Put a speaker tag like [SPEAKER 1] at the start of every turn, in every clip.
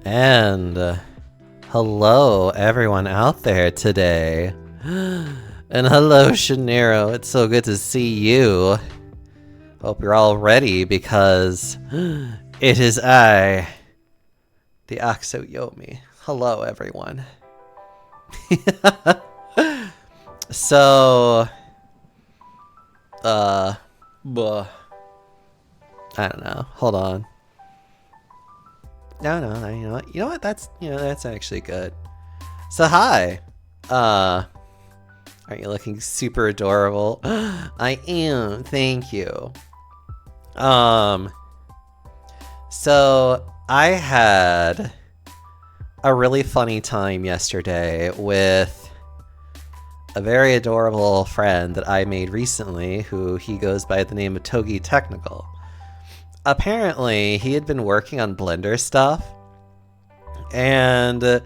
[SPEAKER 1] And hello everyone out there today. And hello Shinero, it's so good to see you. Hope you're all ready because it is I, the Aksoyomi. Hello everyone. So, I don't know. Hold on. No, you know what? That's actually good. So hi. Aren't you looking super adorable? I am. Thank you. So I had a really funny time yesterday with a very adorable friend that I made recently, who he goes by the name of Togi Technical. Apparently, he had been working on Blender stuff, and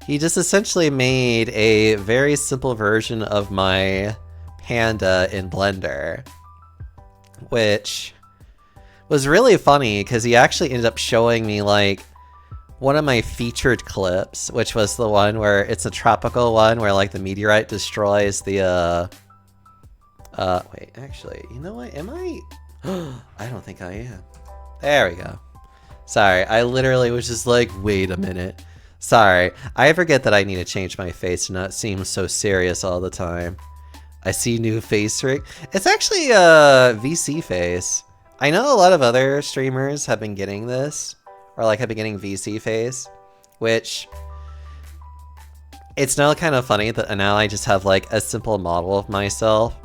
[SPEAKER 1] he just essentially made a very simple version of my panda in Blender, which was really funny because he actually ended up showing me like one of my featured clips, which was the one where it's a tropical one where like the meteorite destroys the wait, actually, you know what? Am I? I don't think I am. There we go. Sorry, I literally was just like, wait a minute. Sorry, I forget that I need to change my face to not seem so serious all the time. I see new face rig. It's actually a VC face. I know a lot of other streamers have been getting this, or like have been getting VC face, which it's now kind of funny that now I just have like a simple model of myself.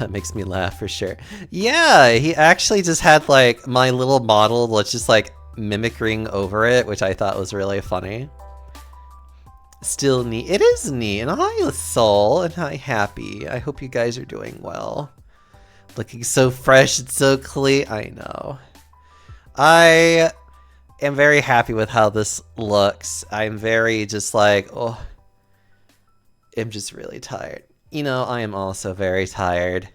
[SPEAKER 1] That makes me laugh for sure. Yeah, he actually just had like my little model that's just like mimicking over it, which I thought was really funny. Still neat. It is neat. And hi, Soul, and hi, Happy. I hope you guys are doing well. Looking so fresh and so clean. I know. I am very happy with how this looks. I'm very just like, oh, I'm just really tired. You know, I am also very tired.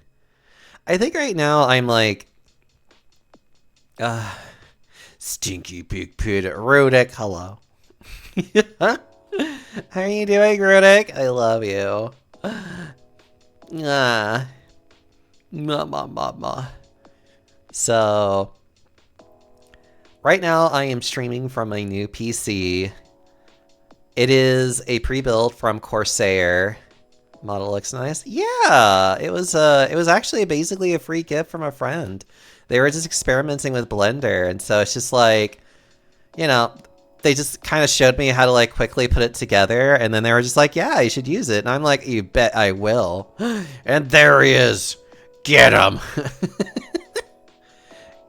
[SPEAKER 1] I think right now I'm like, stinky big pit. Rudik, hello. How are you doing, Rudik? I love you. So, right now I am streaming from my new PC. It is a pre-built from Corsair. Model looks nice. Yeah, it was actually basically a free gift from a friend. They were just experimenting with Blender, and so it's just like, you know, they just kind of showed me how to like quickly put it together, and then they were just like, yeah, you should use it. And I'm like, you bet I will. And there he is. Get him.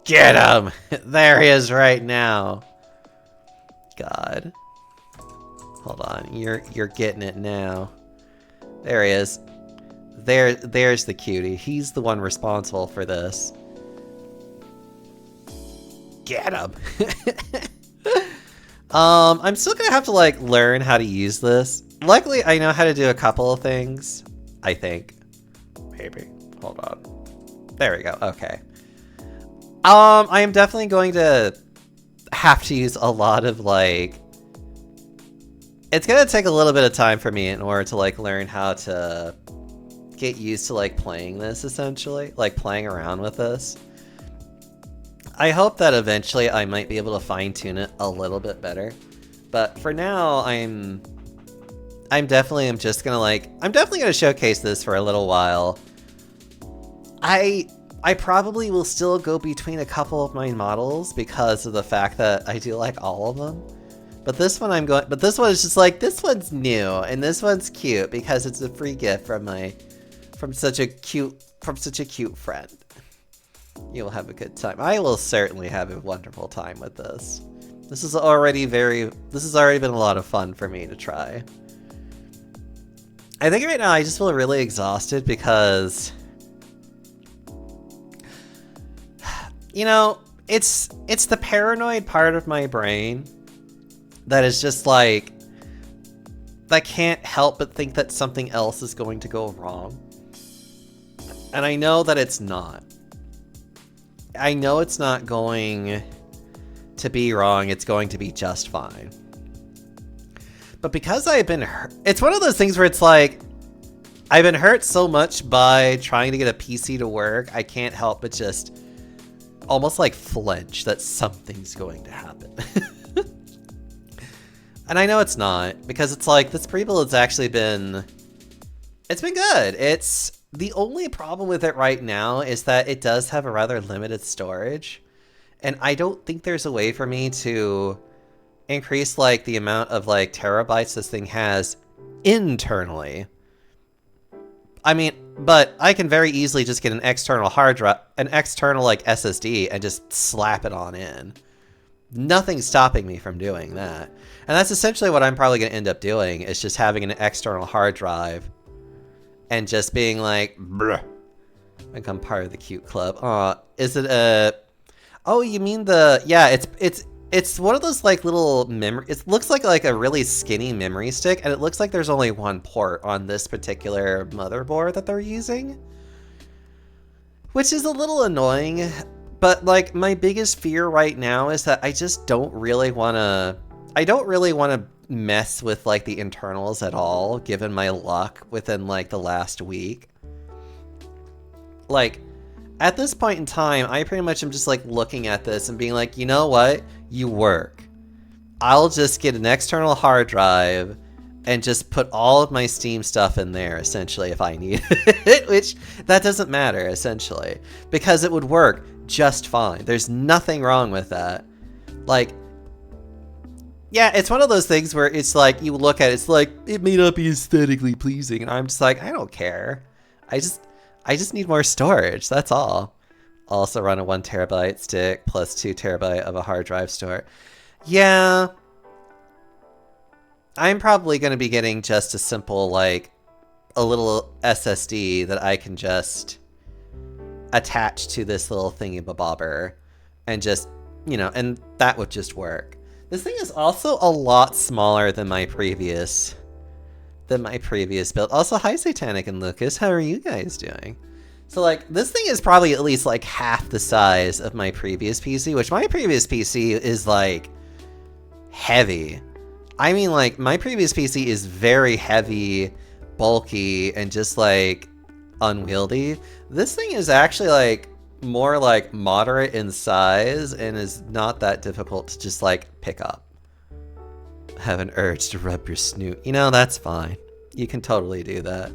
[SPEAKER 1] Get him. There he is right now. God. Hold on. You're getting it now. There he is. There's the cutie. He's the one responsible for this. Get him. I'm still gonna have to like learn how to use this. Luckily, I know how to do a couple of things. I think. Maybe. Hold on. There we go. Okay. I am definitely going to have to use a lot of like. It's gonna take a little bit of time for me in order to like learn how to get used to like playing this, essentially, like playing around with this. I hope that eventually I might be able to fine-tune it a little bit better. But for now, I'm definitely just gonna I'm definitely gonna showcase this for a little while. I probably will still go between a couple of my models because of the fact that I do like all of them. But this one but this one is just like, this one's new and this one's cute because it's a free gift from such a cute friend. You'll have a good time. I will certainly have a wonderful time with this. This has already been a lot of fun for me to try. I think right now I just feel really exhausted because, you know, it's the paranoid part of my brain that is just like, that can't help but think that something else is going to go wrong. And I know that it's not. I know it's not going to be wrong, it's going to be just fine. But because I've been hurt, it's one of those things where it's like, I've been hurt so much by trying to get a PC to work, I can't help but just almost like flinch that something's going to happen. And I know it's not, because it's like, this pre-build has actually been, it's been good. The only problem with it right now is that it does have a rather limited storage. And I don't think there's a way for me to increase like the amount of like terabytes this thing has internally. I mean, but I can very easily just get an external hard drive, an external like SSD and just slap it on in. Nothing's stopping me from doing that. And that's essentially what I'm probably going to end up doing, is just having an external hard drive and just being like, bruh, become part of the cute club. Is it a... Oh, you mean the... Yeah, it's one of those like little memory... It looks like a really skinny memory stick, and it looks like there's only one port on this particular motherboard that they're using. Which is a little annoying, but like my biggest fear right now is that I just don't really want to... I don't really want to mess with like the internals at all, given my luck within like the last week. Like, at this point in time, I pretty much am just like looking at this and being like, you know what? You work. I'll just get an external hard drive and just put all of my Steam stuff in there, essentially, if I need it, which that doesn't matter, essentially, because it would work just fine. There's nothing wrong with that. Like, yeah, it's one of those things where it's like, you look at it, it's like, it may not be aesthetically pleasing, and I'm just like, I don't care. I just need more storage, that's all. Also run a 1 terabyte stick plus 2 terabyte of a hard drive store. Yeah. I'm probably going to be getting just a simple, like, a little SSD that I can just attached to this little thingy-bobber and just, you know, and that would just work. This thing is also a lot smaller than my previous build. Also, hi Satanic and Lucas, how are you guys doing? So like, this thing is probably at least like half the size of my previous PC, which my previous PC is like heavy. I mean, like, my previous PC is very heavy, bulky, and just like unwieldy. This thing is actually like more like moderate in size and is not that difficult to just like pick up. Have an urge to rub your snoot. You know, that's fine. You can totally do that.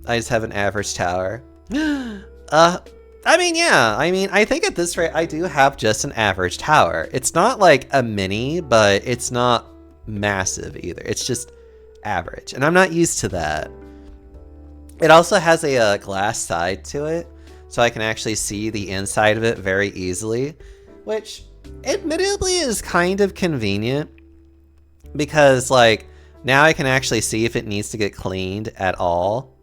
[SPEAKER 1] I just have an average tower. I mean, yeah. I mean, I think at this rate, I do have just an average tower. It's not like a mini, but it's not massive either. It's just average, and I'm not used to that. It also has a glass side to it, so I can actually see the inside of it very easily, which admittedly is kind of convenient because like now I can actually see if it needs to get cleaned at all.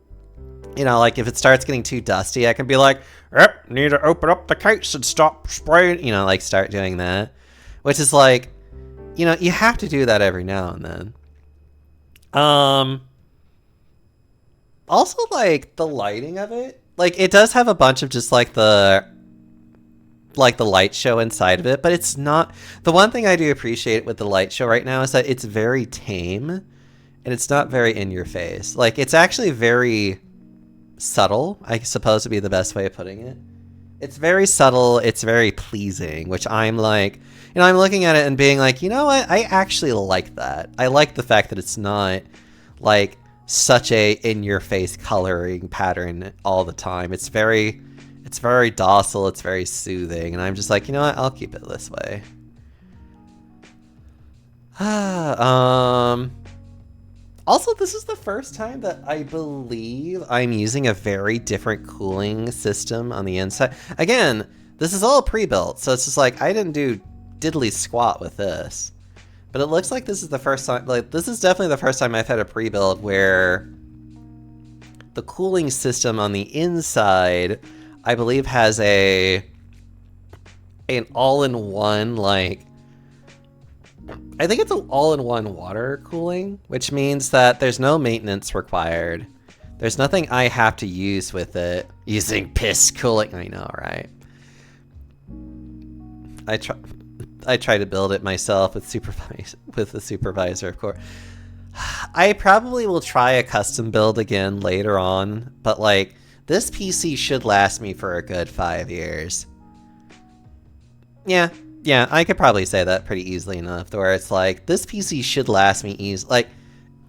[SPEAKER 1] You know, like if it starts getting too dusty, I can be like, yep, need to open up the case and stop spraying, you know, like start doing that, which is like, you know, you have to do that every now and then. Also, like, the lighting of it, like, it does have a bunch of just, like, the light show inside of it, but it's not, the one thing I do appreciate with the light show right now is that it's very tame, and it's not very in your face. Like, it's actually very subtle, I suppose would be the best way of putting it. It's very subtle, it's very pleasing, which I'm like, you know, I'm looking at it and being like, you know what, I actually like that. I like the fact that it's not, like, such a in-your-face coloring pattern all the time. It's very docile, it's very soothing, and I'm just like, you know what, I'll keep it this way. Also, this is the first time that I believe I'm using a very different cooling system on the inside. Again, this is all pre-built, so it's just like, I didn't do diddly squat with this. But it looks like this is the first time, like, this is definitely the first time I've had a pre-build where the cooling system on the inside, I believe, has an all-in-one, like, I think it's an all-in-one water cooling, which means that there's no maintenance required. There's nothing I have to use with it. Using piss cooling, I know, right? I try to build it myself with the supervisor, of course. I probably will try a custom build again later on, but like, this PC should last me for a good 5 years. Yeah, I could probably say that pretty easily enough, where it's like, this PC should last me easily.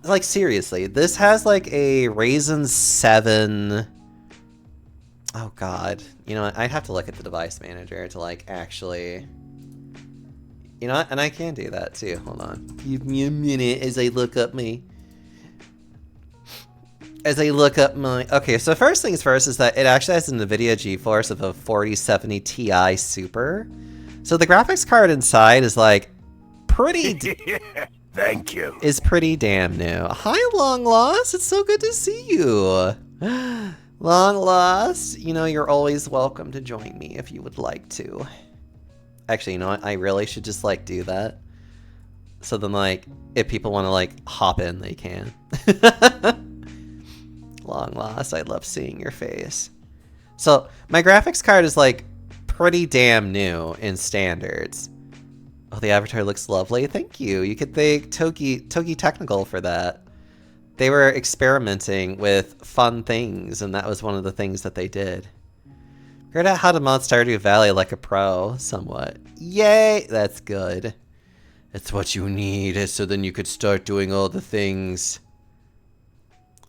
[SPEAKER 1] Like seriously, this has like a Ryzen 7... Oh god, you know what, I'd have to look at the device manager to like actually... You know what? And I can do that too. Hold on. Give me a minute as I look up my... Okay, so first things first is that it actually has a NVIDIA GeForce of a 4070 Ti Super. So the graphics card inside is like pretty...
[SPEAKER 2] Thank you.
[SPEAKER 1] Is pretty damn new. Hi, Long Lost. It's so good to see you. Long Lost, you know, you're always welcome to join me if you would like to. Actually, you know what? I really should just, like, do that. So then, like, if people want to, like, hop in, they can. Long Lost, I love seeing your face. So, my graphics card is, like, pretty damn new in standards. Oh, the avatar looks lovely. Thank you. You could thank Toki Technical for that. They were experimenting with fun things, and that was one of the things that they did. Figured out how to mod Stardew Valley like a pro, somewhat. Yay! That's good. It's what you need, so then you could start doing all the things.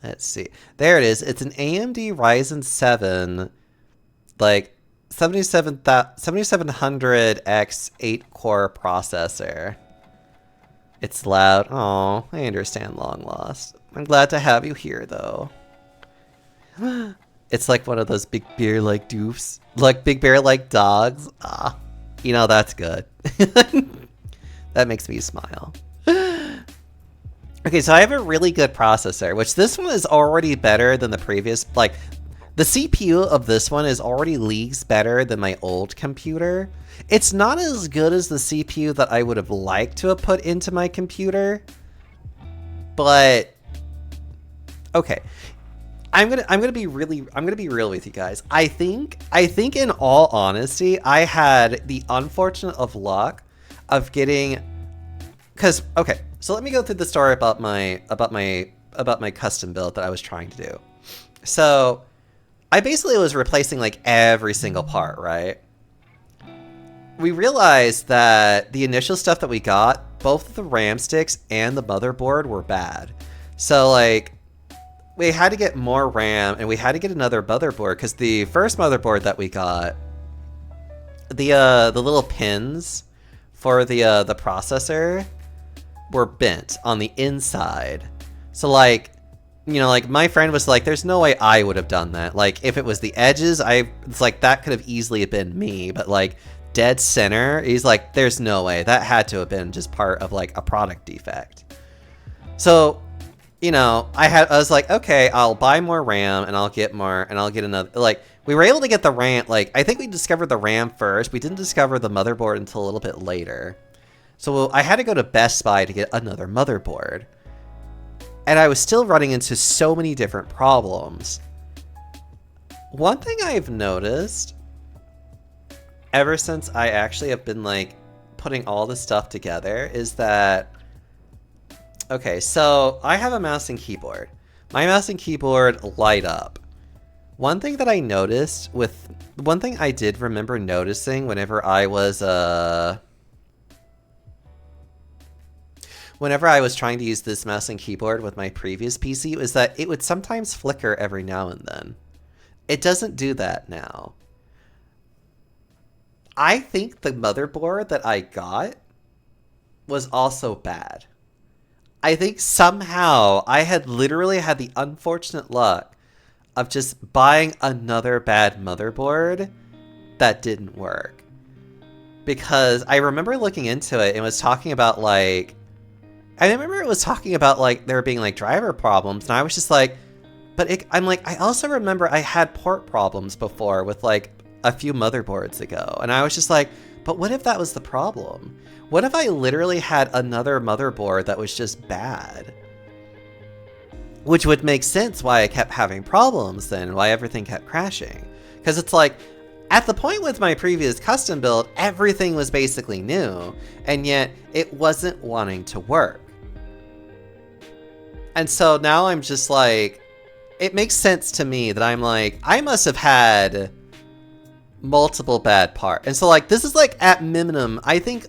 [SPEAKER 1] Let's see. There it is. It's an AMD Ryzen 7, like, 7700X 8-core processor. It's loud. Oh, I understand, Long Lost. I'm glad to have you here, though. It's like one of those Big Bear-like doofs. Like Big Bear-like dogs. Ah, you know, that's good. That makes me smile. Okay, so I have a really good processor, which this one is already better than the previous, like, the CPU of this one is already leagues better than my old computer. It's not as good as the CPU that I would have liked to have put into my computer, but okay. I'm gonna be real with you guys. I think in all honesty, I had the unfortunate of luck of getting, okay, so let me go through the story about my custom build that I was trying to do. So I basically was replacing like every single part, right? We realized that the initial stuff that we got, both the RAM sticks and the motherboard were bad. So like, we had to get more RAM and we had to get another motherboard because the first motherboard that we got, the little pins for the processor were bent on the inside. So like, you know, like my friend was like, there's no way I would have done that. Like if it was the edges, it's like that could have easily been me, but like dead center, he's like, there's no way. That had to have been just part of like a product defect. So, you know, I was like, okay, I'll buy more RAM and I'll get another, like, we were able to get the RAM, like, I think we discovered the RAM first. We didn't discover the motherboard until a little bit later. So I had to go to Best Buy to get another motherboard. And I was still running into so many different problems. One thing I've noticed ever since I actually have been, like, putting all this stuff together is that, okay, so I have a mouse and keyboard. My mouse and keyboard light up. One thing that I noticed one thing I did remember noticing whenever I was trying to use this mouse and keyboard with my previous PC was that it would sometimes flicker every now and then. It doesn't do that now. I think the motherboard that I got was also bad. I think somehow I had literally had the unfortunate luck of just buying another bad motherboard that didn't work. Because I remember looking into it and was talking about like, there being like driver problems, and I was just like, I'm like, I also remember I had port problems before with like a few motherboards ago, and I was just like, but what if that was the problem? What if I literally had another motherboard that was just bad? Which would make sense why I kept having problems then, and why everything kept crashing. Because it's like, at the point with my previous custom build, everything was basically new, and yet it wasn't wanting to work. And so now I'm just like, it makes sense to me that I'm like, I must have had multiple bad parts. And so like, this is like at minimum, I think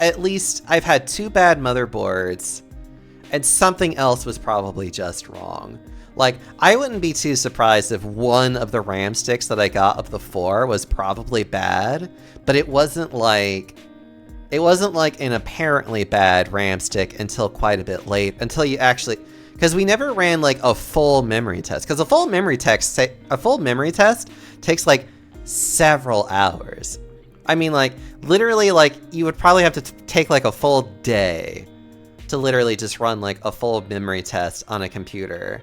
[SPEAKER 1] at least I've had 2 bad motherboards and something else was probably just wrong. Like, I wouldn't be too surprised if one of the RAM sticks that I got of the 4 was probably bad, but it wasn't like an apparently bad RAM stick until quite a bit late, until you actually, because we never ran like a full memory test, because a full memory test takes like several hours. I mean, like, literally, like, you would probably have to take like a full day to literally just run like a full memory test on a computer.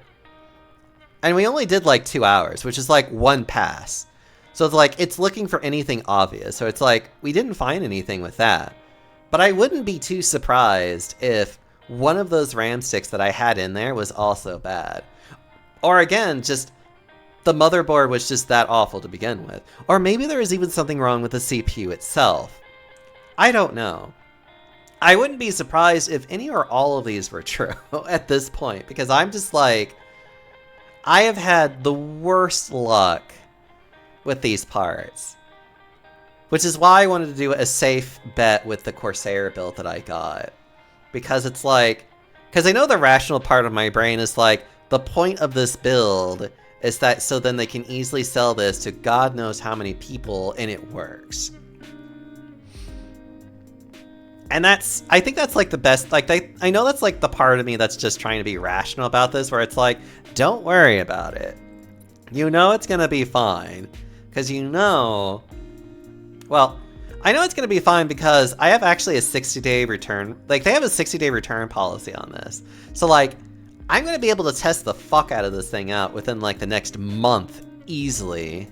[SPEAKER 1] And we only did like 2 hours, which is like 1 pass. So it's like, it's looking for anything obvious. So it's like, we didn't find anything with that. But I wouldn't be too surprised if one of those RAM sticks that I had in there was also bad. Or again, just the motherboard was just that awful to begin with. Or maybe there was even something wrong with the CPU itself. I don't know. I wouldn't be surprised if any or all of these were true at this point, because I'm just like, I have had the worst luck with these parts. Which is why I wanted to do a safe bet with the Corsair build that I got. Because it's like, because I know the rational part of my brain is like, the point of this build is that so then they can easily sell this to God knows how many people and it works. And I think that's like the best, like, I know that's like the part of me that's just trying to be rational about this, where it's like, don't worry about it. You know it's gonna be fine. Because you know, well, I know it's going to be fine because I have actually a 60-day return. Like, they have a 60-day return policy on this. So, like, I'm going to be able to test the fuck out of this thing out within, like, the next month easily.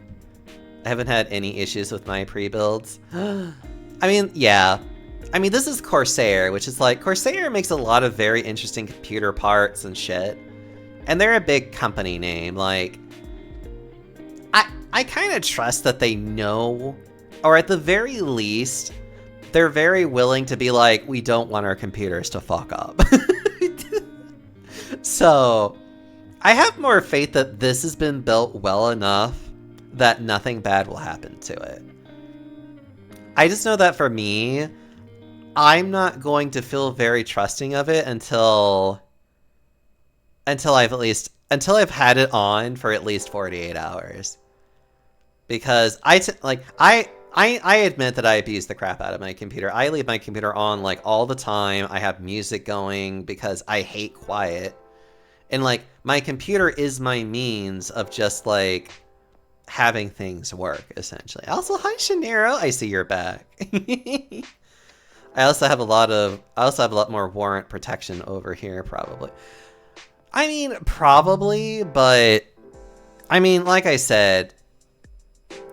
[SPEAKER 1] I haven't had any issues with my pre-builds. I mean, yeah. I mean, this is Corsair, which is like, Corsair makes a lot of very interesting computer parts and shit. And they're a big company name. Like, I kind of trust that they know, or at the very least, they're very willing to be like, we don't want our computers to fuck up. So, I have more faith that this has been built well enough that nothing bad will happen to it. I just know that for me, I'm not going to feel very trusting of it until I've had it on for at least 48 hours. Because I admit that I abuse the crap out of my computer. I leave my computer on like all the time. I have music going because I hate quiet. And like my computer is my means of just like having things work essentially. Also, hi Shanero, I see you're back. I also have a lot more warrant protection over here probably. I mean, probably, but I mean, like I said,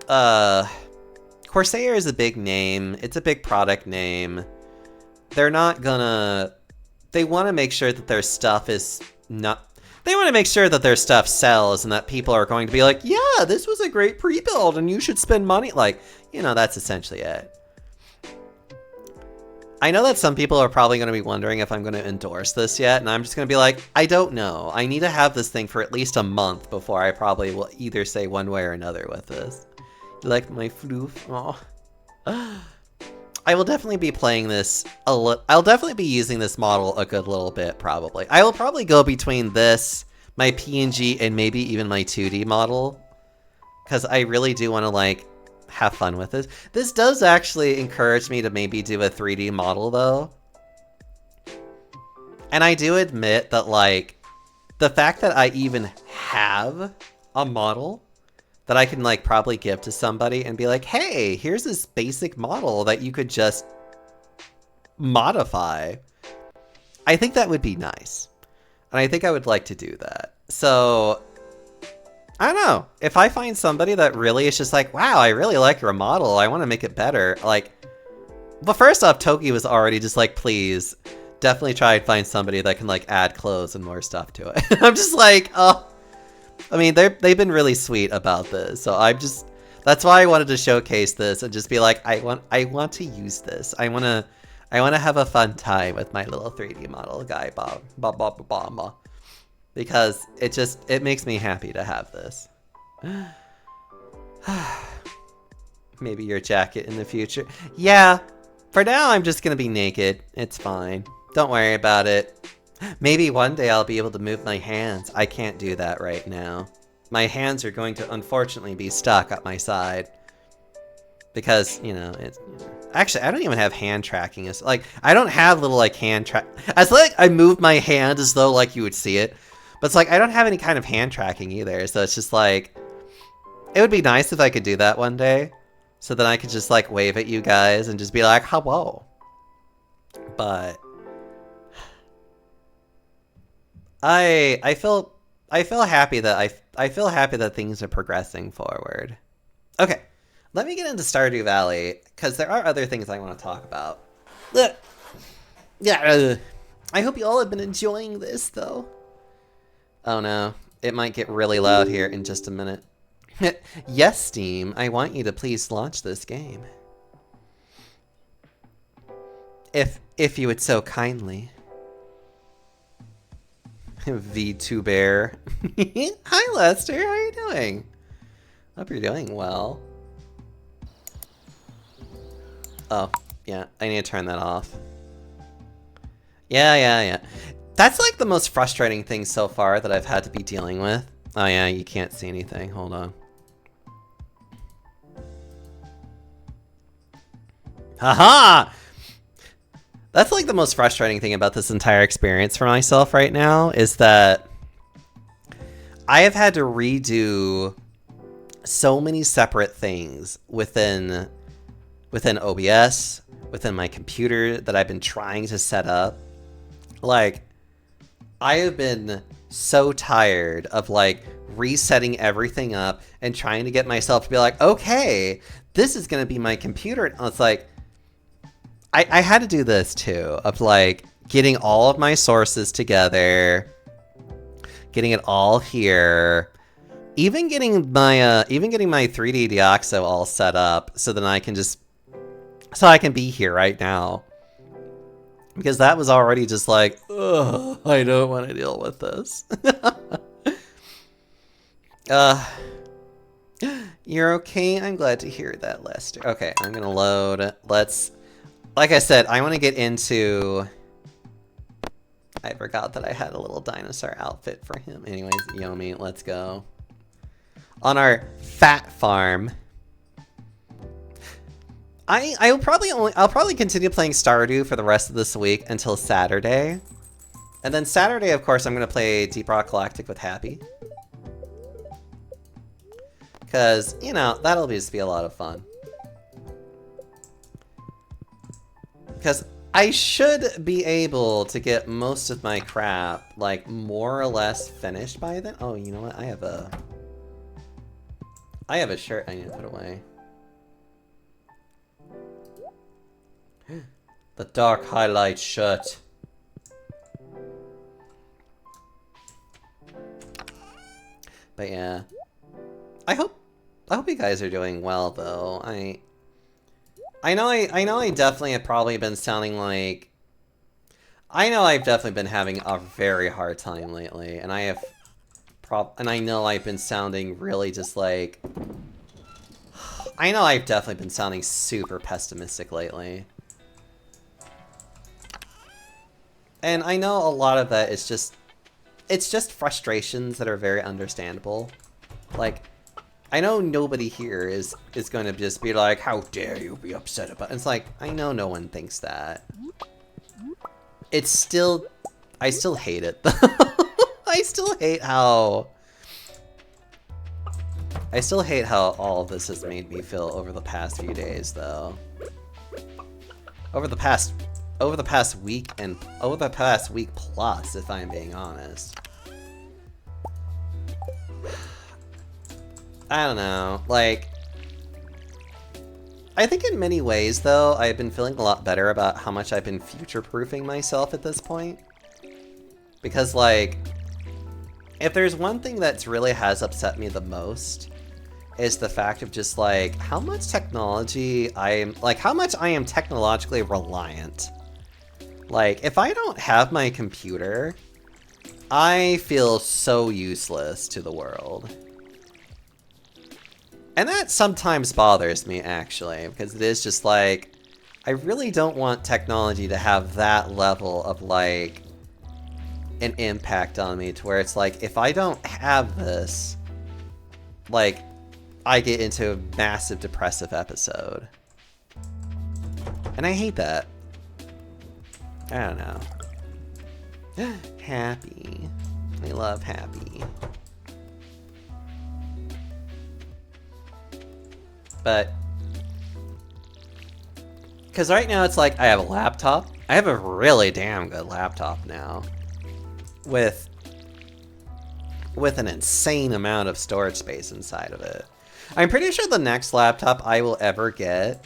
[SPEAKER 1] Corsair is a big name. It's a big product name. They want to make sure that their stuff is not, they want to make sure that their stuff sells and that people are going to be like, yeah, this was a great pre-build and you should spend money. Like, you know, that's essentially it. I know that some people are probably going to be wondering if I'm going to endorse this yet, and I'm just going to be like, I don't know. I need to have this thing for at least a month before I probably will either say one way or another with this. You like my floof? Aw. I will definitely be playing this I'll definitely be using this model a good little bit, probably. I will probably go between this, my PNG, and maybe even my 2D model, because I really do want to, like, have fun with this. This does actually encourage me to maybe do a 3D model, though. And I do admit that, like, the fact that I even have a model that I can, like, probably give to somebody and be like, hey, here's this basic model that you could just modify. I think that would be nice. And I think I would like to do that. So, I don't know. If I find somebody that really is just like, wow, I really like your model, I want to make it better. Like, well, first off, Toki was already just like, please, definitely try and find somebody that can, like, add clothes and more stuff to it. I'm just like, oh. I mean, they've been really sweet about this, so that's why I wanted to showcase this and just be like, I want to use this. I want to have a fun time with my little 3D model guy, Bob, because it makes me happy to have this. Maybe your jacket in the future. Yeah, for now I'm just gonna be naked. It's fine. Don't worry about it. Maybe one day I'll be able to move my hands. I can't do that right now. My hands are going to unfortunately be stuck at my side. Because, you know, it's... Actually, I don't even have hand tracking. It's like, I don't have little, like, hand track... It's like I move my hand as though, like, you would see it. But it's like, I don't have any kind of hand tracking either. So it's just like... It would be nice if I could do that one day. So then I could just, like, wave at you guys and just be like, hello. But... I feel happy that I feel happy that things are progressing forward. Okay, let me get into Stardew Valley because there are other things I want to talk about. Yeah, I hope you all have been enjoying this though. Oh no, it might get really loud here in just a minute. Yes, Steam, I want you to please launch this game. If you would so kindly. V2Bear. Hi, Lester. How are you doing? Hope you're doing well. Oh, yeah. I need to turn that off. Yeah. That's like the most frustrating thing so far that I've had to be dealing with. Oh, yeah. You can't see anything. Hold on. Haha! That's like the most frustrating thing about this entire experience for myself right now is that I have had to redo so many separate things within within OBS, within my computer that I've been trying to set up. Like, I have been so tired of like resetting everything up and trying to get myself to be like, okay, this is going to be my computer. And it's like, I had to do this too, of like getting all of my sources together, getting it all here, even getting my 3D Deoxo all set up so that I can be here right now. Because that was already just like, ugh, I don't want to deal with this. You're okay? I'm glad to hear that, Lester. Okay, I'm gonna load. Like I said, I want to get into... I forgot that I had a little dinosaur outfit for him. Anyways, Yomi, let's go. On our fat farm. I'll probably continue playing Stardew for the rest of this week until Saturday. And then Saturday, of course, I'm going to play Deep Rock Galactic with Happy. Because, that'll just be a lot of fun. Because I should be able to get most of my crap, like, more or less finished by then. Oh, you know what? I have a shirt I need to put away. The dark highlight shirt. But yeah. I hope you guys are doing well though. I know I definitely have probably been sounding like... I know I've definitely been having a very hard time lately, and I know I've been sounding really just like... I know I've definitely been sounding super pessimistic lately. And I know a lot of that is just... It's just frustrations that are very understandable. Like... I know nobody here is going to just be like, how dare you be upset about it. It's like, I know no one thinks that. It's still... I still hate it. I still hate how all of this has made me feel over the past few days, though. Over the past week plus, if I'm being honest. I don't know, like... I think in many ways, though, I've been feeling a lot better about how much I've been future-proofing myself at this point. Because, like, if there's one thing that's really has upset me the most, is the fact of just, like, how much how much I am technologically reliant. Like, if I don't have my computer, I feel so useless to the world. And that sometimes bothers me, actually, because it is just like, I really don't want technology to have that level of, like, an impact on me to where it's like, if I don't have this, like, I get into a massive depressive episode. And I hate that. I don't know. Happy. I love Happy. But, because right now it's like, I have a laptop. I have a really damn good laptop now. With an insane amount of storage space inside of it. I'm pretty sure the next laptop I will ever get,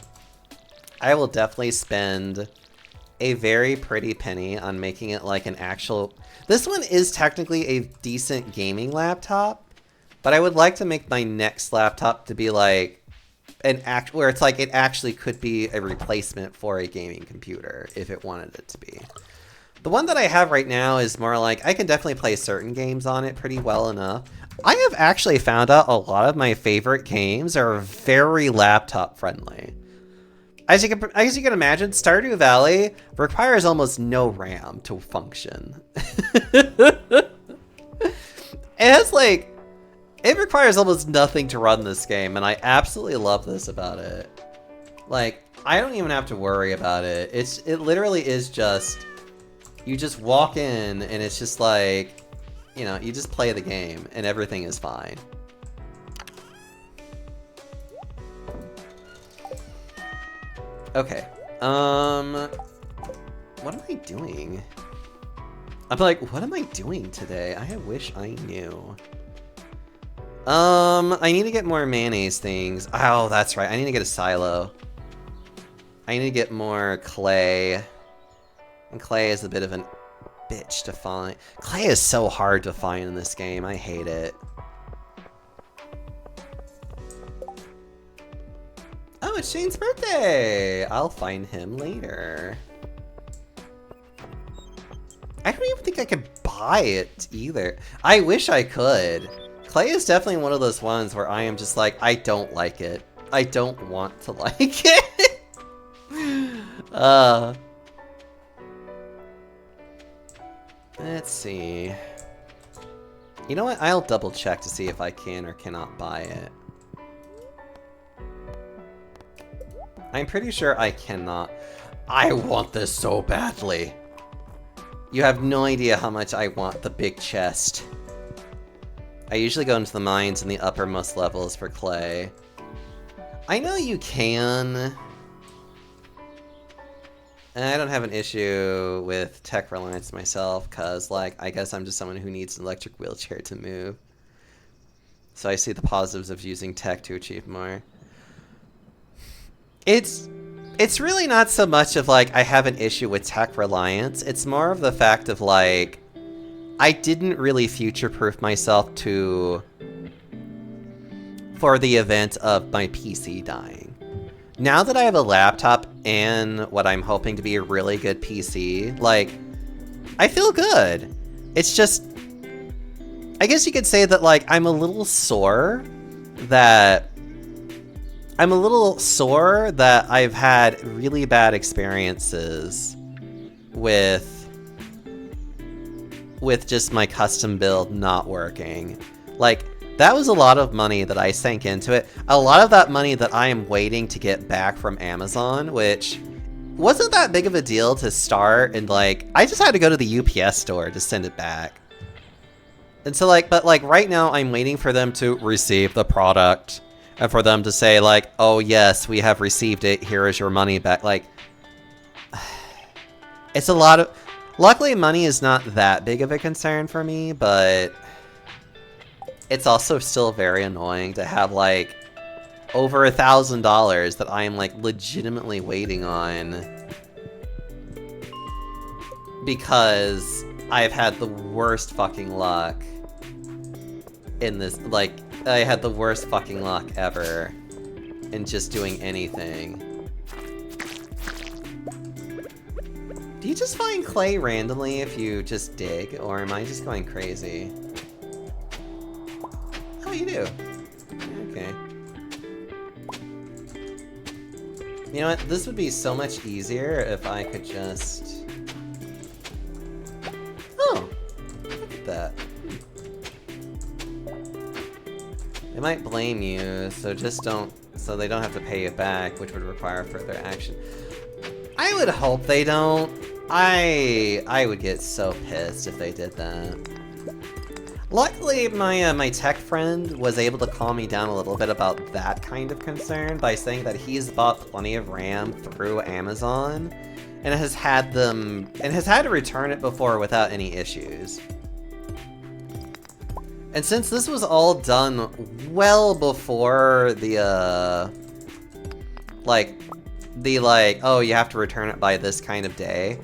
[SPEAKER 1] I will definitely spend a very pretty penny on making it like an actual... This one is technically a decent gaming laptop, but I would like to make my next laptop to be like, where it's like it actually could be a replacement for a gaming computer if it wanted it to be. The one that I have right now is more like I can definitely play certain games on it pretty well enough. I have actually found out a lot of my favorite games are very laptop friendly. As you can imagine, Stardew Valley requires almost no RAM to function. It requires almost nothing to run this game, and I absolutely love this about it. Like, I don't even have to worry about it. It literally is just, you just walk in, and it's just like, you just play the game, and everything is fine. Okay. What am I doing? I'm like, what am I doing today? I wish I knew. I need to get more mayonnaise things. Oh, that's right. I need to get a silo. I need to get more clay. And clay is a bit of a bitch to find. Clay is so hard to find in this game. I hate it. Oh, it's Shane's birthday! I'll find him later. I don't even think I could buy it either. I wish I could. Clay is definitely one of those ones where I am just like, I don't like it. I don't want to like it. Let's see. You know what? I'll double check to see if I can or cannot buy it. I'm pretty sure I cannot. I want this so badly. You have no idea how much I want the big chest. I usually go into the mines in the uppermost levels for clay. I know you can. And I don't have an issue with tech reliance myself, cause like, I guess I'm just someone who needs an electric wheelchair to move. So I see the positives of using tech to achieve more. It's really not so much of like, I have an issue with tech reliance. It's more of the fact of like, I didn't really future-proof myself for the event of my PC dying. Now that I have a laptop and what I'm hoping to be a really good PC, like, I feel good. It's just, I guess you could say that like, I'm a little sore that I've had really bad experiences with just my custom build not working. Like, that was a lot of money that I sank into it. A lot of that money that I am waiting to get back from Amazon, which wasn't that big of a deal to start, and like, I just had to go to the UPS store to send it back. And so like, but like right now I'm waiting for them to receive the product and for them to say like, oh yes, we have received it, here is your money back. Like, it's a lot of, luckily money is not that big of a concern for me, but it's also still very annoying to have like over $1,000 that I am like legitimately waiting on because I've had the worst fucking luck in this, like, I had the worst fucking luck ever in just doing anything. Do you just find clay randomly if you just dig, or am I just going crazy? Oh, you do. Okay. You know what? This would be so much easier if I could just... Oh! Look at that. They might blame you, so just don't... So they don't have to pay you back, which would require further action. I would hope they don't. I would get so pissed if they did that. Luckily, my tech friend was able to calm me down a little bit about that kind of concern by saying that he's bought plenty of RAM through Amazon and has had to return it before without any issues. And since this was all done well before the oh, you have to return it by this kind of day,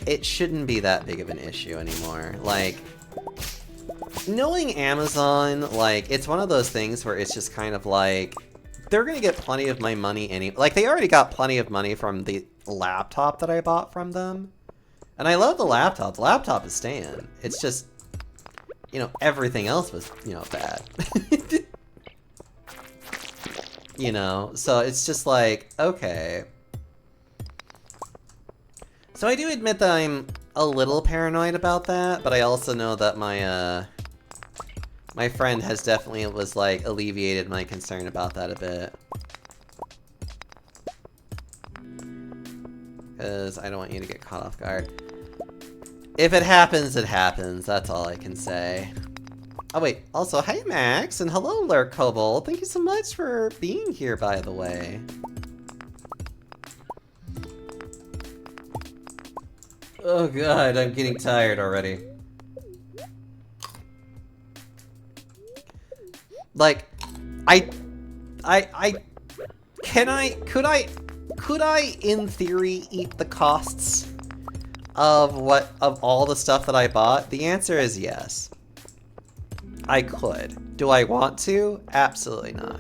[SPEAKER 1] it shouldn't be that big of an issue anymore. Like, knowing Amazon, like, it's one of those things where it's just kind of like, they're gonna get plenty of my money like, they already got plenty of money from the laptop that I bought from them. And I love the laptop. The laptop is staying. It's just, you know, everything else was, you know, bad. You know, so it's just like, okay. So I do admit that I'm a little paranoid about that, but I also know that my, my friend has definitely was like alleviated my concern about that a bit. Because I don't want you to get caught off guard. If it happens, it happens. That's all I can say. Oh wait, also, hi Max, and hello Lurk Kobold. Thank you so much for being here, by the way. Oh god, I'm getting tired already. Like, could I, in theory, eat the costs of all the stuff that I bought? The answer is yes. I could. Do I want to? Absolutely not.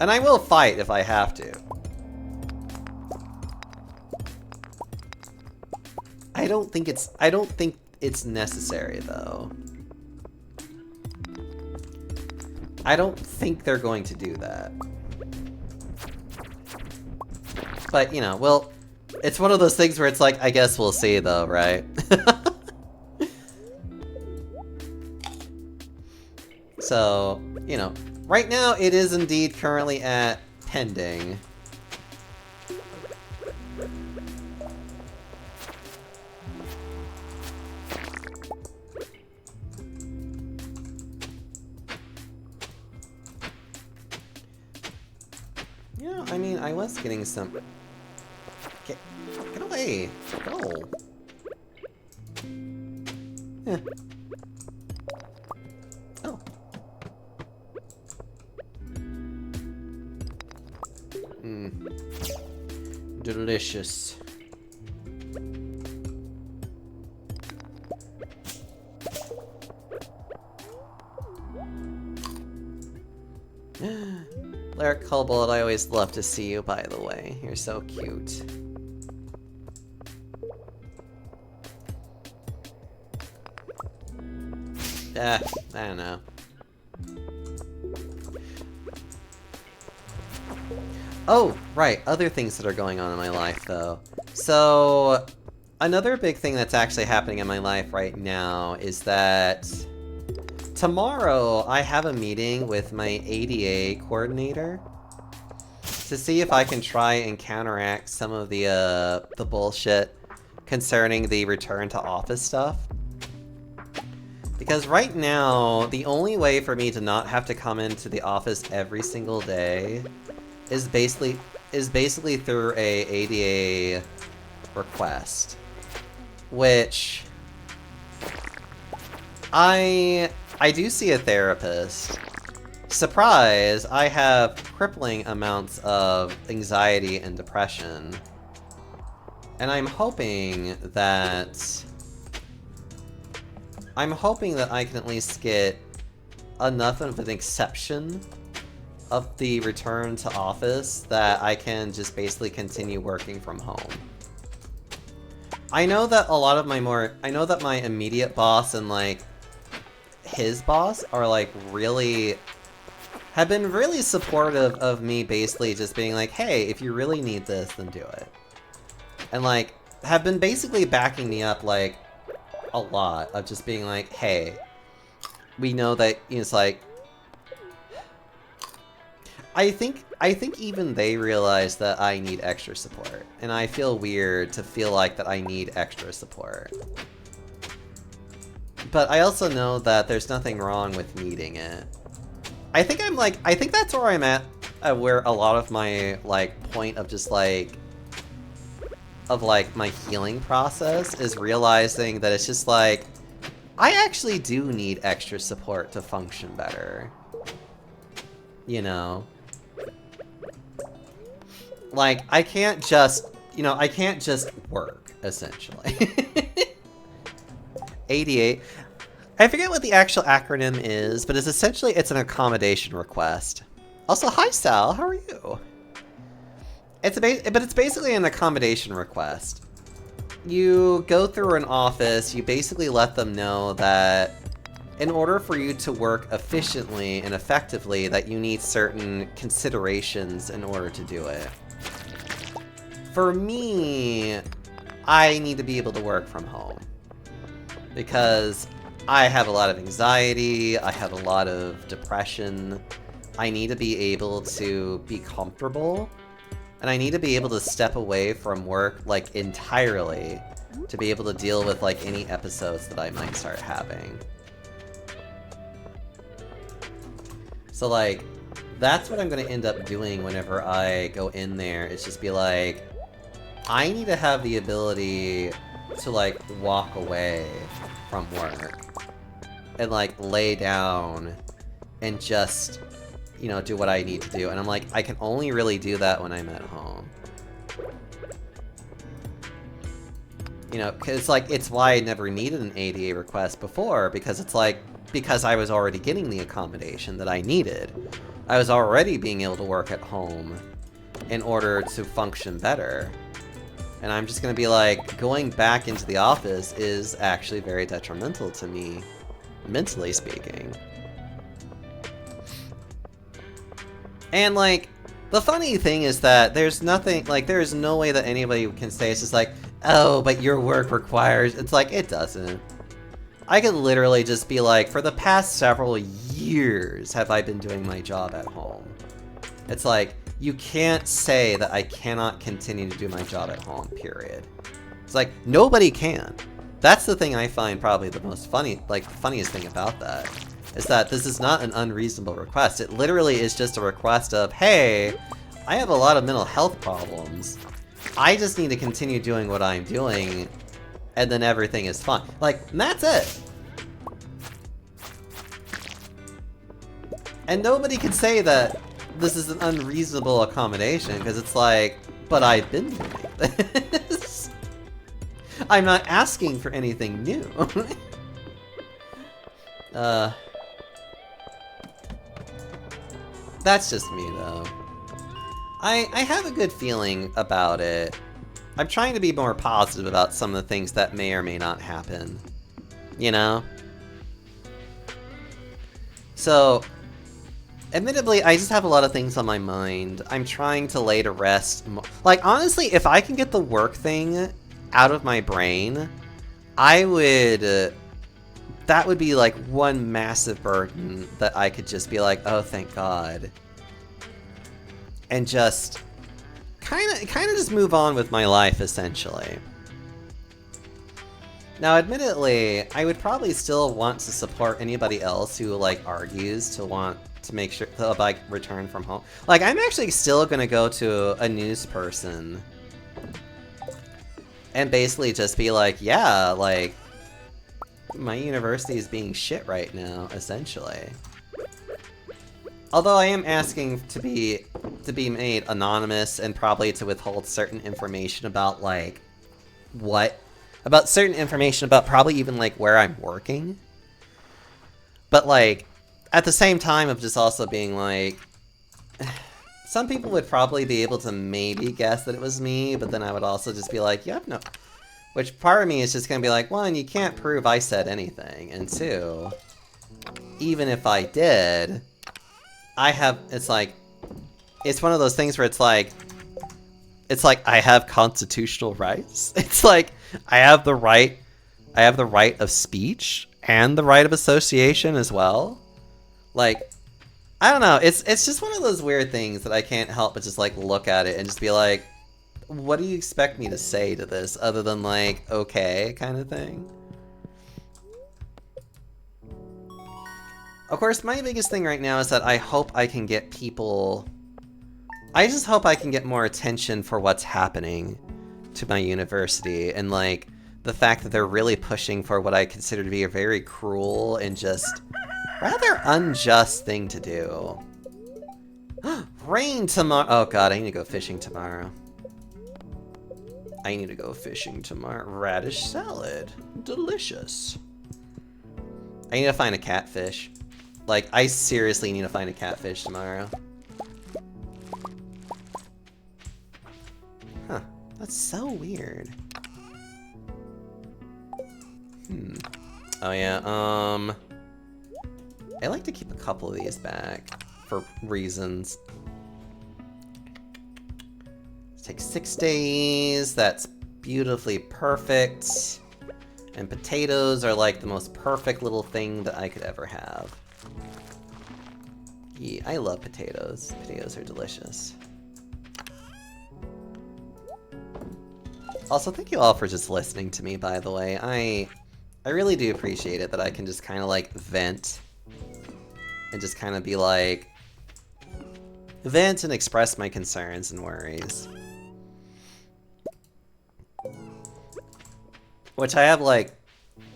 [SPEAKER 1] And I will fight if I have to. I don't think it's necessary though. I don't think they're going to do that. But, you know, well, it's one of those things where it's like, I guess we'll see though, right? So, you know, right now it is indeed currently at pending. Yeah, I mean, I was getting some... Get away! Go! Yeah. Oh. Delicious. Lyric Cobalt, I always love to see you, by the way. You're so cute. I don't know. Oh, right, other things that are going on in my life, though. So, another big thing that's actually happening in my life right now is that tomorrow I have a meeting with my ADA coordinator to see if I can try and counteract some of the bullshit concerning the return to office stuff. Because right now, the only way for me to not have to come into the office every single day is basically through a ADA request, which I do see a therapist. Surprise! I have crippling amounts of anxiety and depression, and I'm hoping that I can at least get enough of an exception of the return to office that I can just basically continue working from home. I know that my immediate boss and like his boss are like have been really supportive of me basically just being like, hey, if you really need this, then do it. And like, have been basically backing me up like a lot of just being like, hey, we know that, you know, it's like, I think even they realize that I need extra support, and I feel weird to feel like that I need extra support. But I also know that there's nothing wrong with needing it. I think that's where I'm at, where a lot of my, like, point of just, like, my healing process is realizing that it's just like, I actually do need extra support to function better. You know? Like, I can't just work, essentially. 88. I forget what the actual acronym is, but it's an accommodation request. Also, hi Sal, how are you? But it's basically an accommodation request. You go through an office, you basically let them know that in order for you to work efficiently and effectively, that you need certain considerations in order to do it. For me, I need to be able to work from home. Because I have a lot of anxiety, I have a lot of depression, I need to be able to be comfortable, and I need to be able to step away from work, like, entirely to be able to deal with, like, any episodes that I might start having. So, like, that's what I'm gonna end up doing whenever I go in there, is just be like, I need to have the ability to like walk away from work and like lay down and just, you know, do what I need to do. And I'm like, I can only really do that when I'm at home. You know, because like, it's why I never needed an ADA request before, because it's like, because I was already getting the accommodation that I needed. I was already being able to work at home in order to function better. And I'm just gonna be like, going back into the office is actually very detrimental to me, mentally speaking. And like, the funny thing is that there's nothing, like, there's no way that anybody can say it's just like, oh, but your work requires, it's like, it doesn't. I could literally just be like, for the past several years have I been doing my job at home. It's like, you can't say that I cannot continue to do my job at home, period. It's like, nobody can. That's the thing I find probably the most funny, like, the funniest thing about that, is that this is not an unreasonable request. It literally is just a request of, hey, I have a lot of mental health problems. I just need to continue doing what I'm doing, and then everything is fine. Like, and that's it. And nobody can say that this is an unreasonable accommodation, because it's like, but I've been doing this. I'm not asking for anything new. That's just me, though. I have a good feeling about it. I'm trying to be more positive about some of the things that may or may not happen. You know? So, admittedly, I just have a lot of things on my mind. I'm trying to lay to rest. Like, honestly, if I can get the work thing out of my brain, I would... that would be like one massive burden that I could just be like, oh, thank God. And just kind of just move on with my life, essentially. Now, admittedly, I would probably still want to support anybody else who, like, argues to want to make sure to, like, return from home. Like, I'm actually still gonna go to a news person and basically just be like, yeah, like, my university is being shit right now, essentially. Although I am asking to be made anonymous and probably to withhold certain information about, like, about certain information about probably even, like, where I'm working. But, like, at the same time of just also being like, some people would probably be able to maybe guess that it was me, but then I would also just be like, yep, no. Which part of me is just gonna be like, one, you can't prove I said anything, and two, even if I did, it's like, it's one of those things where it's like I have constitutional rights. It's like, I have the right of speech and the right of association as well. Like, I don't know, it's just one of those weird things that I can't help but just like look at it and just be like, what do you expect me to say to this other than like, okay, kind of thing? Of course, my biggest thing right now is that I hope I can get people... I just hope I can get more attention for what's happening to my university, and like, the fact that they're really pushing for what I consider to be a very cruel and just rather unjust thing to do. Rain tomorrow! Oh god, I need to go fishing tomorrow. Radish salad. Delicious. I need to find a catfish. Like, I seriously need to find a catfish tomorrow. Huh. That's so weird. Oh yeah, I like to keep a couple of these back for reasons. Take 6 days, that's beautifully perfect. And potatoes are like the most perfect little thing that I could ever have. Yeah, I love potatoes. Potatoes are delicious. Also, thank you all for just listening to me, by the way. I really do appreciate it that I can just kind of like vent. And just kind of be like... vent and express my concerns and worries. Which I have, like,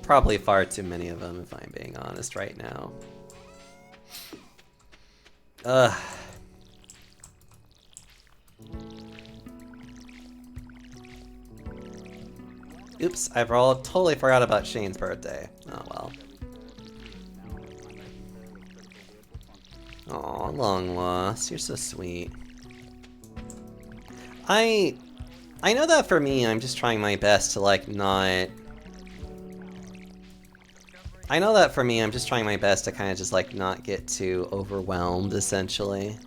[SPEAKER 1] probably far too many of them, if I'm being honest right now. Ugh. Oops, I've totally forgot about Shane's birthday. Oh well. Aw, long lost. You're so sweet. I know that for me, I'm just trying my best to, like, not... I know that for me, I'm just trying my best to kind of just, like, not get too overwhelmed, essentially.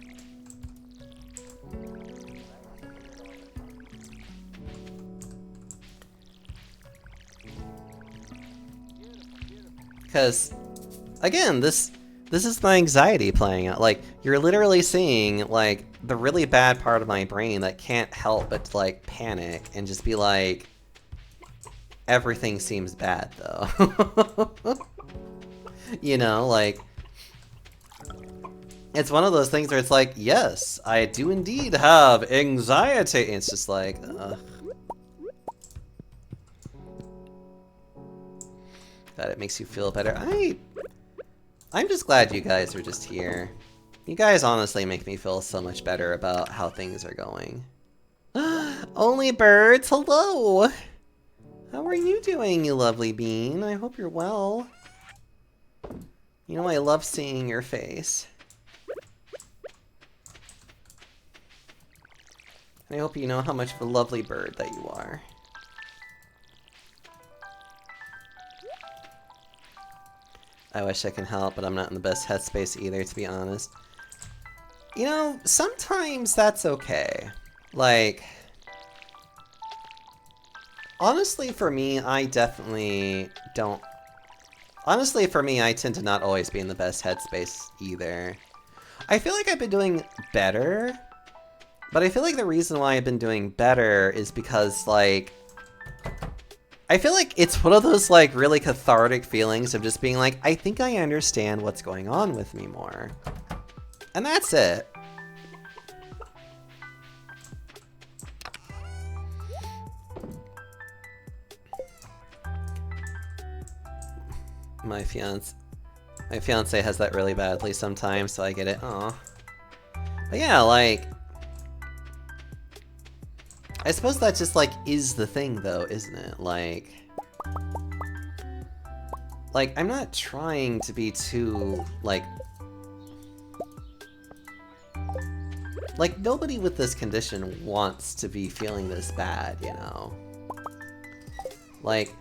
[SPEAKER 1] Because, again, this is my anxiety playing out. Like, you're literally seeing, like, the really bad part of my brain that can't help but, like, panic and just be like, everything seems bad, though. You know, like, it's one of those things where it's like, yes, I do indeed have anxiety. And it's just like, ugh. That it makes you feel better. I'm just glad you guys are just here. You guys honestly make me feel so much better about how things are going. Only birds, hello! How are you doing, you lovely bean? I hope you're well. You know I love seeing your face. And I hope you know how much of a lovely bird that you are. I wish I could help, but I'm not in the best headspace either, to be honest. You know, sometimes that's okay. Like, honestly for me, I definitely don't... Honestly for me, I tend to not always be in the best headspace either. I feel like I've been doing better, but I feel like the reason why I've been doing better is because, like... I feel like it's one of those, like, really cathartic feelings of just being like, I think I understand what's going on with me more. And that's it. My fiance has that really badly sometimes, so I get it. Aw. But yeah, like... I suppose that just, like, is the thing, though, isn't it? Like, I'm not trying to be too, like, nobody with this condition wants to be feeling this bad, you know? Like,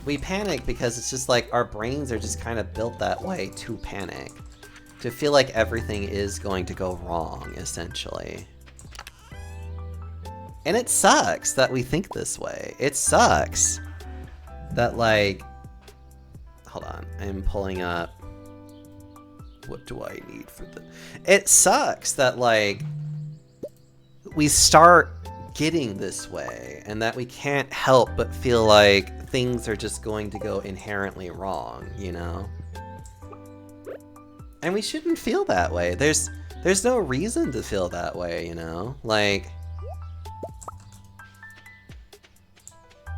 [SPEAKER 1] we panic because it's just, like, our brains are just kind of built that way to panic. To feel like everything is going to go wrong, essentially. And it sucks that we think this way. It sucks that, like... Hold on, I'm pulling up... What do I need for the... It sucks that, like, we start getting this way, and that we can't help but feel like things are just going to go inherently wrong, you know? And we shouldn't feel that way. There's no reason to feel that way, you know? Like...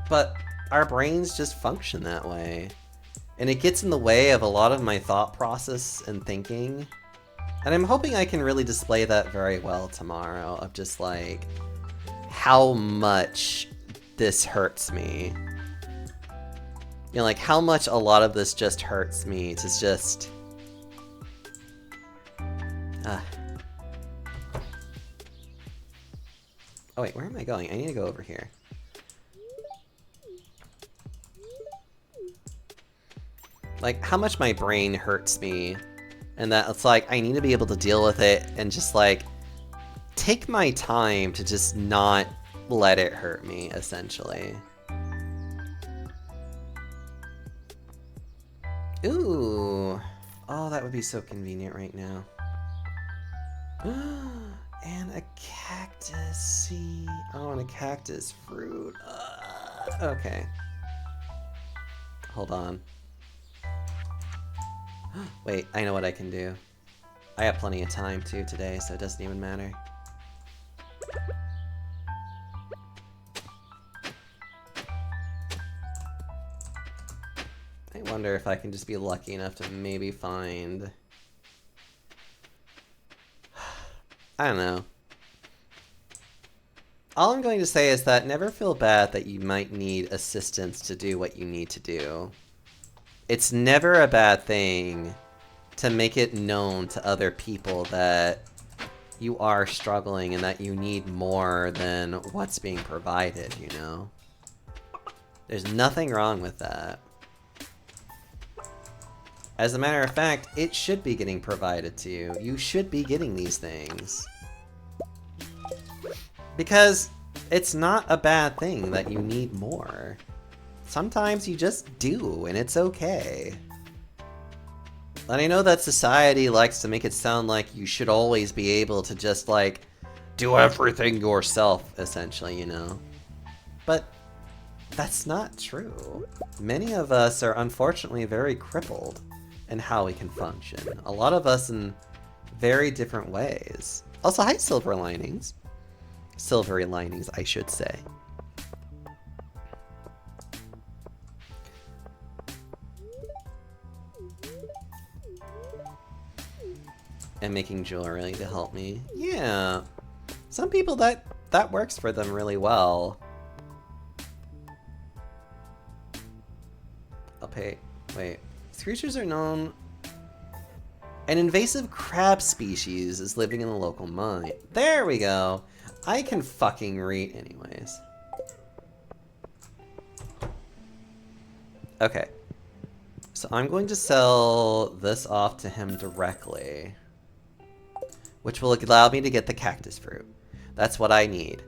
[SPEAKER 1] But our brains just function that way. And it gets in the way of a lot of my thought process and thinking. And I'm hoping I can really display that very well tomorrow, of just, like, how much this hurts me. You know, like, how much a lot of this just hurts me to just... Oh wait, where am I going? I need to go over here. Like, how much my brain hurts me, and that it's like, I need to be able to deal with it and just, like, take my time to just not let it hurt me, essentially. Ooh. Oh, that would be so convenient right now. And a cactus seed. Oh, and a cactus fruit. Okay. Hold on. Wait, I know what I can do. I have plenty of time, too, today, so it doesn't even matter. wonder if I can just be lucky enough to maybe find... I don't know. All I'm going to say is that never feel bad that you might need assistance to do what you need to do. It's never a bad thing to make it known to other people that you are struggling and that you need more than what's being provided, you know? There's nothing wrong with that. As a matter of fact, it should be getting provided to you. You should be getting these things. Because it's not a bad thing that you need more. Sometimes you just do, and it's okay. And I know that society likes to make it sound like you should always be able to just, like, do everything yourself, essentially, you know? But that's not true. Many of us are unfortunately very crippled in how we can function. A lot of us in very different ways. Also, hi, Silver Linings. Silvery Linings, I should say. And making jewelry to help me. Yeah. Some people that works for them really well. I'll pay. Wait. These creatures are known. An invasive crab species is living in the local mine. There we go. I can fucking read anyways. Okay. So I'm going to sell this off to him directly, which will allow me to get the cactus fruit. That's what I need.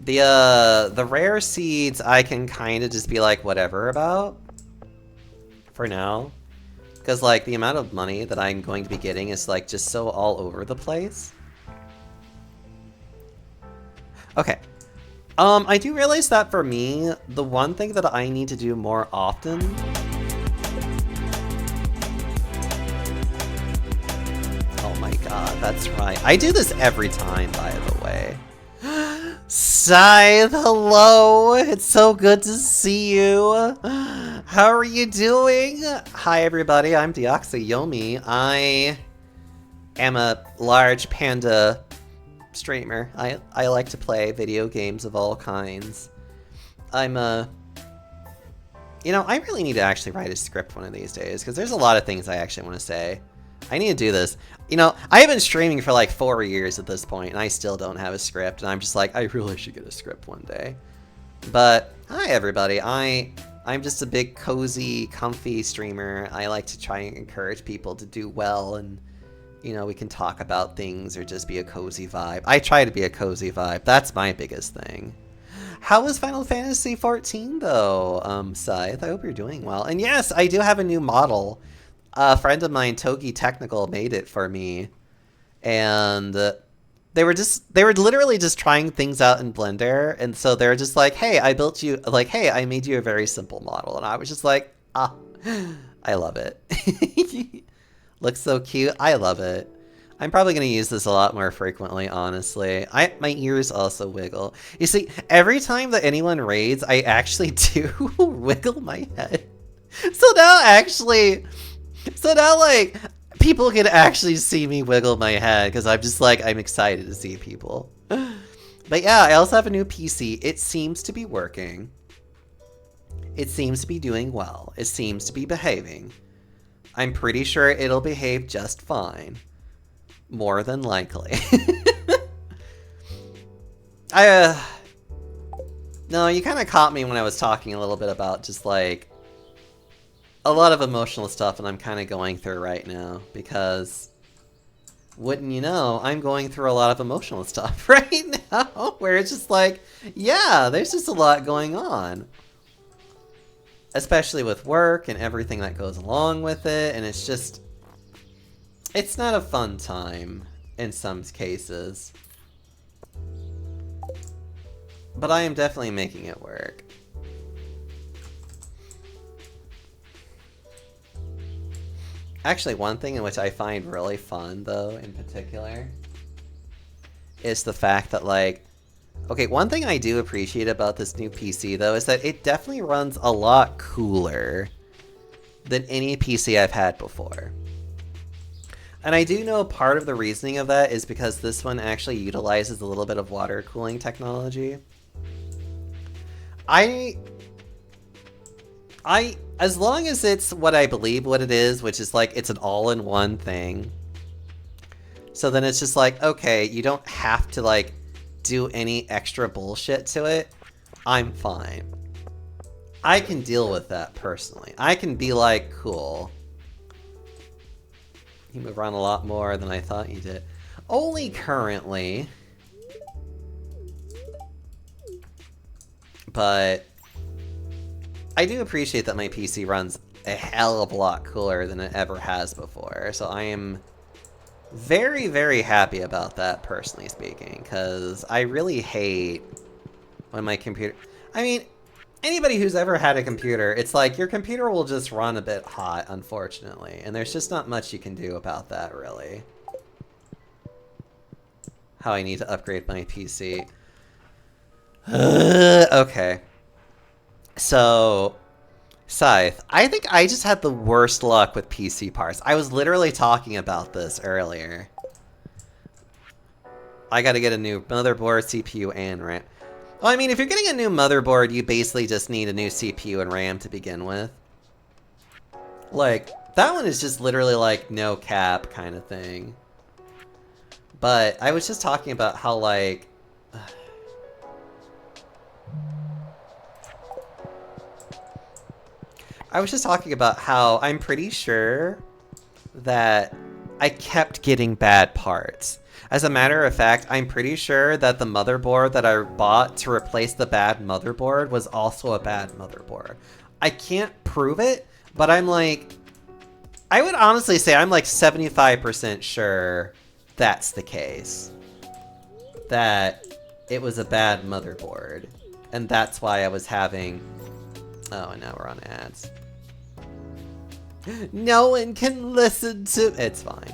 [SPEAKER 1] The rare seeds I can kind of just be like whatever about for now, because like the amount of money that I'm going to be getting is like just so all over the place. Okay. I do realize that for me, the one thing that I need to do more often that's right. I do this every time, by the way. Scythe, hello! It's so good to see you! How are you doing? Hi everybody, I'm Deoxyomi. I am a large panda streamer. I like to play video games of all kinds. I'm a... You know, I really need to actually write a script one of these days, because there's a lot of things I actually want to say. I need to do this. You know, I have been streaming for like 4 years at this point, and I still don't have a script, and I'm just like, I really should get a script one day. But, hi everybody, I'm just a big, cozy, comfy streamer. I like to try and encourage people to do well, and, you know, we can talk about things or just be a cozy vibe. I try to be a cozy vibe. That's my biggest thing. How was Final Fantasy XIV, though, Scythe? I hope you're doing well. And yes, I do have a new model. A friend of mine, Togi Technical, made it for me, and they were literally just trying things out in Blender, and so they're just like, hey, I made you a very simple model, and I was just like, ah, I love it. Looks so cute. I love it. I'm probably going to use this a lot more frequently, honestly. My ears also wiggle. You see, every time that anyone raids, I actually do wiggle my head. So now, like, people can actually see me wiggle my head, because I'm just like, I'm excited to see people. But yeah, I also have a new PC. It seems to be working. It seems to be doing well. It seems to be behaving. I'm pretty sure it'll behave just fine. More than likely. No, you kind of caught me when I was talking a little bit about just, like, a lot of emotional stuff that I'm kind of going through right now, because wouldn't you know, I'm going through a lot of emotional stuff right now, where it's just like, yeah, there's just a lot going on. Especially with work and everything that goes along with it, and it's just, it's not a fun time in some cases. But I am definitely making it work. Actually, one thing in which I find really fun, though, in particular, is the fact that, like, okay, one thing I do appreciate about this new PC, though, is that it definitely runs a lot cooler than any PC I've had before. And I do know part of the reasoning of that is because this one actually utilizes a little bit of water cooling technology. As long as it's what I believe what it is, which is like it's an all-in-one thing. So then it's just like, okay, you don't have to like do any extra bullshit to it. I'm fine. I can deal with that personally. I can be like, cool. You move around a lot more than I thought you did. Only currently. But I do appreciate that my PC runs a hell of a lot cooler than it ever has before. So I am very, very happy about that, personally speaking, because I really hate when my computer... I mean, anybody who's ever had a computer, it's like your computer will just run a bit hot, unfortunately, and there's just not much you can do about that, really. How I need to upgrade my PC. Okay. So, Scythe, I think I just had the worst luck with PC parts. I was literally talking about this earlier. I gotta get a new motherboard, CPU, and RAM. Well, I mean, if you're getting a new motherboard, you basically just need a new CPU and RAM to begin with. Like, that one is just literally like no cap kind of thing. But I was just talking about how like... I was just talking about how I'm pretty sure that I kept getting bad parts. As a matter of fact, I'm pretty sure that the motherboard that I bought to replace the bad motherboard was also a bad motherboard. I can't prove it, but I'm like... I would honestly say I'm like 75% sure that's the case. That it was a bad motherboard. And that's why I was having... Oh, and now we're on ads. No one can listen to... It's fine.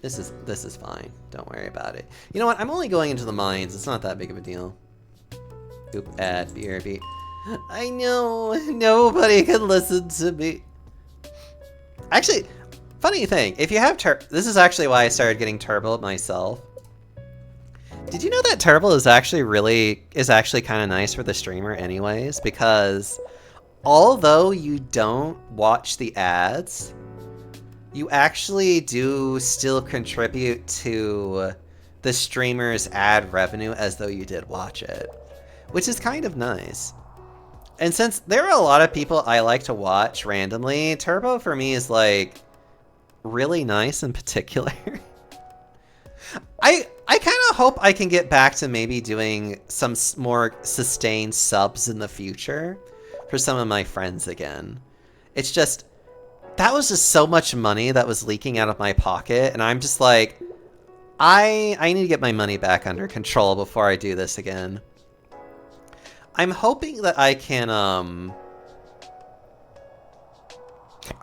[SPEAKER 1] This is fine. Don't worry about it. You know what? I'm only going into the mines. It's not that big of a deal. Oop, ad, BRB. I know. Nobody can listen to me. Actually, funny thing. If you have this is actually why I started getting Turbo myself. Did you know that Turbo is actually kind of nice for the streamer anyways? Because although you don't watch the ads, you actually do still contribute to the streamer's ad revenue as though you did watch it, which is kind of nice. And since there are a lot of people I like to watch randomly, Turbo for me is like really nice in particular. I kind of hope I can get back to maybe doing some more sustained subs in the future for some of my friends again. It's just, that was just so much money that was leaking out of my pocket, and I'm just like, I need to get my money back under control before I do this again. I'm hoping that I can,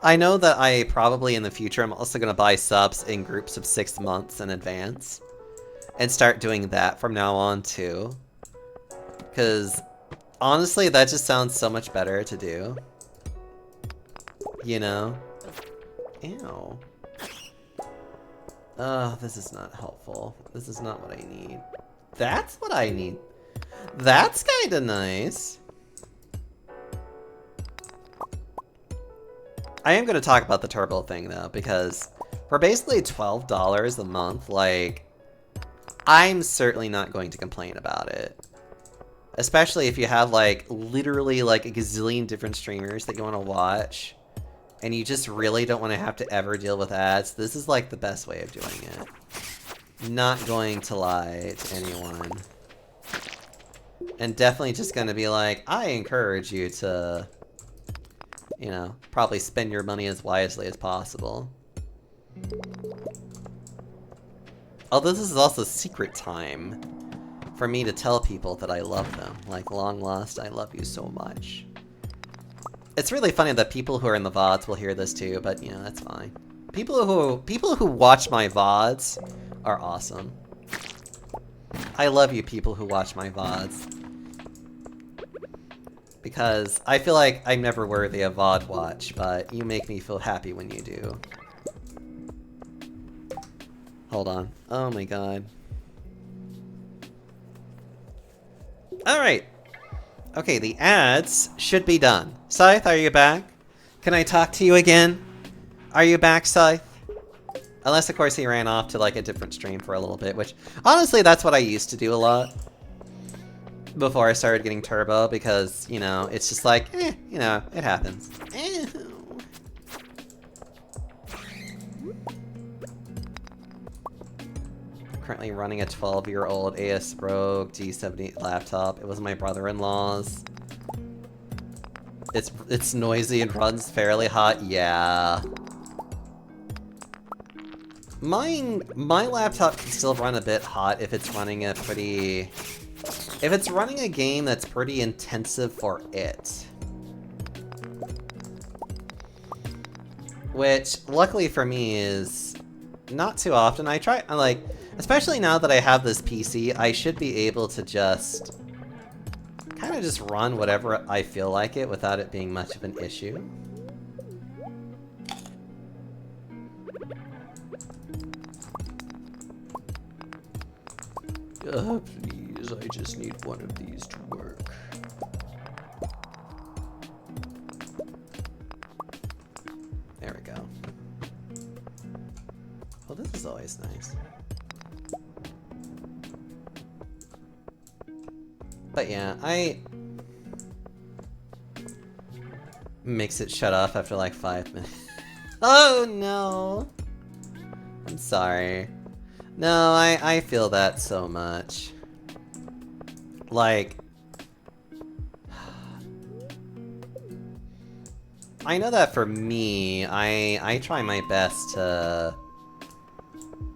[SPEAKER 1] I know that I probably in the future I'm also going to buy subs in groups of 6 months in advance. And start doing that from now on too. Because honestly, that just sounds so much better to do. You know? Ew. Oh, this is not helpful. This is not what I need. That's what I need. That's kinda nice. I am gonna talk about the Turbo thing though, because for basically $12 a month, like, I'm certainly not going to complain about it. Especially if you have like literally like a gazillion different streamers that you want to watch and you just really don't want to have to ever deal with ads. This is like the best way of doing it. Not going to lie to anyone. And definitely just going to be like, I encourage you to, you know, probably spend your money as wisely as possible. Although this is also secret time for me to tell people that I love them. Like, long lost, I love you so much. It's really funny that people who are in the VODs will hear this too, but you know, that's fine. People who watch my VODs are awesome. I love you people who watch my VODs. Because I feel like I'm never worthy of VOD Watch, but you make me feel happy when you do. Hold on. Oh my god. Alright. Okay, the ads should be done. Scythe, are you back? Can I talk to you again? Are you back, Scythe? Unless, of course, he ran off to, like, a different stream for a little bit, which, honestly, that's what I used to do a lot. Before I started getting Turbo, because, you know, it's just like, you know, it happens. Currently running a 12-year-old AS Rogue G70 laptop. It was my brother-in-law's. It's noisy and runs fairly hot. Yeah. My laptop can still run a bit hot if it's running a pretty... If it's running a game that's pretty intensive for it. Which, luckily for me, is not too often. I like, especially now that I have this PC, I should be able to just kind of just run whatever I feel like it without it being much of an issue. Please, I just need one of these to work. There we go. Well, this is always nice. But yeah, makes it shut off after like 5 minutes. Oh no! I'm sorry. No, I feel that so much. Like... I know that for me, I try my best to...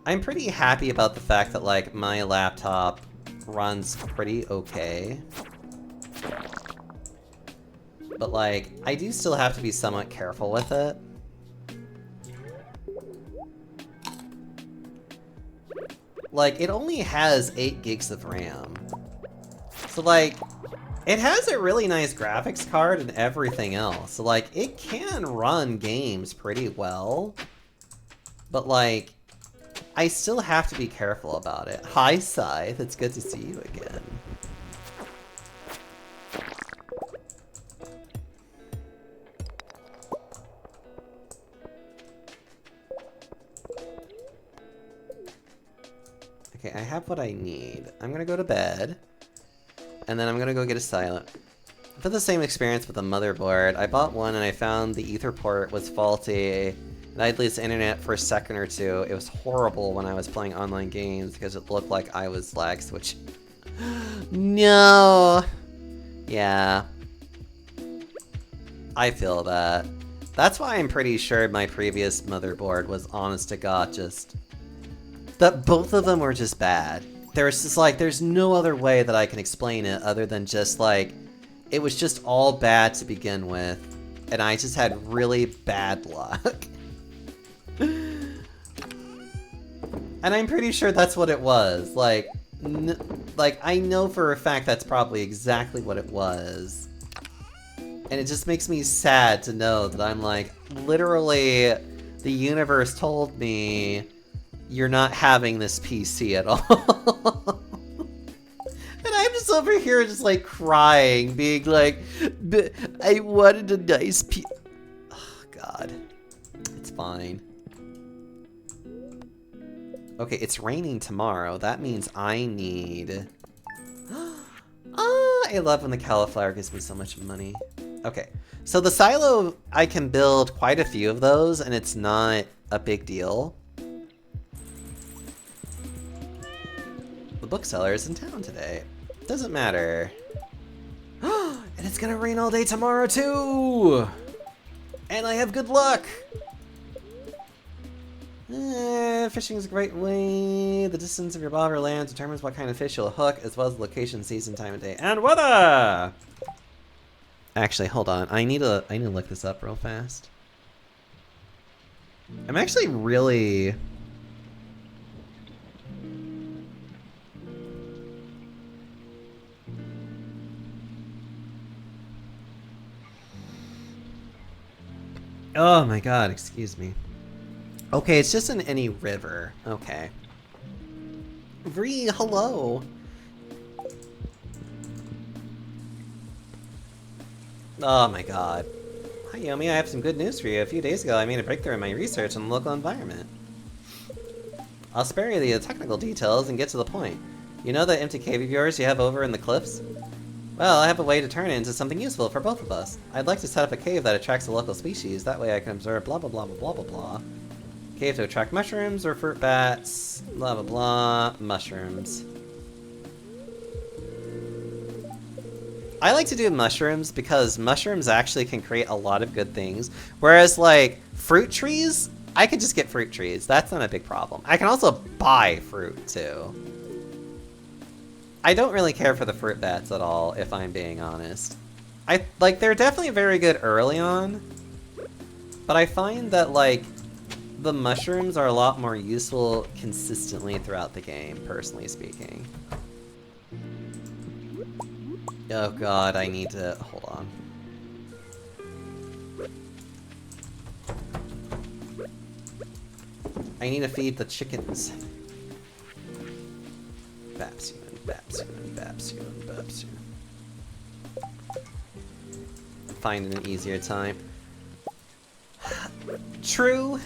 [SPEAKER 1] I'm pretty happy about the fact that, like, my laptop runs pretty okay. But, like, I do still have to be somewhat careful with it. Like, it only has 8 gigs of RAM. So, like, it has a really nice graphics card and everything else. So, like, it can run games pretty well. But, like, I still have to be careful about it. Hi, Scythe. It's good to see you again. Okay, I have what I need. I'm gonna go to bed, and then I'm gonna go get a silent. I've had the same experience with the motherboard. I bought one and I found the ether port was faulty, and I'd lose internet for a second or two. It was horrible when I was playing online games because it looked like I was lag switching. No! Yeah. I feel that. That's why I'm pretty sure my previous motherboard was, honest to God, just... that both of them were just bad. There's just like, there's no other way that I can explain it other than just like, it was just all bad to begin with, and I just had really bad luck. And I'm pretty sure that's what it was. Like, like, I know for a fact that's probably exactly what it was. And it just makes me sad to know that I'm like, literally, the universe told me, you're not having this PC at all. And I'm just over here just like crying, being like, but I wanted a nice PC. Oh, God. It's fine. Okay, it's raining tomorrow. That means I need... I love when the cauliflower gives me so much money. Okay, so the silo, I can build quite a few of those, and it's not a big deal. The bookseller is in town today. Doesn't matter. And it's gonna rain all day tomorrow too! And I have good luck! Fishing is a great way. The distance of your bobber land determines what kind of fish you'll hook, as well as the location, season, time of day, and weather! Actually, hold on. I need to look this up real fast. I'm actually really... Oh my god, excuse me. Okay, it's just in any river. Okay. Vree, hello! Oh my god. Hi Yomi, I have some good news for you. A few days ago I made a breakthrough in my research on the local environment. I'll spare you the technical details and get to the point. You know that empty cave of yours you have over in the cliffs? Well, I have a way to turn it into something useful for both of us. I'd like to set up a cave that attracts a local species, that way I can observe blah blah blah blah blah blah. Cave to attract mushrooms or fruit bats, blah blah blah, mushrooms. I like to do mushrooms because mushrooms actually can create a lot of good things, whereas like fruit trees, I could just get fruit trees. That's not a big problem. I can also buy fruit too. I don't really care for the fruit bats at all, if I'm being honest. They're definitely very good early on, but I find that, like, the mushrooms are a lot more useful consistently throughout the game, personally speaking. Oh god, I need to... hold on. I need to feed the chickens. Babsu. Find an easier time. True.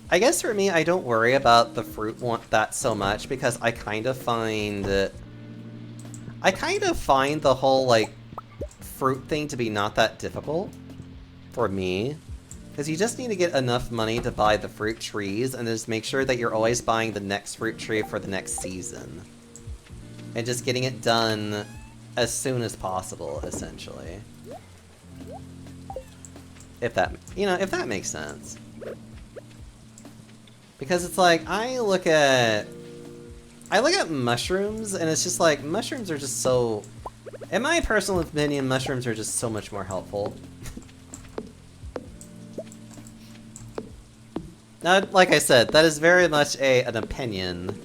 [SPEAKER 1] I guess for me, I don't worry about the fruit that so much because I kind of find the whole like fruit thing to be not that difficult for me. Because you just need to get enough money to buy the fruit trees and just make sure that you're always buying the next fruit tree for the next season. And just getting it done as soon as possible, essentially. If that, if that makes sense. Because it's like, I look at mushrooms, and it's just like, mushrooms are just so... in my personal opinion, mushrooms are just so much more helpful. Now, like I said, that is very much an opinion.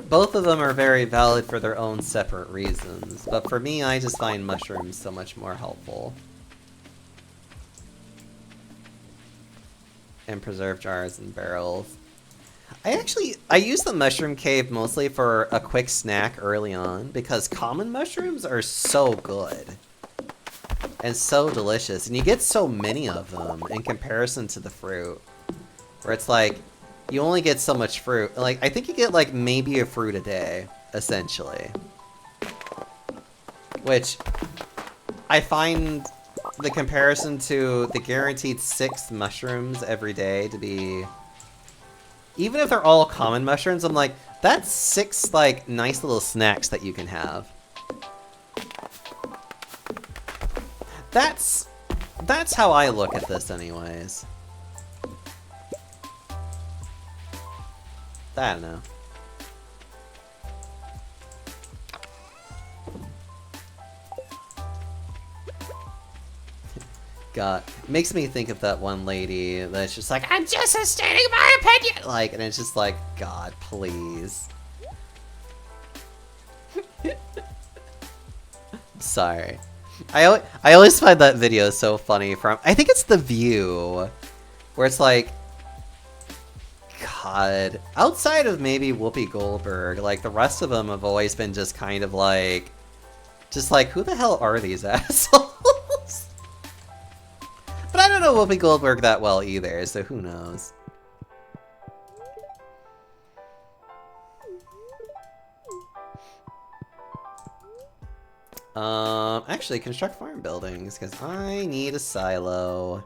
[SPEAKER 1] Both of them are very valid for their own separate reasons, but for me, I just find mushrooms so much more helpful. And preserve jars and barrels. I use the mushroom cave mostly for a quick snack early on, because common mushrooms are so good. And so delicious, and you get so many of them in comparison to the fruit. Where it's like, you only get so much fruit. Like, I think you get, like, maybe a fruit a day, essentially. Which, I find the comparison to the guaranteed 6 mushrooms every day to be... even if they're all common mushrooms, I'm like, that's 6, like, nice little snacks that you can have. That's how I look at this anyways. I don't know. God, it makes me think of that one lady that's just like, I'm just stating my opinion! Like, and it's just like, God, please. Sorry. I always find that video so funny from, I think it's The View, where it's like, God, outside of maybe Whoopi Goldberg, like, the rest of them have always been just kind of like, who the hell are these assholes? But I don't know Whoopi Goldberg that well either, so who knows. Actually, construct farm buildings, because I need a silo.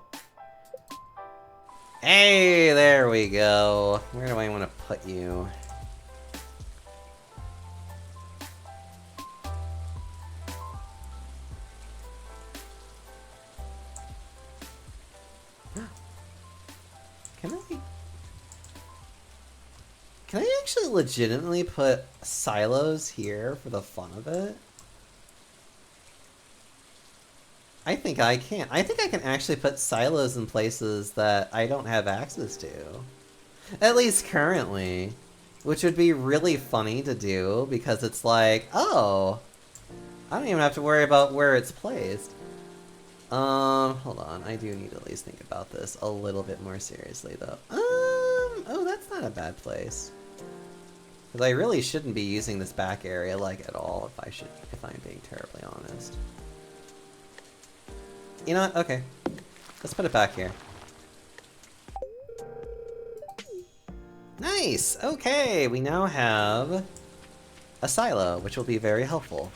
[SPEAKER 1] Hey, there we go. Where do I want to put you? Can I actually legitimately put silos here for the fun of it? I think I can. I think I can actually put silos in places that I don't have access to. At least currently. Which would be really funny to do, because it's like, oh, I don't even have to worry about where it's placed. Hold on. I do need to at least think about this a little bit more seriously, though. Oh, that's not a bad place. Because I really shouldn't be using this back area, like, at all, if I'm being terribly honest. You know what? Okay. Let's put it back here. Nice! Okay, we now have a silo, which will be very helpful.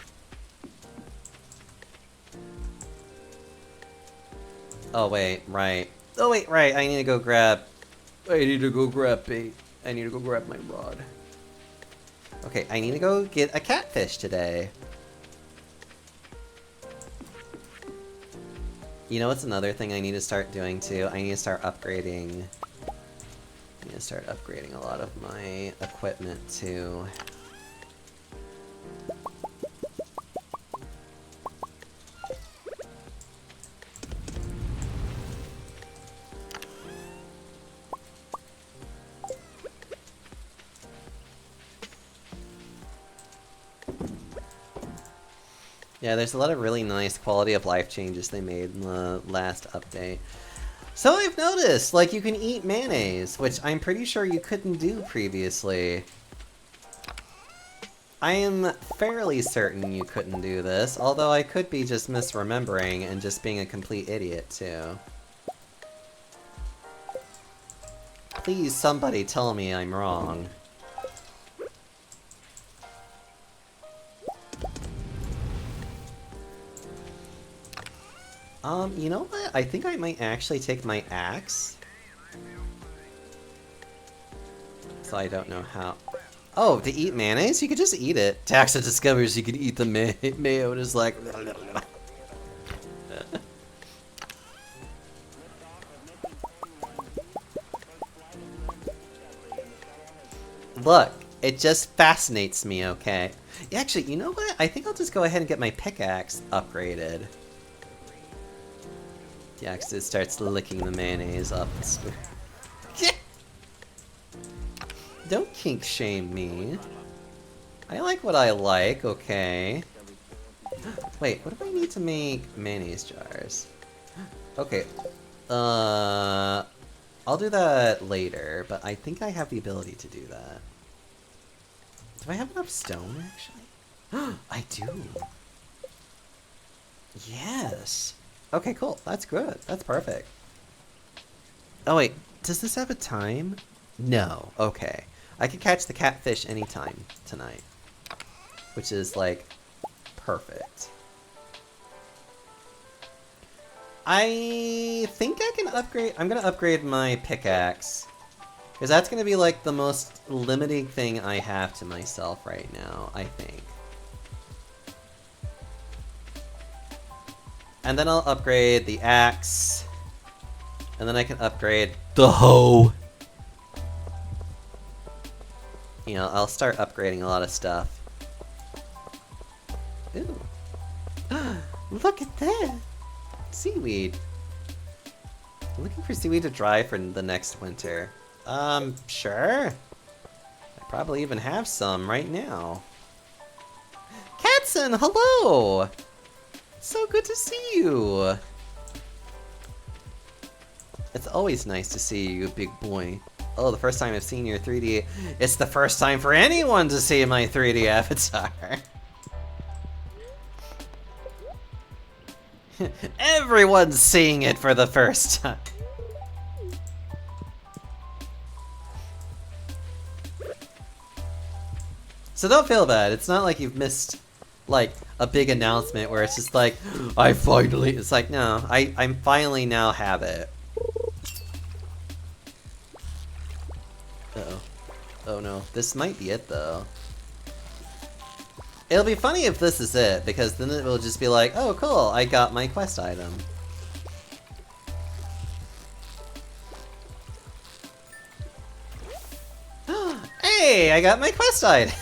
[SPEAKER 1] Oh wait, right. Oh wait, right, I need to go grab bait. I need to go grab my rod. Okay, I need to go get a catfish today. You know what's another thing I need to start doing too? I need to start upgrading... a lot of my equipment too. Yeah, there's a lot of really nice quality of life changes they made in the last update. So I've noticed, like, you can eat mayonnaise, which I'm pretty sure you couldn't do previously. I am fairly certain you couldn't do this, although I could be just misremembering and just being a complete idiot, too. Please, somebody tell me I'm wrong. You know what? I think I might actually take my axe. So I don't know how. Oh, to eat mayonnaise? You could just eat it. Taxa discovers you can eat the mayo and is like... Look, it just fascinates me, okay? Actually, you know what? I think I'll just go ahead and get my pickaxe upgraded. Yeah, because it starts licking the mayonnaise up. Don't kink shame me. I like what I like, okay. Wait, what do I need to make mayonnaise jars? Okay, I'll do that later, but I think I have the ability to do that. Do I have enough stone, actually? I do. Yes. Okay, cool. That's good. That's perfect. Oh, wait. Does this have a time? No. Okay. I can catch the catfish anytime tonight. Which is, like, perfect. I think I can upgrade... I'm gonna upgrade my pickaxe. Because that's gonna be, like, the most limiting thing I have to myself right now, I think. And then I'll upgrade the axe. And then I can upgrade the hoe. You know, I'll start upgrading a lot of stuff. Ooh. Look at that! Seaweed. I'm looking for seaweed to dry for the next winter. Sure. I probably even have some right now. Katzen, hello! So good to see you! It's always nice to see you, big boy. Oh, the first time I've seen your 3D... It's the first time for anyone to see my 3D avatar! Everyone's seeing it for the first time! So don't feel bad, it's not like you've missed, like, a big announcement where it's just like, I finally... It's like, no, I'm finally now have it. Uh-oh. Oh no, this might be it though. It'll be funny if this is it, because then it will just be like, oh cool, I got my quest item. Hey, I got my quest item!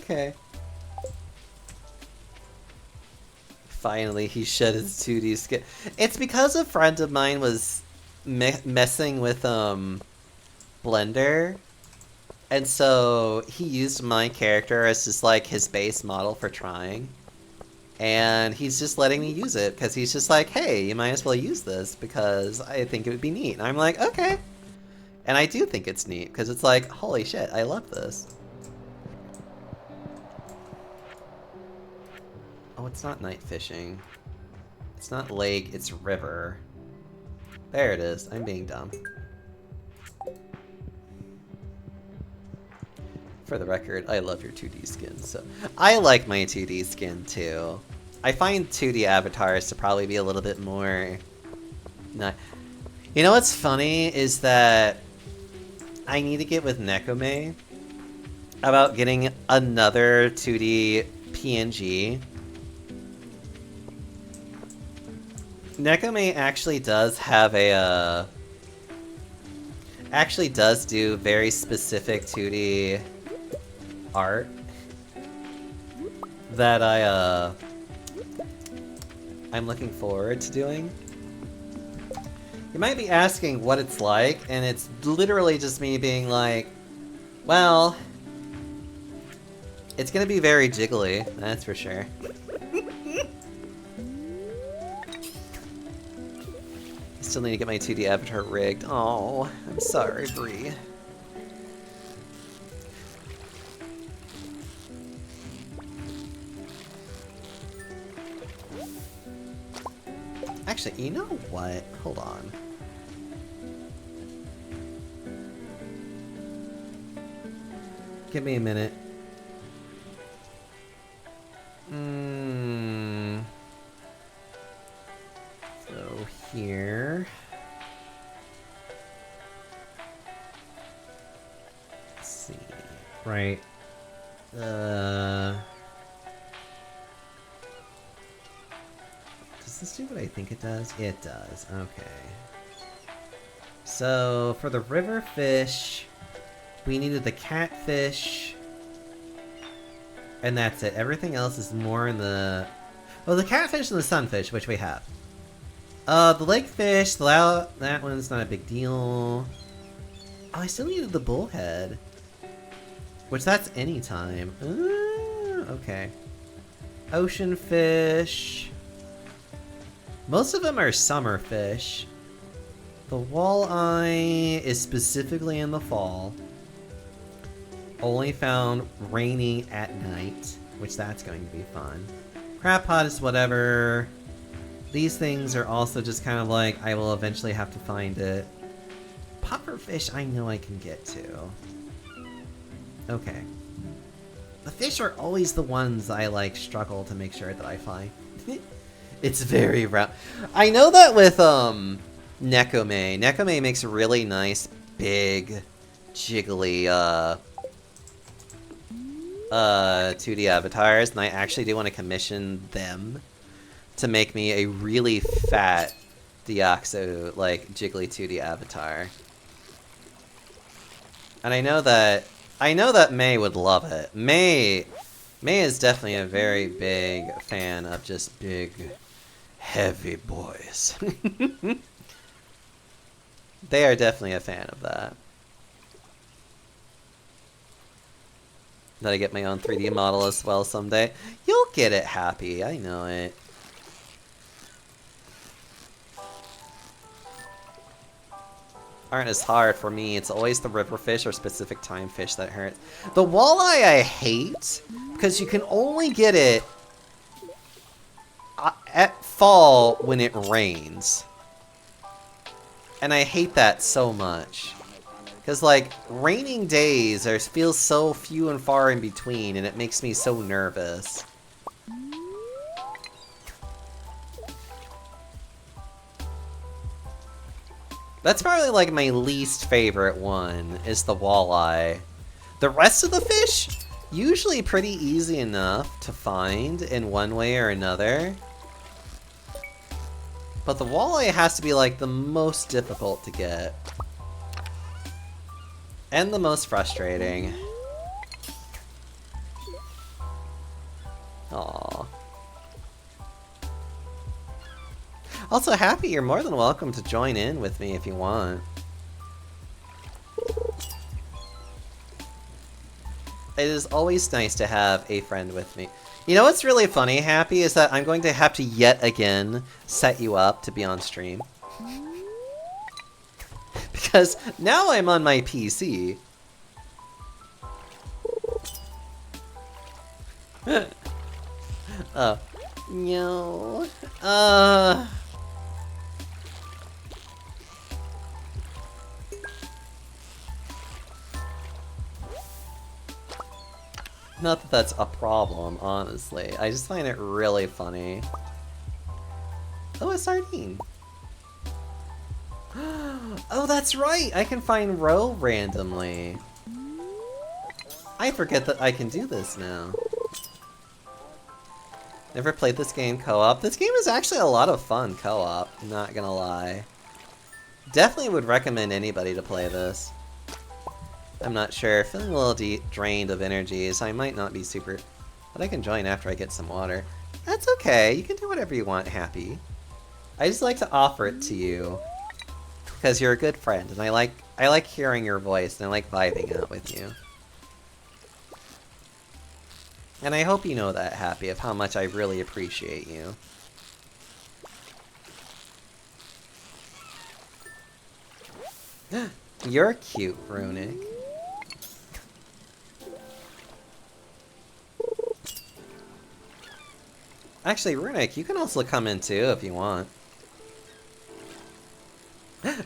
[SPEAKER 1] Okay. Finally, he shed his 2D skin. It's because a friend of mine was messing with, Blender. And so, he used my character as just, like, his base model for trying. And he's just letting me use it because he's just like, hey, you might as well use this because I think it would be neat. And I'm like, okay. And I do think it's neat because it's like, holy shit, I love this. Oh, it's not night fishing. It's not lake, it's river. There it is. I'm being dumb. For the record, I love your 2D skin, so I like my 2D skin too. I find 2D avatars to probably be a little bit more... You know what's funny is that I need to get with Nekome about getting another 2D PNG. Nekome actually does have a, actually does do very specific 2D art that I'm looking forward to doing. You might be asking what it's like, and it's literally just me being like, well, it's gonna be very jiggly, that's for sure. Still need to get my 2D avatar rigged. Oh, I'm sorry, Bree. Actually, you know what? Hold on. Give me a minute. So here. Let's see. Right. Does this do what I think it does? It does. Okay. So for the river fish, we needed the catfish. And that's it. Everything else is more in the... Oh, the catfish and the sunfish, which we have. The lake fish, that one's not a big deal. Oh, I still needed the bullhead. Which that's anytime. Okay. Ocean fish. Most of them are summer fish. The walleye is specifically in the fall. Only found raining at night, which that's going to be fun. Crab pot is whatever. These things are also just kind of like, I will eventually have to find it. Pufferfish I know I can get to. Okay. The fish are always the ones I like struggle to make sure that I find. It's very round. I know that with Nekome. Nekome makes really nice, big, jiggly 2D avatars, and I actually do want to commission them to make me a really fat Deoxo, like, jiggly 2D avatar. And I know that May would love it. May is definitely a very big fan of just big, heavy boys. They are definitely a fan of that. That I get my own 3D model as well someday. You'll get it, Happy. I know it. Aren't as hard for me. It's always the river fish or specific time fish that hurt. The walleye I hate because you can only get it at fall when it rains. And I hate that so much. Because, like, raining days feels so few and far in between, and it makes me so nervous. That's probably, like, my least favorite one, is the walleye. The rest of the fish, usually pretty easy enough to find in one way or another. But the walleye has to be, like, the most difficult to get. And the most frustrating. Aww. Also, Happy, you're more than welcome to join in with me if you want. It is always nice to have a friend with me. You know what's really funny, Happy, is that I'm going to have to yet again set you up to be on stream. Because now I'm on my PC. Oh. No. Not that that's a problem, honestly. I just find it really funny. Oh, a sardine. Oh, that's right! I can find Ro randomly. I forget that I can do this now. Never played this game co-op. This game is actually a lot of fun co-op, not gonna lie. Definitely would recommend anybody to play this. I'm not sure, feeling a little drained of energy, so I might not be super... But I can join after I get some water. That's okay, you can do whatever you want, Happy. I just like to offer it to you. Because you're a good friend, and I like hearing your voice, and I like vibing out with you. And I hope you know that, Happy, of how much I really appreciate you. You're cute, Runic. Actually, Runic, you can also come in too if you want.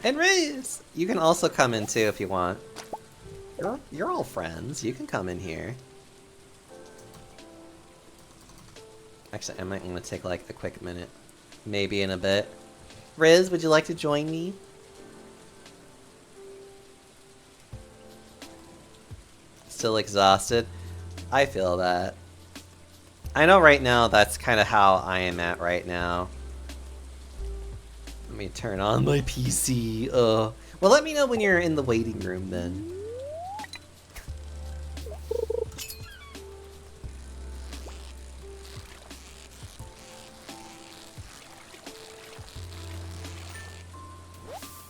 [SPEAKER 1] And Riz! You can also come in too if you want. You're all friends. You can come in here. Actually, I might want to take like a quick minute. Maybe in a bit. Riz, would you like to join me? Still exhausted? I feel that. I know right now that's kind of how I am at right now. Let me turn on my PC. Well, let me know when you're in the waiting room then.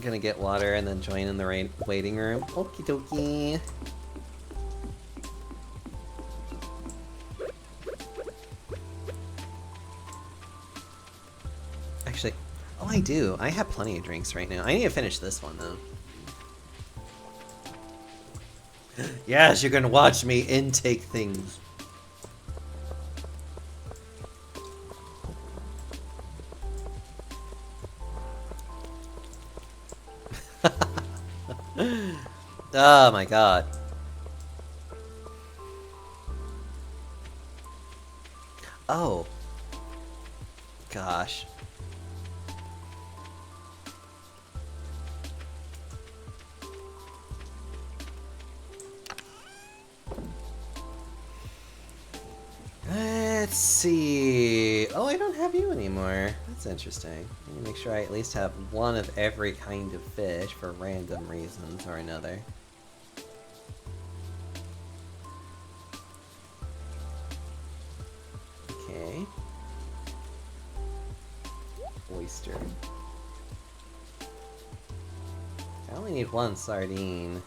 [SPEAKER 1] Gonna get water and then join in the waiting room. Okie dokie. Actually, oh, I do. I have plenty of drinks right now. I need to finish this one though. Yes, you can watch me intake things. Oh my god. Oh. Gosh. Let's see. Oh, I don't have you anymore. That's interesting. I need to make sure I at least have one of every kind of fish for random reasons or another. Okay. Oyster. I only need one sardine.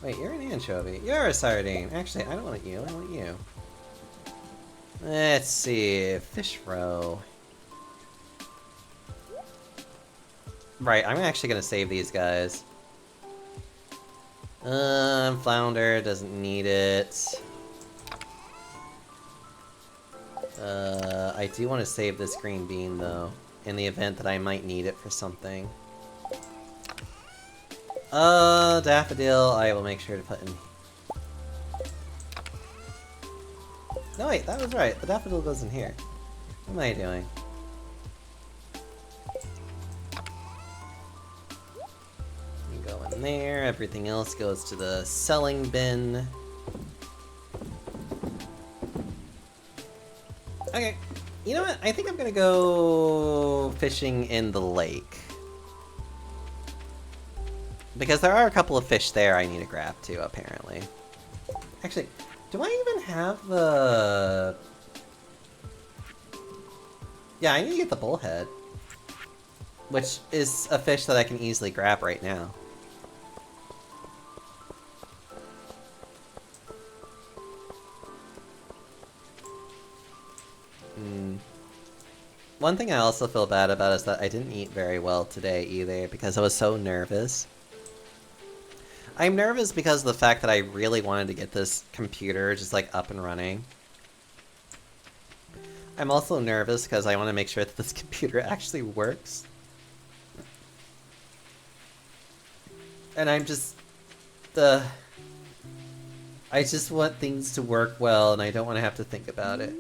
[SPEAKER 1] Wait, you're an anchovy. You're a sardine. Actually, I don't want you. I want you. Let's see. Fish roe. Right, I'm actually gonna save these guys. Flounder doesn't need it. I do want to save this green bean, though, in the event that I might need it for something. Daffodil, I will make sure to put in... No, wait, that was right. The daffodil goes in here. What am I doing? You go in there, everything else goes to the selling bin. Okay, you know what? I think I'm gonna go fishing in the lake. Because there are a couple of fish there I need to grab too, apparently. Actually, do I even have the... Yeah, I need to get the bullhead. Which is a fish that I can easily grab right now. One thing I also feel bad about is that I didn't eat very well today either because I was so nervous. I'm nervous because of the fact that I really wanted to get this computer just like up and running. I'm also nervous because I want to make sure that this computer actually works. And I'm just... I just want things to work well and I don't want to have to think about it.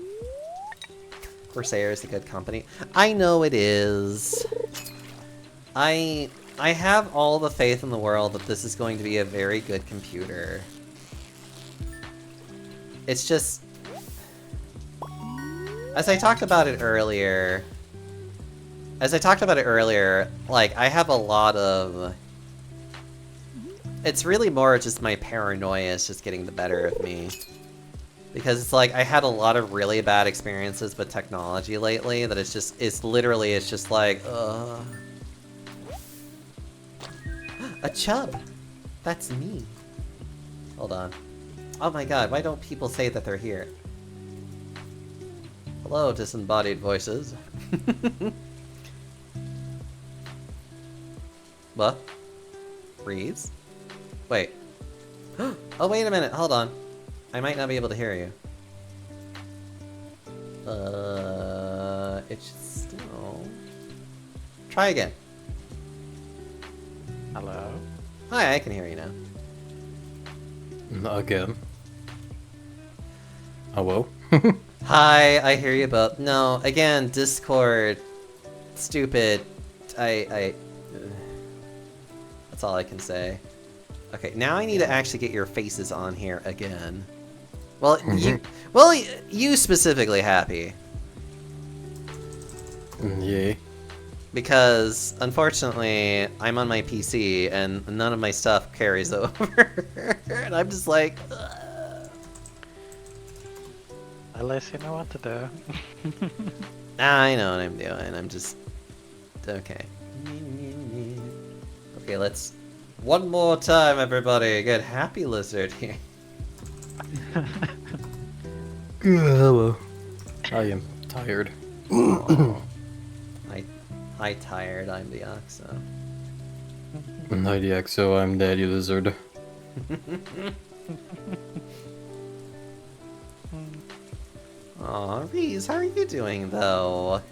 [SPEAKER 1] Corsair is a good company. I know it is. I have all the faith in the world that this is going to be a very good computer. It's just... As I talked about it earlier, like, I have a lot of... It's really more just my paranoia is just getting the better of me. Because it's like, I had a lot of really bad experiences with technology lately that it's just like, A chub! That's me. Hold on. Oh my god, why don't people say that they're here? Hello, disembodied voices. What? Reads? Wait. Oh, wait a minute, hold on. I might not be able to hear you. It should still... Try again.
[SPEAKER 3] Hello?
[SPEAKER 1] Hi, I can hear you now.
[SPEAKER 4] Again. Hello?
[SPEAKER 1] Hi, I hear you both. No, again, Discord. Stupid. That's all I can say. Okay, now I need to actually get your faces on here again. Well, you specifically, Happy.
[SPEAKER 4] Yay.
[SPEAKER 1] Because, unfortunately, I'm on my PC, and none of my stuff carries over. And I'm just like...
[SPEAKER 3] At least you know what to do.
[SPEAKER 1] I know what I'm doing, I'm just... Okay. Okay, let's... One more time, everybody! Get Happy Lizard here.
[SPEAKER 4] Hello. I am tired.
[SPEAKER 1] Hi, tired, I'm the Oxo.
[SPEAKER 4] Hi, the XO, I'm Daddy Lizard.
[SPEAKER 1] Aw, Reese, how are you doing, though?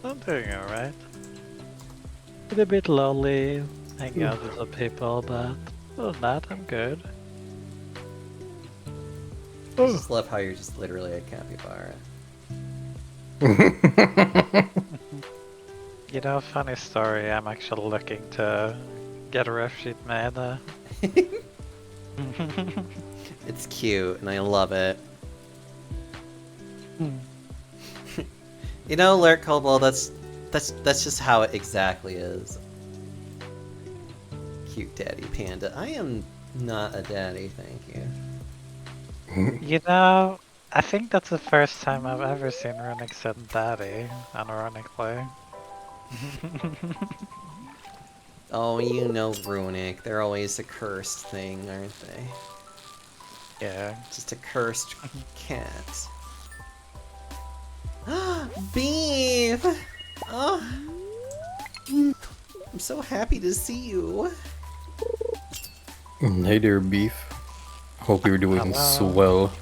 [SPEAKER 3] I'm doing alright. It's a bit lonely, hanging out with some people, but other than that, I'm good.
[SPEAKER 1] I just love how you're just literally a capybara.
[SPEAKER 3] You know, funny story, I'm actually looking to get a ref sheet made.
[SPEAKER 1] It's cute, and I love it. You know, Lurk Kobold, that's just how it exactly is. Cute daddy panda. I am not a daddy, thank you.
[SPEAKER 3] You know, I think that's the first time I've ever seen Runic said daddy, unironically.
[SPEAKER 1] Oh, you know Runic. They're always a cursed thing, aren't they?
[SPEAKER 3] Yeah.
[SPEAKER 1] Just a cursed cat. Beef! Oh, I'm so happy to see you.
[SPEAKER 4] Hey there, Beef. Hope you're doing swell.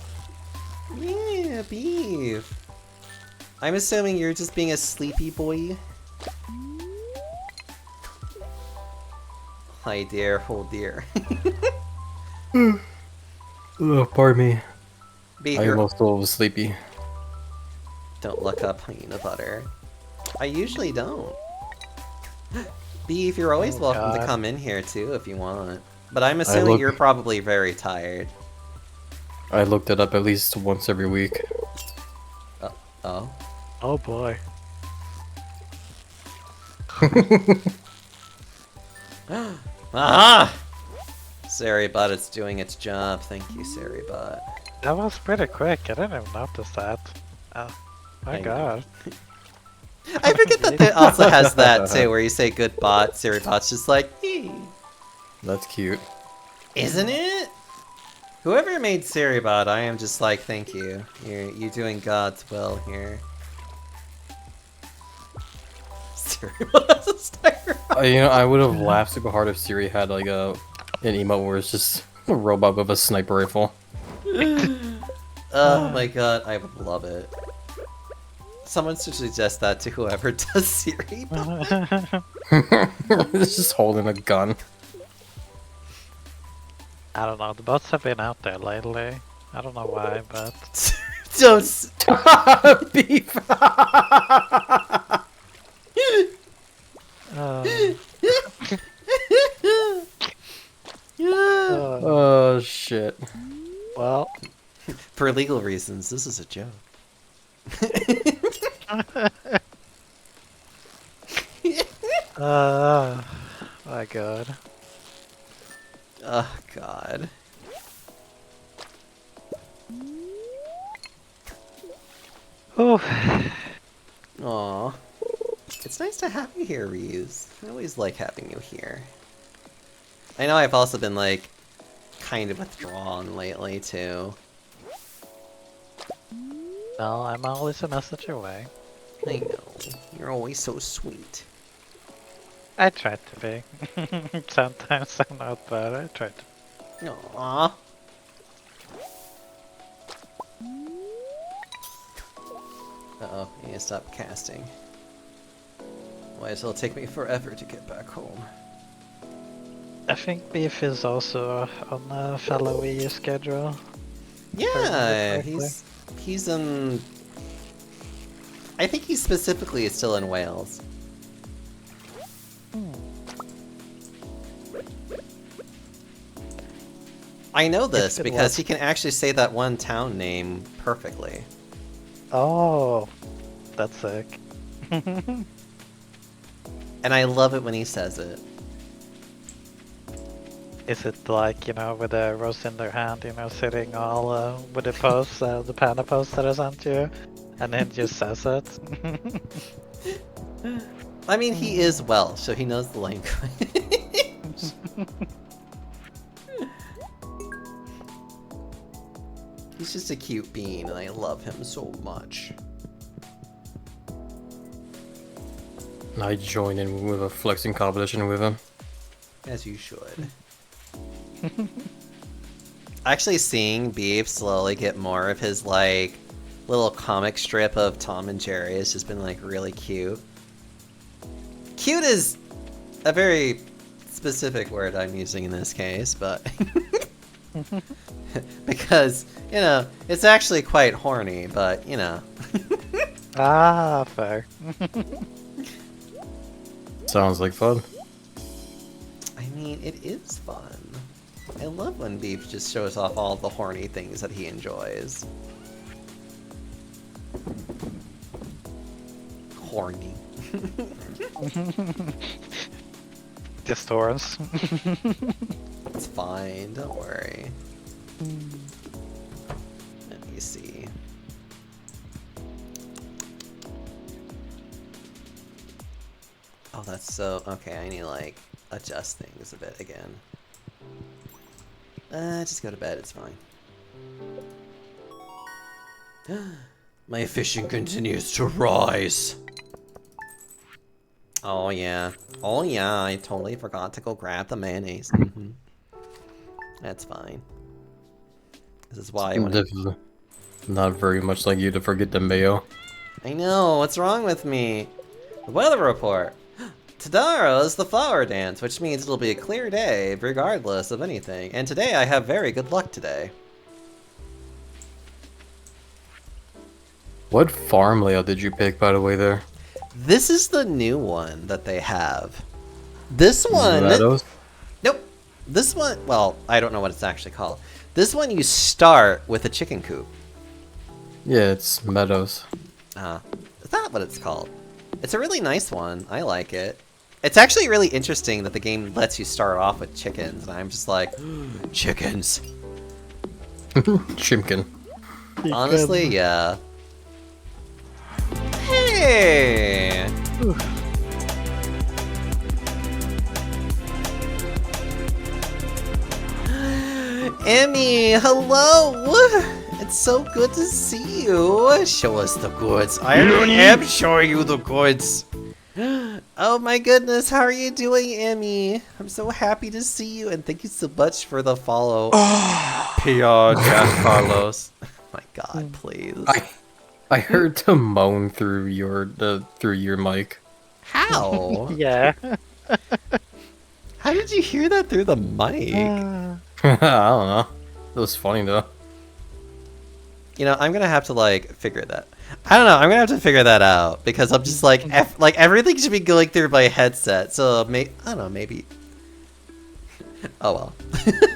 [SPEAKER 1] Yeah, Beef. I'm assuming you're just being a sleepy boy. Hi dear, oh dear.
[SPEAKER 4] Pardon me.
[SPEAKER 1] Beef,
[SPEAKER 4] I am
[SPEAKER 1] you're...
[SPEAKER 4] also sleepy.
[SPEAKER 1] Don't look up peanut butter. I usually don't. Beef, you're always welcome to come in here too if you want. But I'm assuming you're probably very tired.
[SPEAKER 4] I looked it up at least once every week.
[SPEAKER 1] Oh?
[SPEAKER 3] Oh boy.
[SPEAKER 1] Ah! Saribot, it's doing its job. Thank you, Saribot.
[SPEAKER 3] That was pretty quick, I didn't even notice that. Oh my god.
[SPEAKER 1] I forget that it also has that too, where you say good bot, Saribot's just like, hey.
[SPEAKER 4] That's cute.
[SPEAKER 1] Isn't it? Whoever made Siribot, I am just like, thank you. You're doing God's will here. Siribot as a sniper.
[SPEAKER 4] I would have laughed super hard if Siri had like an emote where it's just a robot with a sniper rifle.
[SPEAKER 1] Oh my god, I would love it. Someone should suggest that to whoever does Siribot.
[SPEAKER 4] It's just holding a gun.
[SPEAKER 3] I don't know, the bots have been out there lately. I don't know why, but...
[SPEAKER 1] Don't.
[SPEAKER 4] Beef. Oh shit.
[SPEAKER 3] Well...
[SPEAKER 1] For legal reasons, this is a joke.
[SPEAKER 3] My god.
[SPEAKER 1] Oh god.
[SPEAKER 3] Oh,
[SPEAKER 1] Aw. It's nice to have you here, Ryuz. I always like having you here. I know I've also been, like, kind of withdrawn lately, too.
[SPEAKER 3] no, I'm always a message away.
[SPEAKER 1] I know. You're always so sweet.
[SPEAKER 3] I try to be. Sometimes I'm not, but I try to.
[SPEAKER 1] Aww. Uh-oh, I need to stop casting. Why it'll take me forever to get back home.
[SPEAKER 3] I think Beef is also on a fellow EU schedule.
[SPEAKER 1] Yeah,
[SPEAKER 3] correctly.
[SPEAKER 1] he's in... I think he's specifically still in Wales. I know this
[SPEAKER 3] If it
[SPEAKER 1] because
[SPEAKER 3] was-
[SPEAKER 1] he can actually say that one town name perfectly.
[SPEAKER 3] Oh, that's sick.
[SPEAKER 1] And I love it when he says it.
[SPEAKER 3] Is it like, you know, with a rose in their hand, you know, sitting all with the pose, the panda pose that I sent you, and then just says it?
[SPEAKER 1] I mean, he is Welsh, so he knows the language. He's just a cute bean, and I love him so much.
[SPEAKER 4] And I join in with a flexing competition with him.
[SPEAKER 1] As you should. Actually seeing Beef slowly get more of his, like, little comic strip of Tom and Jerry has just been, like, really cute. Cute is a very specific word I'm using in this case, but... because, you know, it's actually quite horny, but, you know.
[SPEAKER 3] Ah, fair.
[SPEAKER 4] Sounds like fun.
[SPEAKER 1] I mean, it is fun. I love when Beef just shows off all the horny things that he enjoys. Horny.
[SPEAKER 3] Just horns.
[SPEAKER 1] It's fine, don't worry. Let me see. Oh, that's so... Okay, I need to, like, adjust things a bit again. Just go to bed, it's fine. My fishing continues to rise. Oh yeah. Oh yeah, I totally forgot to go grab the mayonnaise. That's fine. This is why I want to...
[SPEAKER 4] Definitely not very much like you to forget the mayo.
[SPEAKER 1] I know, what's wrong with me? The weather report. Tomorrow is the flower dance, which means it'll be a clear day regardless of anything. And today I have very good luck today.
[SPEAKER 4] What farm layout did you pick, by the way, there?
[SPEAKER 1] This is the new one that they have. This one...
[SPEAKER 4] Meadows?
[SPEAKER 1] Nope. This one... Well, I don't know what it's actually called. This one you start with a chicken coop.
[SPEAKER 4] Yeah, it's Meadows.
[SPEAKER 1] Is that what it's called? It's a really nice one. I like it. It's actually really interesting that the game lets you start off with chickens, and I'm just like, chickens.
[SPEAKER 4] Chimkin.
[SPEAKER 1] Honestly, yeah. Hey! Emmy, hello! It's so good to see you. Show us the goods. I am showing you the goods. Oh my goodness, how are you doing, Emmy? I'm so happy to see you, and thank you so much for the follow. Pia Carlos. Oh my god, please.
[SPEAKER 4] I heard to moan through your mic.
[SPEAKER 1] How?
[SPEAKER 3] Yeah.
[SPEAKER 1] How did you hear that through the mic?
[SPEAKER 4] I don't know. It was funny though.
[SPEAKER 1] You know, I'm gonna have to like figure that. I don't know. I'm gonna have to figure that out because I'm just like, like everything should be going through my headset. So I don't know. Maybe. Oh well.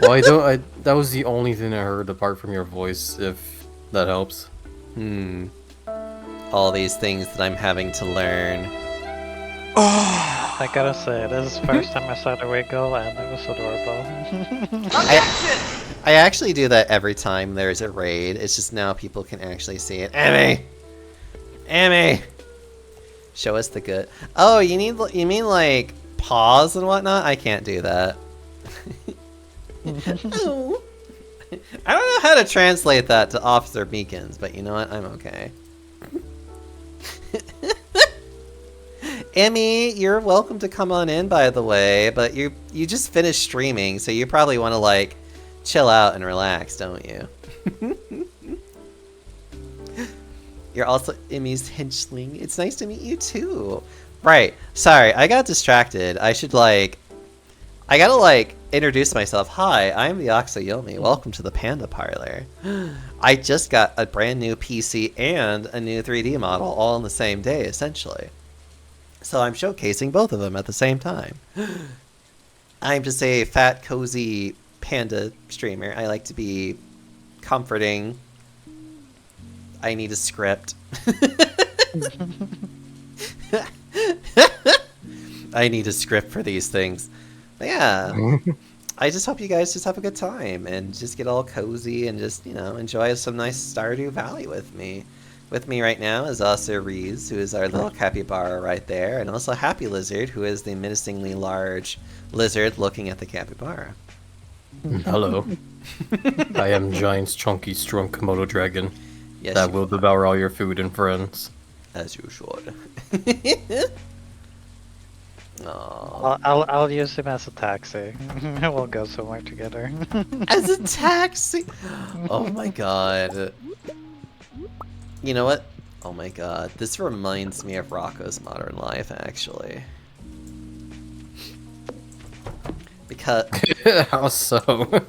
[SPEAKER 4] Well, that was the only thing I heard apart from your voice. If that helps.
[SPEAKER 1] All these things that I'm having to learn.
[SPEAKER 3] I gotta say, this is the first time I saw the wiggle, and it was adorable.
[SPEAKER 1] I actually do that every time there's a raid. It's just now people can actually see it. Emmy! Emmy! Show us the good. Oh, you mean like pause and whatnot? I can't do that. Oh. I don't know how to translate that to Officer Beacons, but you know what? I'm okay. Emmy, you're welcome to come on in, by the way, but you just finished streaming, so you probably want to like chill out and relax, don't you? You're also Emmy's henchling. It's nice to meet you too. Right. Sorry, I got distracted. I gotta like introduce myself. Hi, I'm the Oxayomi. Welcome to the Panda Parlor. I just got a brand new PC and a new 3D model all on the same day, essentially. So I'm showcasing both of them at the same time. I'm just a fat, cozy panda streamer. I like to be comforting. I need a script. I need a script for these things. But yeah, I just hope you guys just have a good time and just get all cozy and just, you know, enjoy some nice Stardew Valley with me. With me right now is also Reese, who is our little capybara right there, and also Happy Lizard, who is the menacingly large lizard looking at the capybara.
[SPEAKER 4] Hello. I am Giant's chunky, strong Komodo dragon
[SPEAKER 1] Yes,
[SPEAKER 4] that
[SPEAKER 1] you
[SPEAKER 4] will devour all your food and friends.
[SPEAKER 1] as you should.
[SPEAKER 3] Well, I'll use him as a taxi. We'll go somewhere together.
[SPEAKER 1] As a taxi! Oh my god. You know what? Oh my god. This reminds me of Rocco's Modern Life, actually. Because
[SPEAKER 4] How so?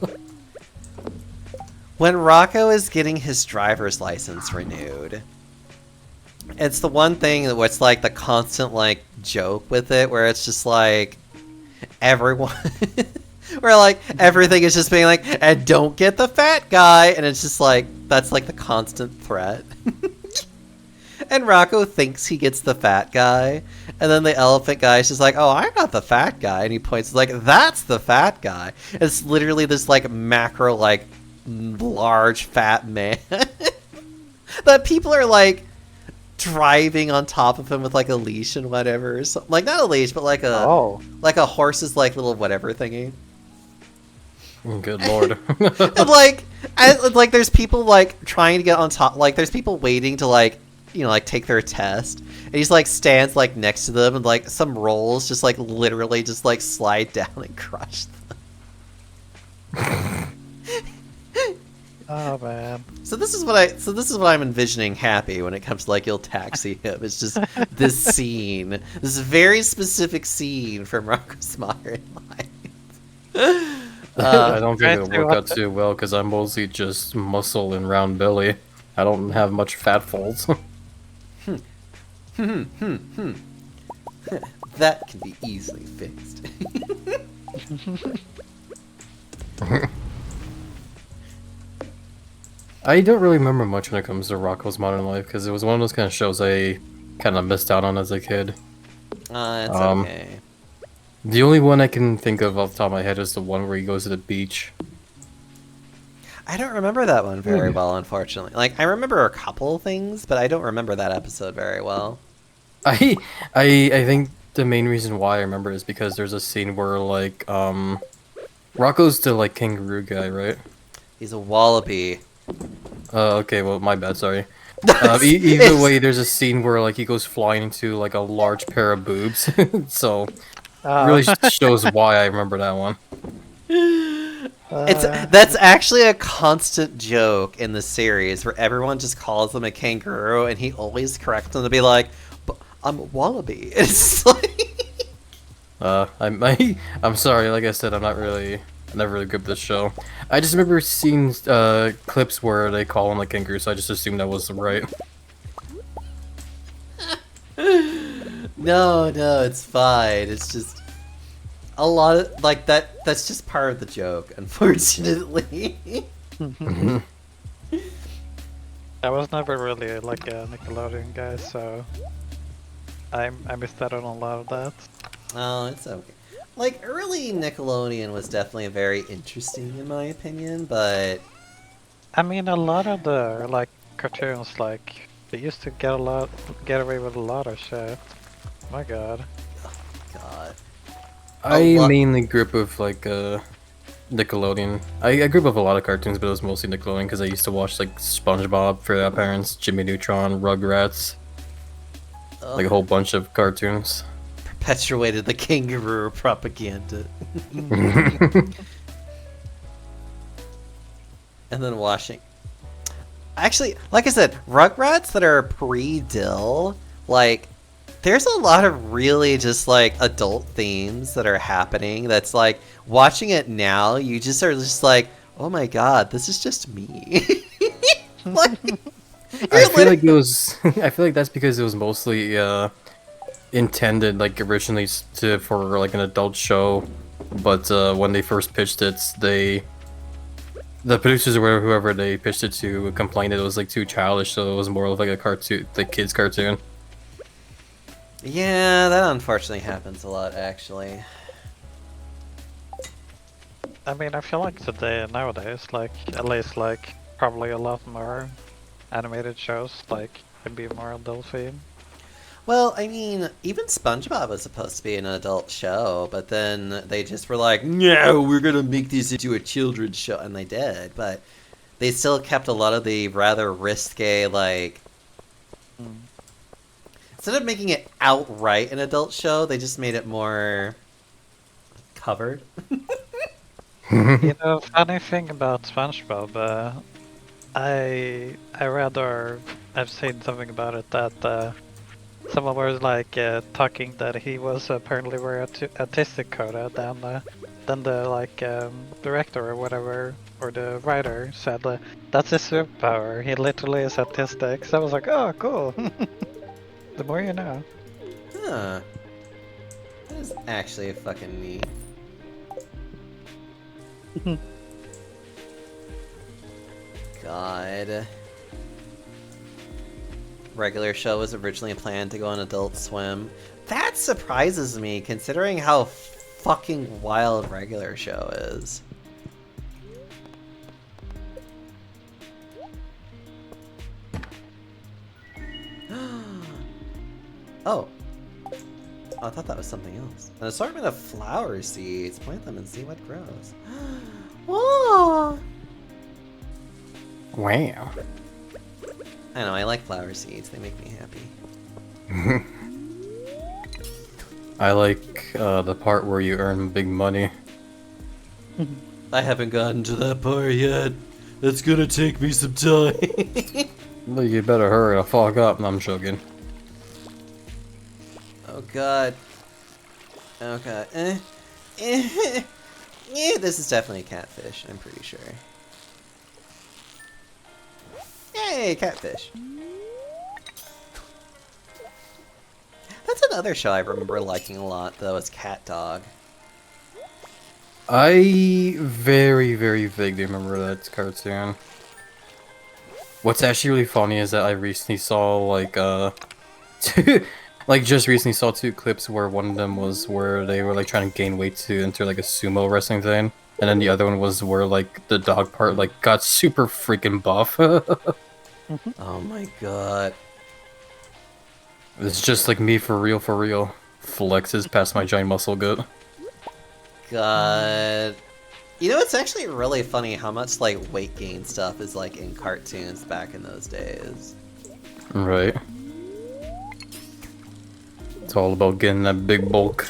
[SPEAKER 1] when Rocco is getting his driver's license renewed, it's the one thing that what's like the constant like joke with it, where it's just like everyone where like everything is just being like, and don't get the fat guy, and it's just like that's like the constant threat. And Rocco thinks he gets the fat guy, and then the elephant guy is just like, oh, I'm not the fat guy, and he points like, that's the fat guy. It's literally this like macro like large fat man that people are like driving on top of him with like a leash and whatever, or something. Like not a leash, but like a horse's like little whatever thingy.
[SPEAKER 4] Good lord.
[SPEAKER 1] And like there's people like trying to get on top, like there's people waiting to like, you know, like take their test, and he's like stands like next to them, and like some rolls just like literally just like slide down and crush them.
[SPEAKER 3] Oh man.
[SPEAKER 1] So this is what I'm envisioning Happy when it comes to like you'll taxi him. It's just this scene, this very specific scene from Rocco's Modern Life.
[SPEAKER 4] I don't think it'll work out too well because I'm mostly just muscle and round belly. I don't have much fat folds.
[SPEAKER 1] That can be easily fixed.
[SPEAKER 4] I don't really remember much when it comes to Rocco's Modern Life because it was one of those kind of shows I kind of missed out on as a kid.
[SPEAKER 1] It's okay.
[SPEAKER 4] The only one I can think of off the top of my head is the one where he goes to the beach.
[SPEAKER 1] I don't remember that one very well, unfortunately. Like, I remember a couple things, but I don't remember that episode very well.
[SPEAKER 4] I think the main reason why I remember is because there's a scene where like Rocco's the like kangaroo guy, right?
[SPEAKER 1] He's a wallaby.
[SPEAKER 4] Okay, well, my bad, sorry.
[SPEAKER 1] It's-
[SPEAKER 4] Either way, there's a scene where like he goes flying into like a large pair of boobs, so really shows why I remember that one.
[SPEAKER 1] That's actually a constant joke in the series where everyone just calls him a kangaroo, and he always corrects them to be like, "But I'm a wallaby." It's like,
[SPEAKER 4] I'm sorry. Like I said, I'm never really good at this show. I just remember seeing clips where they call him like kangaroo, so I just assumed that was right.
[SPEAKER 1] no, it's fine. It's just a lot of like that. That's just part of the joke, unfortunately.
[SPEAKER 3] I was never really like a Nickelodeon guy, so I missed out on a lot of that.
[SPEAKER 1] Oh, it's okay. Like, early Nickelodeon was definitely very interesting in my opinion, but
[SPEAKER 3] I mean, a lot of the like cartoons, like they used to get away with a lot of shit. My God.
[SPEAKER 1] God.
[SPEAKER 4] I
[SPEAKER 1] lot-
[SPEAKER 4] mainly grew up with like Nickelodeon. I grew up with a lot of cartoons, but it was mostly Nickelodeon because I used to watch like SpongeBob for our parents, Jimmy Neutron, Rugrats, like a whole bunch of cartoons.
[SPEAKER 1] Perpetuated the kangaroo propaganda. And then washing. Actually, like I said, Rugrats that are pre-Dill, like, there's a lot of really just like adult themes that are happening that's like watching it now you just are just like, oh my god, this is just me. Like,
[SPEAKER 4] I feel like it was. I feel like that's because it was mostly intended like originally for like an adult show, but when they first pitched it, the producers or whoever they pitched it to complained that it was like too childish, so it was more of like a cartoon, like kids cartoon.
[SPEAKER 1] yeah, that unfortunately happens a lot actually.
[SPEAKER 3] I mean, I feel like today nowadays, like at least like probably a lot more animated shows, like can be more adult theme.
[SPEAKER 1] Well, I mean, even SpongeBob was supposed to be an adult show, but then they just were like, no, we're gonna make this into a children's show, and they did, but they still kept a lot of the rather risque, like, instead of making it outright an adult show, they just made it more covered.
[SPEAKER 3] You know, funny thing about SpongeBob, I read or I've seen something about it that someone was like talking that he was apparently more autistic coded than the like director or whatever or the writer said that's his superpower. He literally is autistic. So I was like, oh, cool. The more you know.
[SPEAKER 1] Huh. That is actually fucking neat. God. Regular show was originally planned to go on Adult Swim. That surprises me, considering how fucking wild regular show is. Oh. I thought that was something else. An assortment of flower seeds. Plant them and see what grows. Whoa!
[SPEAKER 4] Wow.
[SPEAKER 1] I know, I like flower seeds. They make me happy.
[SPEAKER 4] I like the part where you earn big money.
[SPEAKER 1] I haven't gotten to that part yet. That's gonna take me some time.
[SPEAKER 4] Well, you better hurry or fuck up. No, I'm joking.
[SPEAKER 1] Oh god. Oh god. This is definitely a catfish, I'm pretty sure. Yay, catfish. That's another show I remember liking a lot, though, is Cat Dog.
[SPEAKER 4] I very, very vaguely remember that cartoon. What's actually really funny is that I recently saw, like, just recently saw 2 clips where one of them was where they were, like, trying to gain weight to enter, like, a sumo wrestling thing. And then the other one was where, like, the dog part, like, got super freaking buff.
[SPEAKER 1] Oh my god.
[SPEAKER 4] It's just like me for real, flexes past my giant muscle gut.
[SPEAKER 1] God. You know, it's actually really funny how much like weight gain stuff is like in cartoons back in those days.
[SPEAKER 4] Right. It's all about getting that big bulk.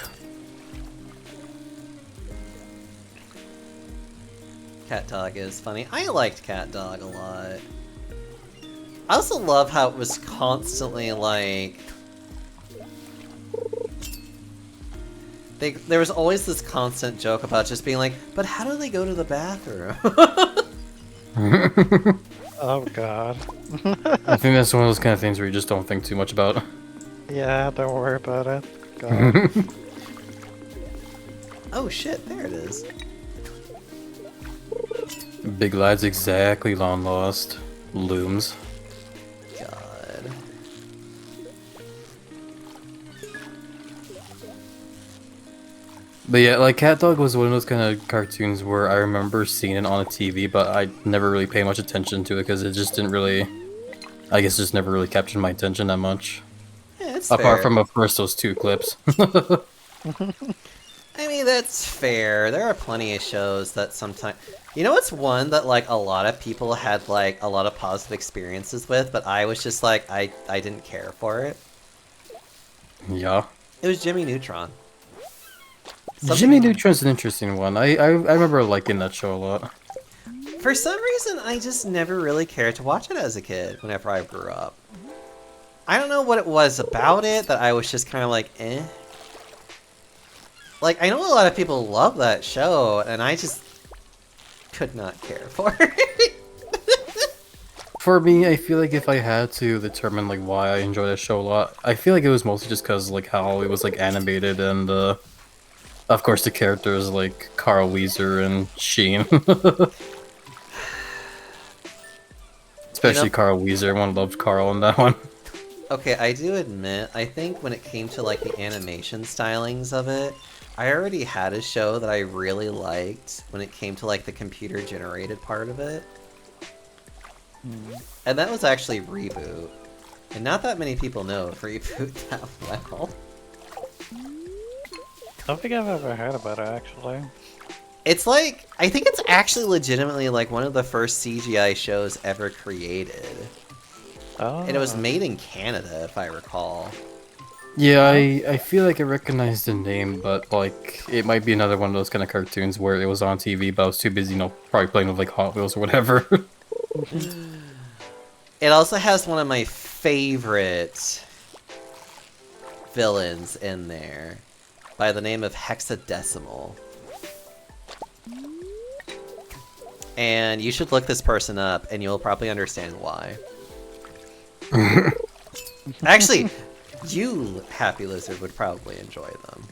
[SPEAKER 1] Cat Dog is funny. I liked Cat Dog a lot. I also love how it was constantly like... there was always this constant joke about just being like, but how do they go to the bathroom?
[SPEAKER 3] Oh god.
[SPEAKER 4] I think that's one of those kind of things where you just don't think too much about.
[SPEAKER 3] Yeah, don't worry about it. God.
[SPEAKER 1] Oh shit, there it is.
[SPEAKER 4] Big Lad's exactly long lost. Looms.
[SPEAKER 1] God.
[SPEAKER 4] But yeah, like Cat Dog was one of those kind of cartoons where I remember seeing it on a TV, but I never really paid much attention to it because it just didn't really, I guess, just never really captured my attention that much.
[SPEAKER 1] Yeah, it's
[SPEAKER 4] Apart
[SPEAKER 1] fair.
[SPEAKER 4] from, of course, those 2 clips.
[SPEAKER 1] I mean, that's fair. There are plenty of shows that sometimes... You know what's one that, like, a lot of people had, like, a lot of positive experiences with, but I was just like, I didn't care for it?
[SPEAKER 4] Yeah.
[SPEAKER 1] It was Jimmy Neutron.
[SPEAKER 4] Jimmy Neutron's an interesting one. I remember liking that show a lot.
[SPEAKER 1] For some reason, I just never really cared to watch it as a kid whenever I grew up. I don't know what it was about it that I was just kind of like, eh. Like, I know a lot of people love that show, and I just could not care for it.
[SPEAKER 4] For me, I feel like if I had to determine like why I enjoy that show a lot, I feel like it was mostly just because like how it was like animated and of course the characters like Carl Weezer and Sheen. Especially
[SPEAKER 1] You know-
[SPEAKER 4] Carl Weezer. Everyone loved Carl in that one.
[SPEAKER 1] Okay, I do admit, I think when it came to, like, the animation stylings of it, I already had a show that I really liked when it came to, like, the computer-generated part of it. And that was actually Reboot. And not that many people know Reboot that well.
[SPEAKER 3] I don't think I've ever heard about it actually.
[SPEAKER 1] It's like, I think it's actually legitimately, like, one of the first CGI shows ever created.
[SPEAKER 3] Oh.
[SPEAKER 1] And it was made in Canada, if I recall.
[SPEAKER 4] Yeah, I feel like I recognize the name, but like it might be another one of those kind of cartoons where it was on TV, but I was too busy, probably playing with like Hot Wheels or whatever.
[SPEAKER 1] It also has one of my favorite villains in there by the name of Hexadecimal. And you should look this person up and you'll probably understand why. Actually, you, Happy Lizard, would probably enjoy them.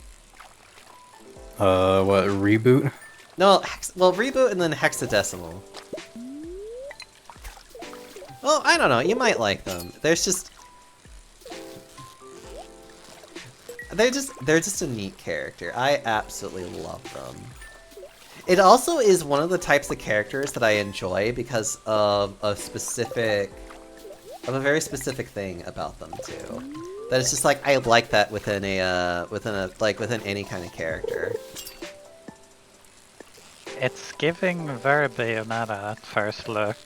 [SPEAKER 4] What, Reboot?
[SPEAKER 1] No, well, Reboot and then Hexadecimal. Well, I don't know, you might like them. They're just a neat character. I absolutely love them. It also is one of the types of characters that I enjoy because of a very specific thing about them too. That it's just like I like that within any kind of character.
[SPEAKER 3] It's giving very Bayonetta at first look.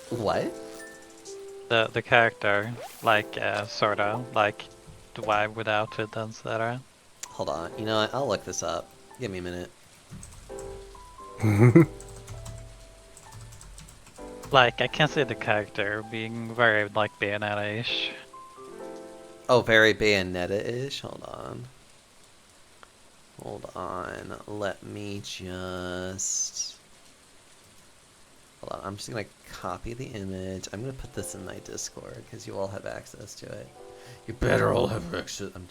[SPEAKER 1] What?
[SPEAKER 3] The character, like sorta, like the vibe with outfit, etc.
[SPEAKER 1] Hold on. You know what? I'll look this up. Give me a minute.
[SPEAKER 3] Like I can see the character being very like Bayonetta-ish.
[SPEAKER 1] Oh, very Bayonetta-ish? Hold on. Hold on. Let me just... Hold on. I'm just gonna copy the image. I'm gonna put this in my Discord, because you all have access to it. You better all have access... I'm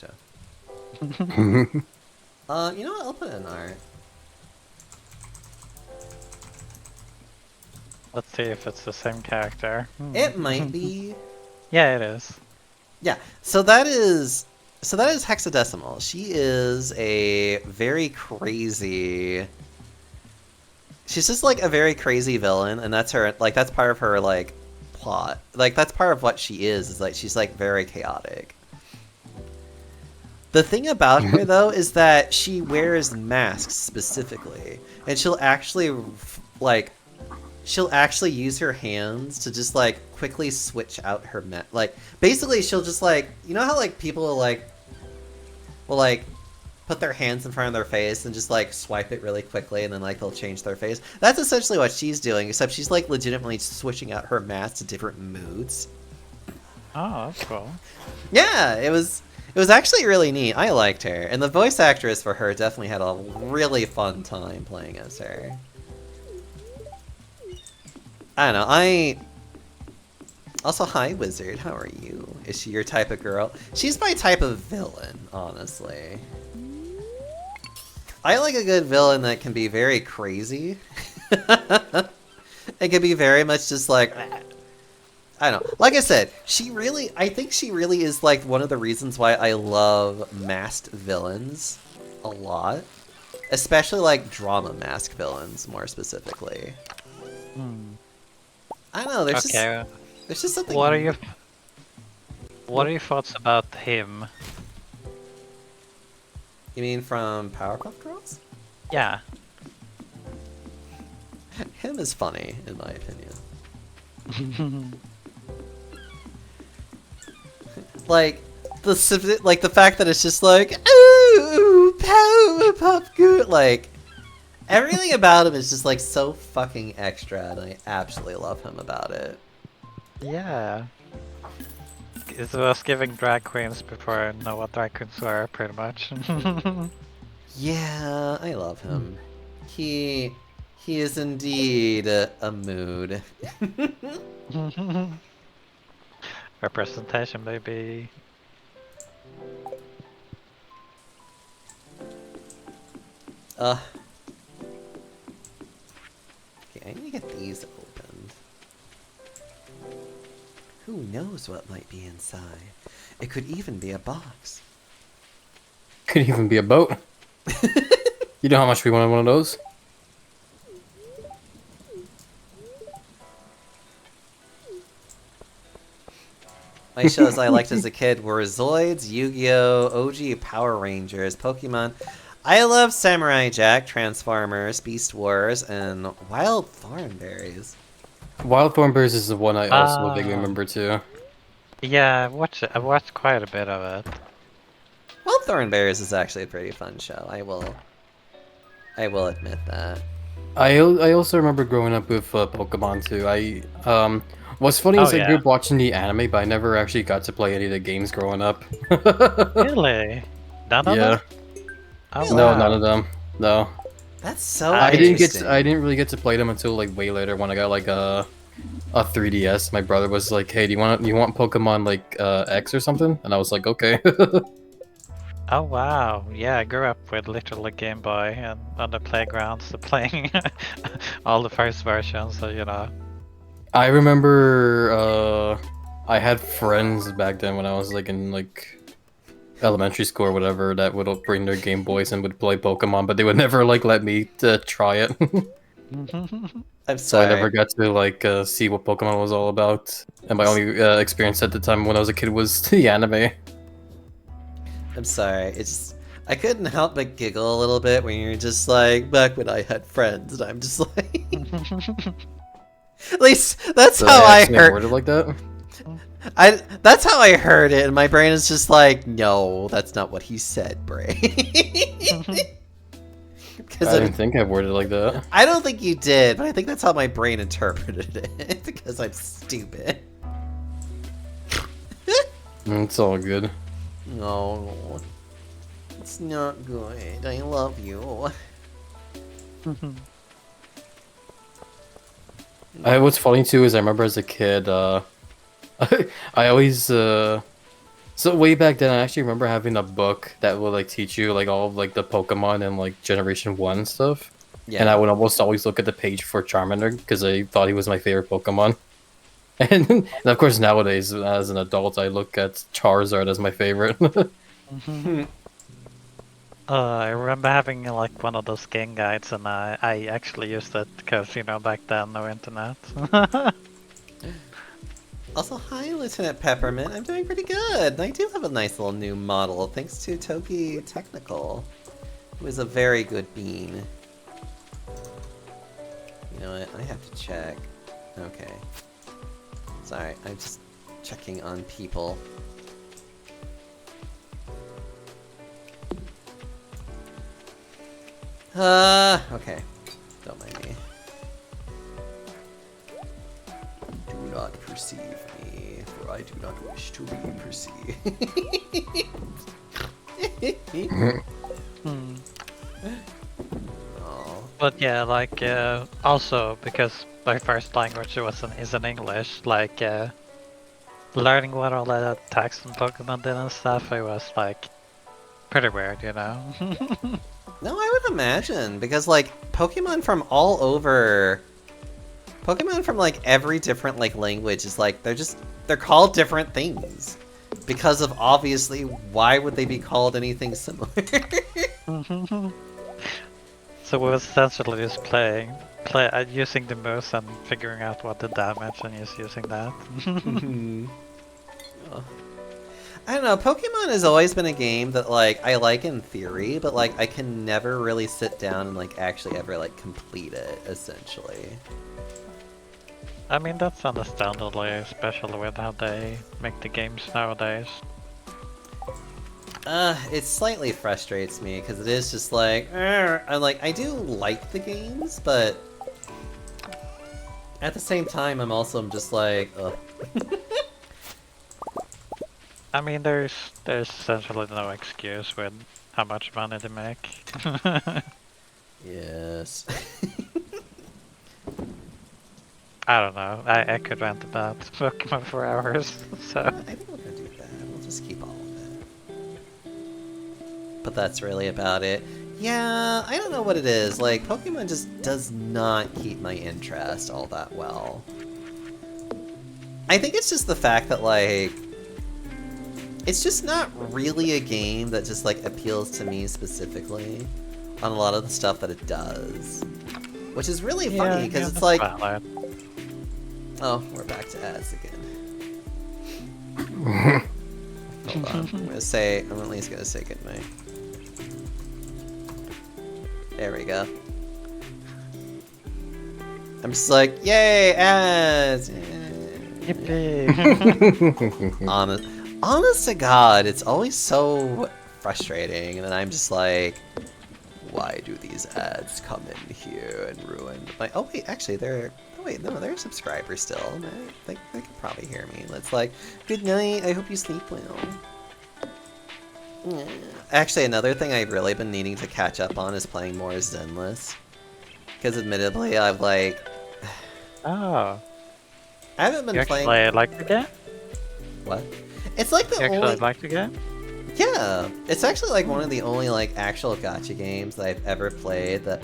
[SPEAKER 1] joking. You know what? I'll put it in art.
[SPEAKER 3] Let's see if it's the same character.
[SPEAKER 1] It might be.
[SPEAKER 3] Yeah, it is.
[SPEAKER 1] Yeah, so that is Hexadecimal. She is a very crazy... She's just like a very crazy villain, and that's her, like, that's part of her, like, plot. Like, that's part of what she is like, she's like very chaotic. The thing about her though is that she wears masks specifically, and she'll actually use her hands to just like quickly switch out her like basically she'll just like, you know how like people will put their hands in front of their face and just like swipe it really quickly and then like they'll change their face. That's essentially what she's doing, except she's like legitimately switching out her mask to different moods.
[SPEAKER 3] Oh, that's cool.
[SPEAKER 1] Yeah, it was actually really neat. I liked her, and the voice actress for her definitely had a really fun time playing as her. I don't know, Also, hi, Wizard. How are you? Is she your type of girl? She's my type of villain, honestly. I like a good villain that can be very crazy. It can be very much just like... I don't know. Like I said, I think she really is like one of the reasons why I love masked villains a lot. Especially like drama mask villains, more specifically. I don't know, there's just something...
[SPEAKER 3] What are your thoughts about him?
[SPEAKER 1] You mean from Powerpuff Girls?
[SPEAKER 3] Yeah.
[SPEAKER 1] Him is funny, in my opinion. Like the fact that it's just like, ooh, Powerpuff Girl, like everything about him is just like so fucking extra, and I absolutely love him about it.
[SPEAKER 3] Yeah. It was giving drag queens before I know what drag queens were, pretty much.
[SPEAKER 1] Yeah, I love him. He is indeed a mood.
[SPEAKER 3] Representation, baby.
[SPEAKER 1] Okay, I need to get these opened. Who knows what might be inside? It could even be a box.
[SPEAKER 4] Could even be a boat. You know how much we wanted one of those?
[SPEAKER 1] My shows I liked as a kid were Zoids, Yu-Gi-Oh!, OG Power Rangers, Pokemon. I love Samurai Jack, Transformers, Beast Wars, and Wild Thornberries.
[SPEAKER 4] Wild Thornberries is the one I also vaguely remember too.
[SPEAKER 3] Yeah, I watched quite a bit of it.
[SPEAKER 1] Wild Thornberries is actually a pretty fun show. I will admit that.
[SPEAKER 4] I also remember growing up with Pokemon too. What's funny is I grew up watching the anime, but I never actually got to play any of the games growing up.
[SPEAKER 3] Really? None of them? Oh,
[SPEAKER 4] No,
[SPEAKER 3] wow.
[SPEAKER 4] none of them. No.
[SPEAKER 1] That's so
[SPEAKER 4] I
[SPEAKER 1] interesting.
[SPEAKER 4] didn't really get to play them until like way later when I got like a 3DS. My brother was like, "Hey, do you want Pokemon like X or something?" And I was like, "Okay."
[SPEAKER 3] Oh wow, yeah, I grew up with literally Game Boy and on the playgrounds playing all the first versions, so you know.
[SPEAKER 4] I remember I had friends back then when I was like in like elementary school or whatever that would bring their Game Boys and would play Pokemon, but they would never like let me try it.
[SPEAKER 1] I'm
[SPEAKER 4] So I
[SPEAKER 1] sorry.
[SPEAKER 4] never got to like see what Pokemon was all about. And my only experience at the time when I was a kid was the anime.
[SPEAKER 1] I'm sorry. I couldn't help but giggle a little bit when you're just like, back when I had friends, and I'm just like... At least, that's
[SPEAKER 4] So
[SPEAKER 1] how I
[SPEAKER 4] actually
[SPEAKER 1] heard...
[SPEAKER 4] worded like that?
[SPEAKER 1] That's how I heard it, and my brain is just like, no, that's not what he said, Bray. Because
[SPEAKER 4] I didn't think I worded it like that.
[SPEAKER 1] I don't think you did, but I think that's how my brain interpreted it, because I'm stupid.
[SPEAKER 4] It's all good.
[SPEAKER 1] No, it's not good. I love you.
[SPEAKER 4] What's funny too is I remember as a kid, I always so way back then I actually remember having a book that would like teach you like all of like the Pokemon and like Generation 1 stuff.
[SPEAKER 1] Yeah.
[SPEAKER 4] And I would almost always look at the page for Charmander because I thought he was my favorite Pokemon. And of course nowadays as an adult I look at Charizard as my favorite.
[SPEAKER 3] I remember having like one of those game guides, and I actually used it because you know back then no internet.
[SPEAKER 1] Also, hi, Lieutenant Peppermint. I'm doing pretty good. I do have a nice little new model, thanks to Toki Technical, who is a very good bean. You know what? I have to check. Okay. Sorry, I'm just checking on people. Okay. Don't mind me. Do not perceive me, for I do not wish to be perceived. Oh.
[SPEAKER 3] But yeah, like also because my first language is in English, like learning what all the text and Pokemon did and stuff, it was like pretty weird, you know.
[SPEAKER 1] No, I would imagine, because like Pokemon from all over, Pokemon from like every different like language is like they're called different things because of obviously why would they be called anything similar?
[SPEAKER 3] So we was essentially just using the moves and figuring out what the damage and just using that.
[SPEAKER 1] Oh. I don't know, Pokemon has always been a game that like I like in theory, but like I can never really sit down and like actually ever like complete it, essentially.
[SPEAKER 3] I mean, that's understandably, especially with how they make the games nowadays.
[SPEAKER 1] It slightly frustrates me because it is just like, I'm like, I do like the games, but at the same time, I'm just like, ugh.
[SPEAKER 3] I mean, there's essentially no excuse with how much money they make.
[SPEAKER 1] Yes.
[SPEAKER 3] I don't know. I could rant about Pokemon for hours. So
[SPEAKER 1] I think we're gonna do that. We'll just keep all of it. But that's really about it. Yeah, I don't know what it is. Like, Pokemon just does not keep my interest all that well. I think it's just the fact that, like, it's just not really a game that just, like, appeals to me specifically on a lot of the stuff that it does. Which is really funny, because it's like...
[SPEAKER 3] valid.
[SPEAKER 1] Oh, we're back to ads again. Hold on, I'm at least gonna say goodnight. There we go. I'm just like, yay, ads!
[SPEAKER 3] Yippee!
[SPEAKER 1] Honest to God, it's always so frustrating, and then I'm just like, why do these ads come in here and ruin my... Oh wait, actually they're... Oh wait, no, they're subscribers still. They can probably hear me. Let's like, good night, I hope you sleep well. Actually, another thing I've really been needing to catch up on is playing more Zenless. Because admittedly, I've like...
[SPEAKER 3] Oh.
[SPEAKER 1] I haven't been playing...
[SPEAKER 3] You actually like the game?
[SPEAKER 1] What? It's like the
[SPEAKER 3] You
[SPEAKER 1] only...
[SPEAKER 3] actually like the game?
[SPEAKER 1] Yeah! It's actually like one of the only like actual gacha games that I've ever played that...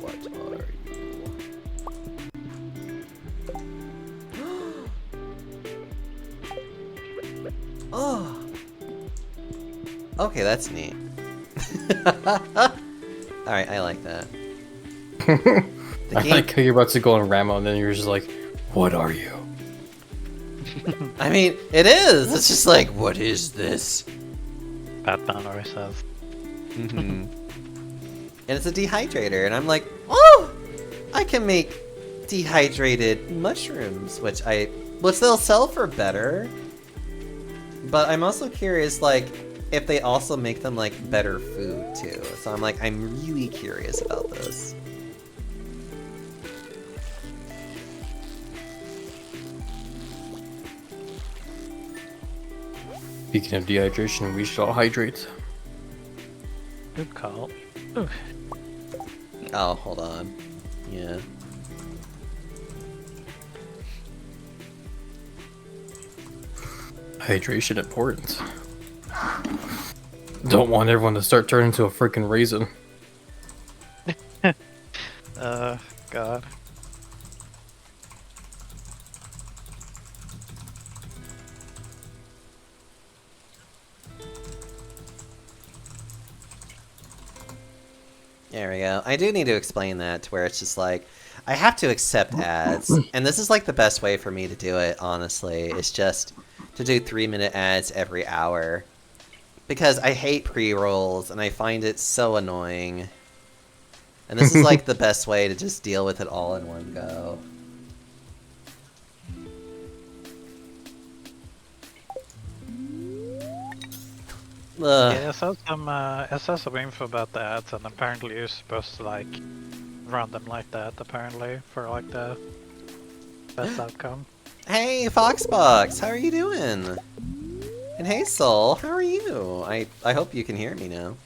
[SPEAKER 1] What are you? Oh! Okay, that's neat. Alright, I like that.
[SPEAKER 4] I like how you're about to go on Ramo and then you're just like, what are you?
[SPEAKER 1] I mean, it is! It's just like, what is this?
[SPEAKER 3] Batman always says.
[SPEAKER 1] And it's a dehydrator, and I'm like, oh! I can make dehydrated mushrooms, which they'll sell for better. But I'm also curious, like, if they also make them, like, better food, too. So I'm like, I'm really curious about this.
[SPEAKER 4] Speaking of dehydration, we should all hydrate.
[SPEAKER 3] Good call.
[SPEAKER 1] Oh, hold on. Yeah.
[SPEAKER 4] Hydration important. Don't want everyone to start turning into a freaking raisin.
[SPEAKER 3] God.
[SPEAKER 1] There we go. I do need to explain that to where it's just like, I have to accept ads, and this is like the best way for me to do it, honestly, is just to do 3-minute ads every hour. Because I hate pre-rolls, and I find it so annoying. And this is like the best way to just deal with it all in one go. Ugh.
[SPEAKER 3] Yeah, I saw some info about the ads, and apparently you're supposed to like run them like that. Apparently, for like the best outcome.
[SPEAKER 1] Hey, Foxbox, how are you doing? And hey, Soul, how are you? I hope you can hear me now.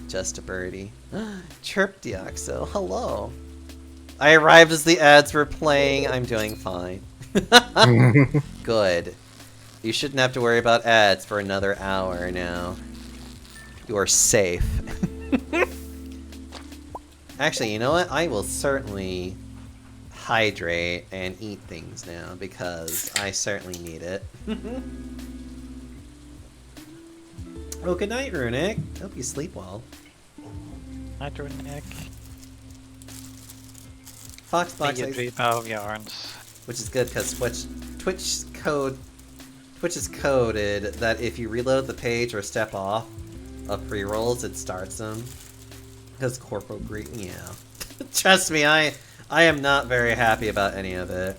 [SPEAKER 1] Just a birdie. Chirp Deoxo, hello. I arrived as the ads were playing. I'm doing fine. Good. You shouldn't have to worry about ads for another hour now. You're safe. Actually, you know what? I will certainly hydrate and eat things now because I certainly need it. Oh, good night, Runic. Hope you sleep well.
[SPEAKER 3] Night, Nick.
[SPEAKER 1] Foxbox,
[SPEAKER 3] You dream of yarns.
[SPEAKER 1] which is good because Twitch is coded that if you reload the page or step off of pre-rolls, it starts them. Because Corporal Greek, yeah. Trust me, I am not very happy about any of it.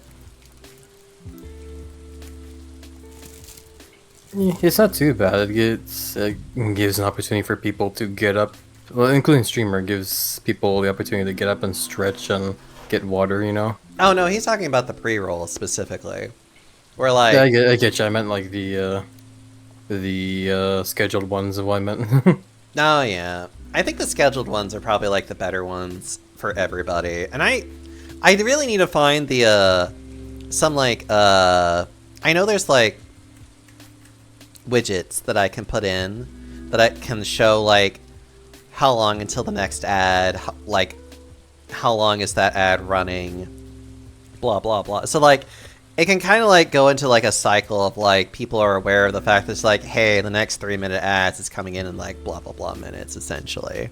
[SPEAKER 4] It's not too bad. It gives an opportunity for people to get up, well, including streamer, gives people the opportunity to get up and stretch and get water, you know?
[SPEAKER 1] Oh no, he's talking about the pre-rolls specifically. Where like...
[SPEAKER 4] Yeah, I get you. I meant like the scheduled ones is what I meant.
[SPEAKER 1] Oh yeah. I think the scheduled ones are probably like the better ones for everybody. And I really need to find the some like I know there's like widgets that I can put in that I can show like how long until the next ad, like how long is that ad running, blah blah blah. So like it can kind of like go into like a cycle of like people are aware of the fact that it's like, hey, the next 3-minute ads is coming in like blah blah blah minutes essentially.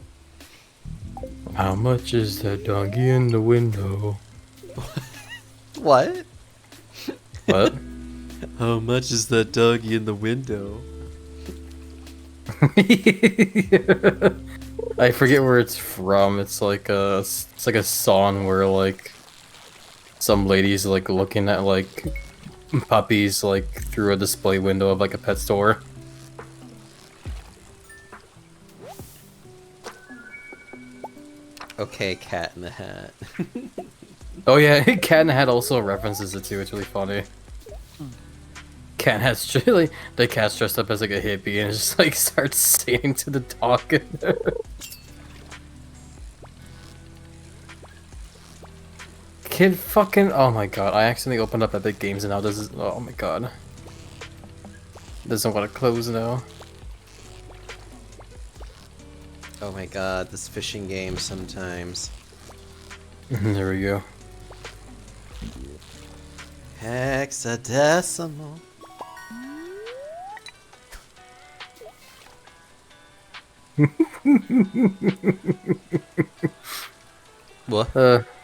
[SPEAKER 4] How much is that doggy in the window?
[SPEAKER 1] What?
[SPEAKER 4] What?
[SPEAKER 1] How much is that doggy in the window?
[SPEAKER 4] I forget where it's from. It's like a song where like some lady's like looking at like puppies like through a display window of like a pet store.
[SPEAKER 1] Okay, Cat in the Hat.
[SPEAKER 4] Oh yeah, Cat in the Hat also references it too. It's really funny. Cat has like the cat's dressed up as like a hippie and just like starts singing to the dog. Kid fucking, oh my god, I accidentally opened up Epic Games and now this is, oh my god. Doesn't want to close now.
[SPEAKER 1] Oh my god, this fishing game sometimes.
[SPEAKER 4] There we go.
[SPEAKER 1] Hexadecimal. What?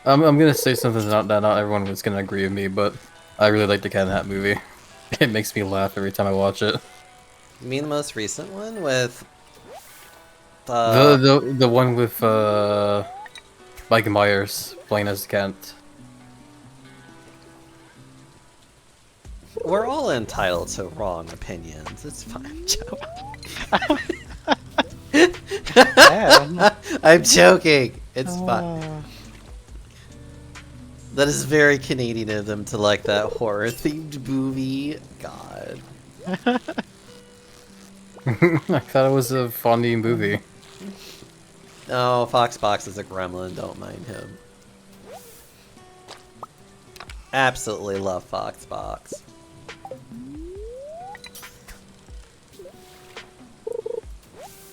[SPEAKER 4] I'm gonna say something that not everyone is gonna agree with me, but I really like the Cat in the Hat movie. It makes me laugh every time I watch it.
[SPEAKER 1] You mean the most recent one with
[SPEAKER 4] The one with Mike Myers playing as Kent.
[SPEAKER 1] We're all entitled to wrong opinions. It's fine, Joe. I'm joking. It's fine. That is very Canadian of them to like that horror-themed movie. God.
[SPEAKER 4] I thought it was a funny movie.
[SPEAKER 1] Oh, Foxbox is a gremlin. Don't mind him. Absolutely love Foxbox.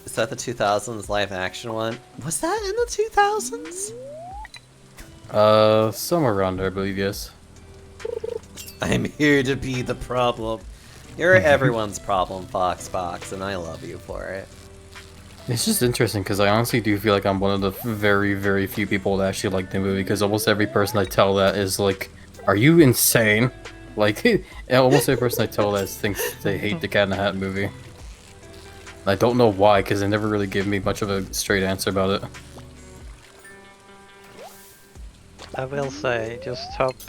[SPEAKER 1] Is that the 2000s live action one? Was that in the 2000s?
[SPEAKER 4] Somewhere around there, I believe, yes.
[SPEAKER 1] I'm here to be the problem. You're everyone's problem, Foxbox, and I love you for it.
[SPEAKER 4] It's just interesting because I honestly do feel like I'm one of the very, very few people that actually like the movie. Because almost every person I tell that is like, "Are you insane?" Like, almost every person I tell that thinks they hate the Cat in the Hat movie. I don't know why, because they never really give me much of a straight answer about it.
[SPEAKER 3] I will say, just hope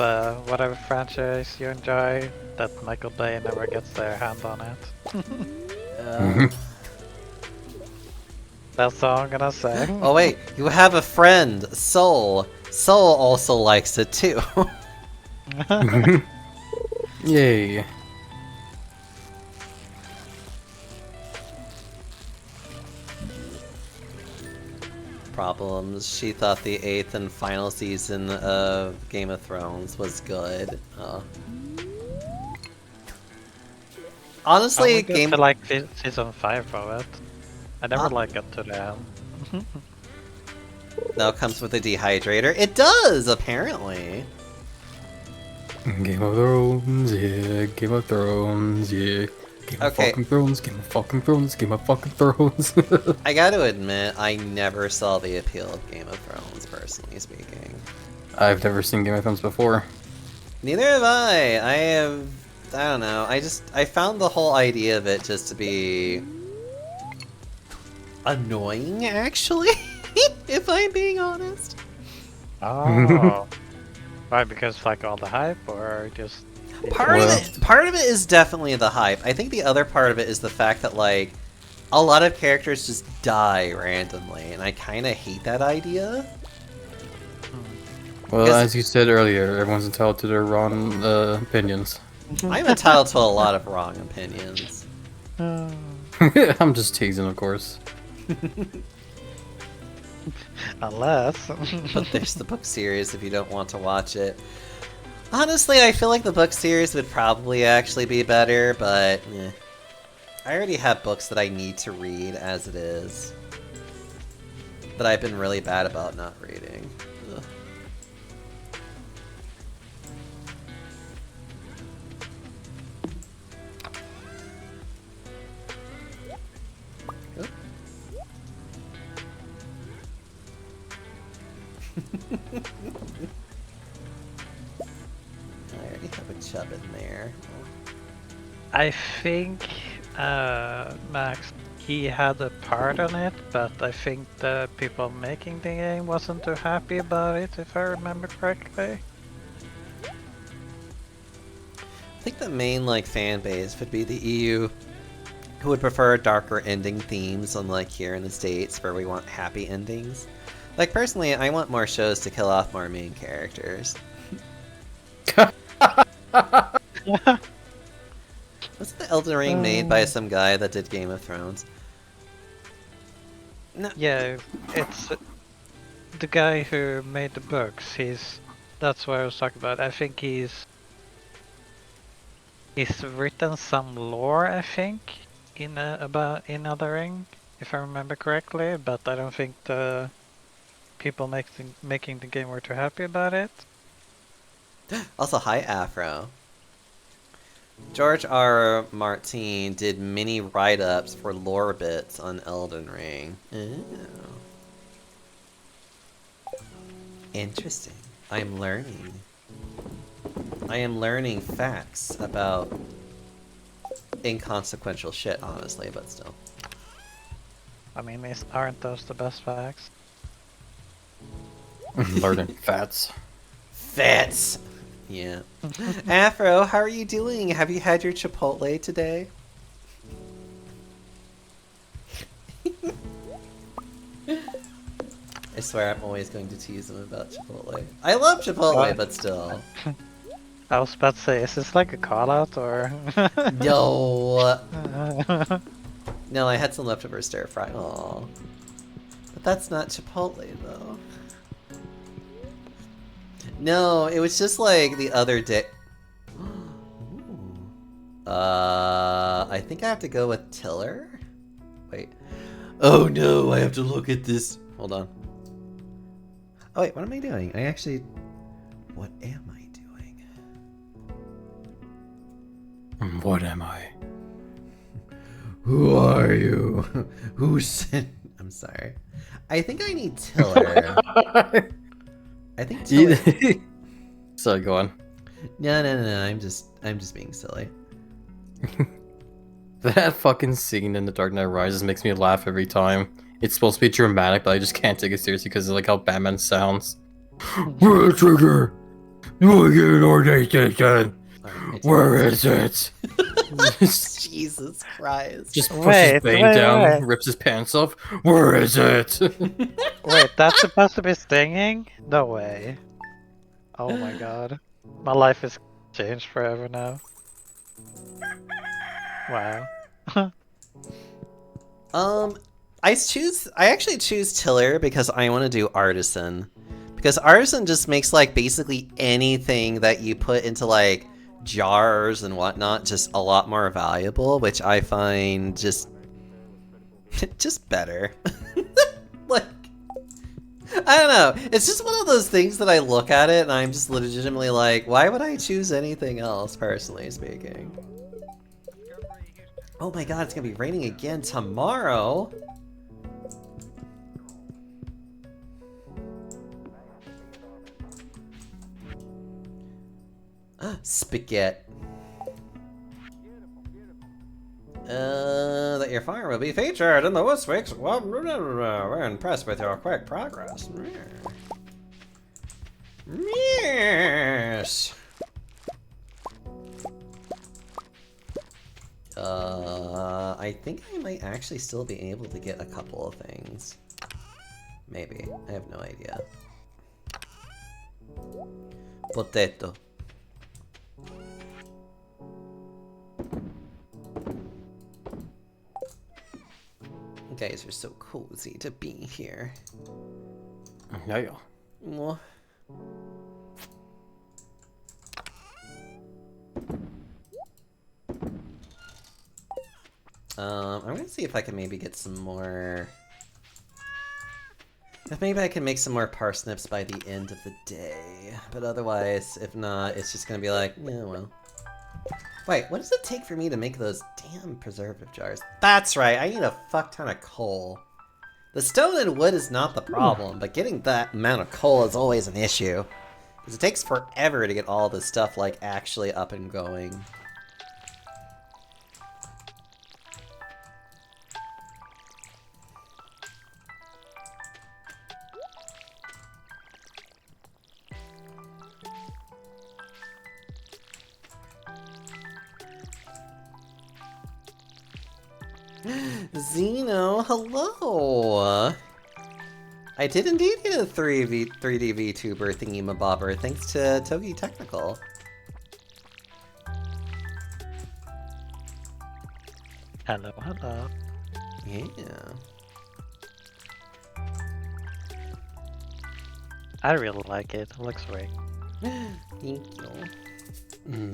[SPEAKER 3] whatever franchise you enjoy, that Michael Bay never gets their hand on it. That's all I'm gonna say.
[SPEAKER 1] Oh wait, you have a friend, Soul. Soul also likes it too.
[SPEAKER 4] Yay.
[SPEAKER 1] Problems. She thought the 8th and final season of Game of Thrones was good. Honestly,
[SPEAKER 3] I get to like season 5 of it. I never like it to the end.
[SPEAKER 1] now comes with a dehydrator. It does, apparently.
[SPEAKER 4] Game of Thrones, yeah. Game of Thrones, yeah. Game of fucking Thrones, Game of fucking Thrones, Game of fucking Thrones.
[SPEAKER 1] I gotta admit, I never saw the appeal of Game of Thrones, personally speaking.
[SPEAKER 4] I've never seen Game of Thrones before.
[SPEAKER 1] Neither have I don't know, I found the whole idea of it just to be annoying, actually, if I'm being honest.
[SPEAKER 3] Oh. Why, because like all the hype, or just...
[SPEAKER 1] Part of it is definitely the hype. I think the other part of it is the fact that, like, a lot of characters just die randomly, and I kind of hate that idea.
[SPEAKER 4] Well, as you said earlier, everyone's entitled to their wrong opinions.
[SPEAKER 1] I'm entitled to a lot of wrong opinions.
[SPEAKER 4] I'm just teasing, of course.
[SPEAKER 3] Unless...
[SPEAKER 1] But there's the book series if you don't want to watch it. Honestly, I feel like the book series would probably actually be better, but I already have books that I need to read as it is. That I've been really bad about not reading. Ugh. I already have a chub in there.
[SPEAKER 3] I think Max, he had a part on it, but I think the people making the game wasn't too happy about it, if I remember correctly.
[SPEAKER 1] I think the main fan base would be the EU, who would prefer darker ending themes, unlike here in the States where we want happy endings. Like, personally, I want more shows to kill off more main characters. Wasn't the Elden Ring made by some guy that did Game of Thrones? No.
[SPEAKER 3] Yeah, it's the guy who made the books. That's what I was talking about. I think he's written some lore, I think, in Elden Ring, if I remember correctly. But I don't think the people making the game were too happy about it.
[SPEAKER 1] Also, hi Afro. George R. Martin did many write-ups for lore bits on Elden Ring. Ooh. Interesting. I'm learning. I am learning facts about inconsequential shit, honestly, but still.
[SPEAKER 3] I mean, aren't those the best facts?
[SPEAKER 4] Learning fats.
[SPEAKER 1] Fats! Yeah. Afro, how are you doing? Have you had your Chipotle today? I swear I'm always going to tease him about Chipotle. I love Chipotle, but still.
[SPEAKER 3] I was about to say, is this like a call out or?
[SPEAKER 1] No. No, I had some leftover stir fry. Aww. But that's not Chipotle though. No, it was just like the other day. I think I have to go with Tiller. Wait. Oh no, I have to look at this. Hold on. Oh wait, what am I doing? What am I doing?
[SPEAKER 4] What am I?
[SPEAKER 1] Who are you? Who sent... I'm sorry. I think I need Tiller. I think Tiller...
[SPEAKER 4] Sorry, go on.
[SPEAKER 1] No. I'm just being silly.
[SPEAKER 4] That fucking scene in The Dark Knight Rises makes me laugh every time. It's supposed to be dramatic, but I just can't take it seriously because of like how Batman sounds. Where's Trigger? You get an organization. Where is it?
[SPEAKER 1] Jesus Christ.
[SPEAKER 4] Just pushes Bane down, rips his pants off. Where is it?
[SPEAKER 3] Wait, that's supposed to be stinging? No way. Oh my god. My life is changed forever now. Wow.
[SPEAKER 1] I actually choose Tiller because I want to do Artisan. Because Artisan just makes like basically anything that you put into like jars and whatnot just a lot more valuable, which I find just better. Like, I don't know. It's just one of those things that I look at it and I'm just legitimately like, why would I choose anything else, personally speaking? Oh my god, it's gonna be raining again tomorrow. Spaghetti. That your farm will be featured in the Woods Weeks. Well, we're impressed with your quick progress. Yes. I think I might actually still be able to get a couple of things. Maybe. I have no idea. Potato. You guys are so cozy to be here.
[SPEAKER 4] Yeah.
[SPEAKER 1] Mwah. I'm gonna see if I can maybe get some more... If maybe I can make some more parsnips by the end of the day. But otherwise, if not, it's just gonna be like, yeah, well. Wait, what does it take for me to make those damn preservative jars? That's right, I need a fuck ton of coal. The stone and wood is not the problem, but getting that amount of coal is always an issue. Because it takes forever to get all this stuff, like, actually up and going. Xeno, hello! I did indeed get a 3D VTuber thingy-mabobber thanks to Togi Technical.
[SPEAKER 3] Hello, hello.
[SPEAKER 1] Yeah.
[SPEAKER 3] I really like it. It looks great.
[SPEAKER 1] Thank you.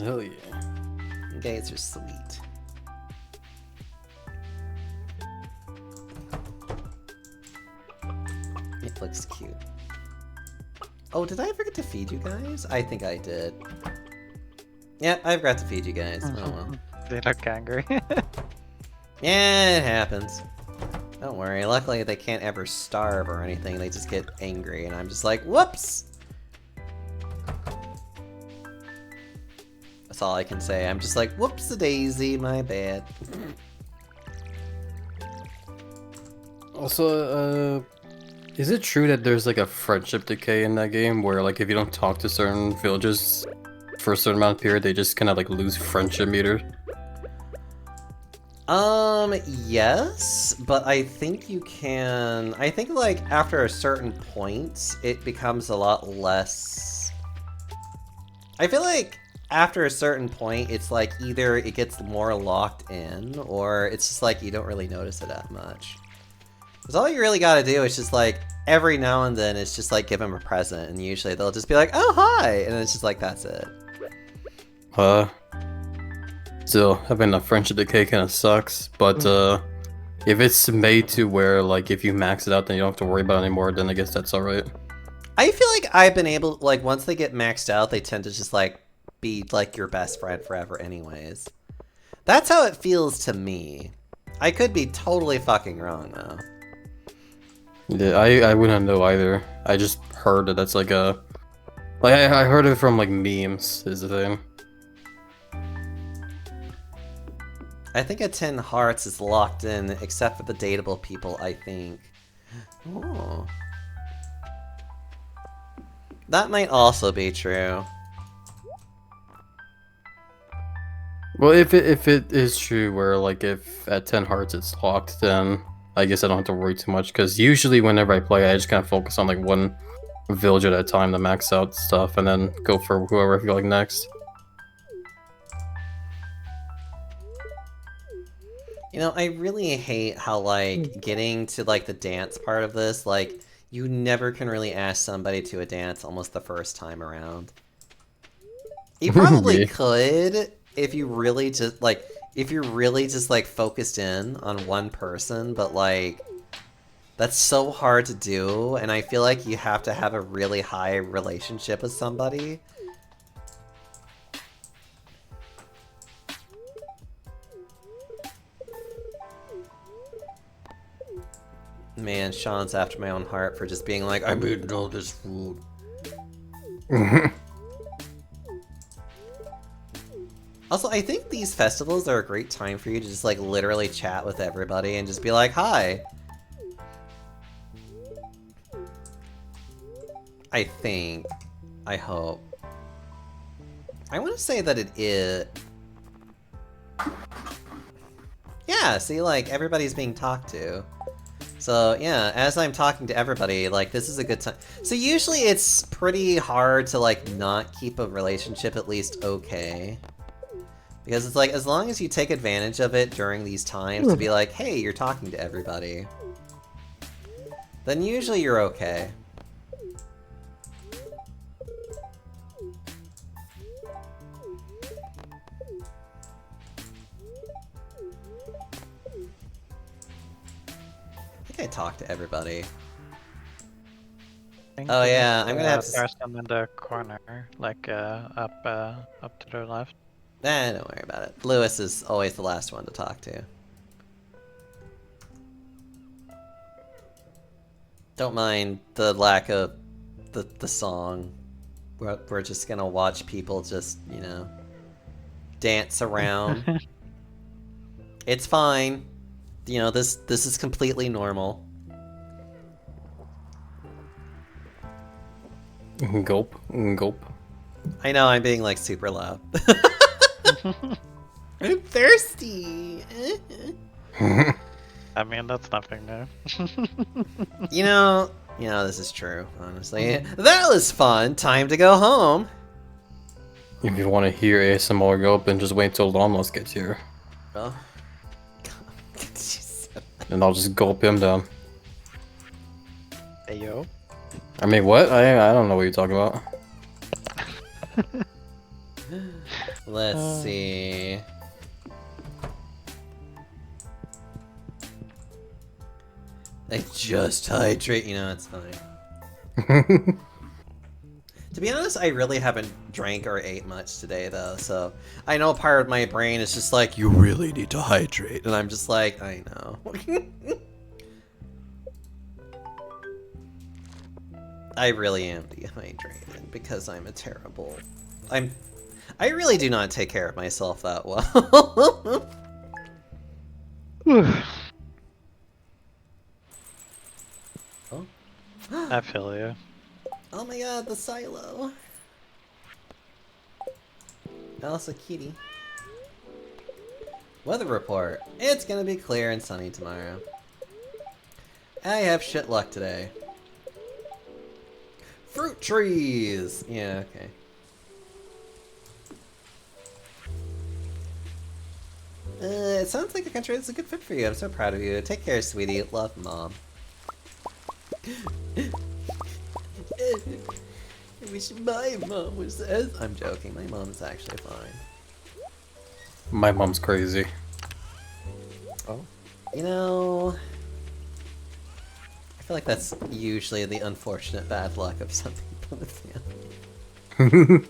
[SPEAKER 4] Hell yeah.
[SPEAKER 1] You guys are sweet. It looks cute. Oh, did I forget to feed you guys? I think I did. Yeah, I forgot to feed you guys. Oh well.
[SPEAKER 3] They look angry.
[SPEAKER 1] Yeah, it happens. Don't worry, luckily they can't ever starve or anything, they just get angry, and I'm just like, whoops! That's all I can say, I'm just like, whoops-a-daisy, my bad.
[SPEAKER 4] Also, is it true that there's like a friendship decay in that game where like if you don't talk to certain villagers for a certain amount of period, they just kind of like lose friendship meter?
[SPEAKER 1] Yes, but I think you can... I think, like, after a certain point, it becomes a lot less... I feel like after a certain point, it's like either it gets more locked in, or it's just like you don't really notice it that much. Because all you really gotta do is just like, every now and then, it's just like give them a present, and usually they'll just be like, oh, hi! And it's just like, that's it.
[SPEAKER 4] Still, having a friendship decay kind of sucks, but if it's made to where, like, if you max it out, then you don't have to worry about it anymore, then I guess that's alright.
[SPEAKER 1] I feel like I've been able, like, once they get maxed out, they tend to just, like, be, like, your best friend forever anyways. That's how it feels to me. I could be totally fucking wrong though.
[SPEAKER 4] Yeah, I wouldn't know either. I just heard that that's like a... Like, I heard it from, like, memes, is the thing.
[SPEAKER 1] I think a 10 hearts is locked in, except for the dateable people, I think. Oh. That might also be true.
[SPEAKER 4] Well, if it is true, where, like, if at 10 hearts it's locked, then I guess I don't have to worry too much, because usually whenever I play, I just kind of focus on, like, one village at a time to max out stuff, and then go for whoever I feel like next.
[SPEAKER 1] You know, I really hate how, like, getting to, like, the dance part of this, like, you never can really ask somebody to a dance almost the first time around. You probably
[SPEAKER 4] Yeah.
[SPEAKER 1] could if you really just, like, if you're really just, like, focused in on one person, but, like, that's so hard to do, and I feel like you have to have a really high relationship with somebody. Man, Sean's after my own heart for just being like, I made all this food. Also, I think these festivals are a great time for you to just, like, literally chat with everybody and just be like, hi. I think. I hope. I want to say that it is... Yeah, see, like, everybody's being talked to. So, yeah, as I'm talking to everybody, like, this is a good time. So usually it's pretty hard to, like, not keep a relationship at least okay. Because it's like, as long as you take advantage of it during these times to be like, hey, you're talking to everybody, then usually you're okay. I think I talked to everybody. Oh yeah, I'm gonna have to...
[SPEAKER 3] person in the corner, like up to the left.
[SPEAKER 1] Nah, don't worry about it. Lewis is always the last one to talk to. Don't mind the lack of the song. We're just gonna watch people just, you know, dance around. It's fine. You know, this is completely normal.
[SPEAKER 4] Gulp. Gulp.
[SPEAKER 1] I know, I'm being, like, super loud. I'm thirsty!
[SPEAKER 3] I mean, that's nothing new.
[SPEAKER 1] You know, this is true, honestly. That was fun! Time to go home!
[SPEAKER 4] If you want to hear ASMR gulp, then just wait till Llamas gets here.
[SPEAKER 1] Oh.
[SPEAKER 4] And I'll just gulp him down.
[SPEAKER 3] Hey yo.
[SPEAKER 4] I mean, what? I don't know what you're talking about.
[SPEAKER 1] Let's see. I just hydrate, you know, it's fine. To be honest, I really haven't drank or ate much today, though, so I know part of my brain is just like, you really need to hydrate, and I'm just like, I know. I really am dehydrated because I'm a terrible... I really do not take care of myself that well. Oh.
[SPEAKER 3] I feel you.
[SPEAKER 1] Oh my god, the silo. Also kitty. Weather report. It's gonna be clear and sunny tomorrow. I have shit luck today. Fruit trees! Yeah, okay. It sounds like a country that's a good fit for you. I'm so proud of you. Take care, sweetie. Love, Mom. I wish my mom was as... I'm joking. My mom is actually fine.
[SPEAKER 4] My mom's crazy.
[SPEAKER 3] Oh.
[SPEAKER 1] You know... I feel like that's usually the unfortunate bad luck of some people in the family.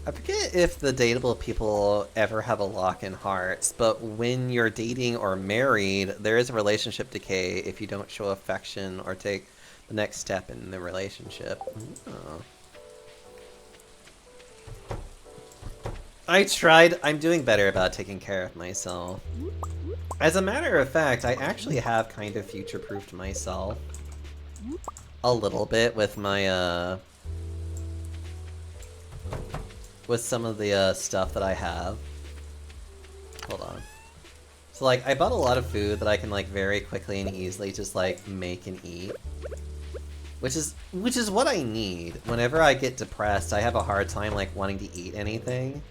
[SPEAKER 1] I forget if the dateable people ever have a lock in hearts, but when you're dating or married, there is a relationship decay if you don't show affection or take the next step in the relationship. Oh. I tried. I'm doing better about taking care of myself. As a matter of fact, I actually have kind of future-proofed myself a little bit with my, with some of the stuff that I have. Hold on. So like, I bought a lot of food that I can like very quickly and easily just like make and eat. Which is what I need. Whenever I get depressed, I have a hard time like wanting to eat anything.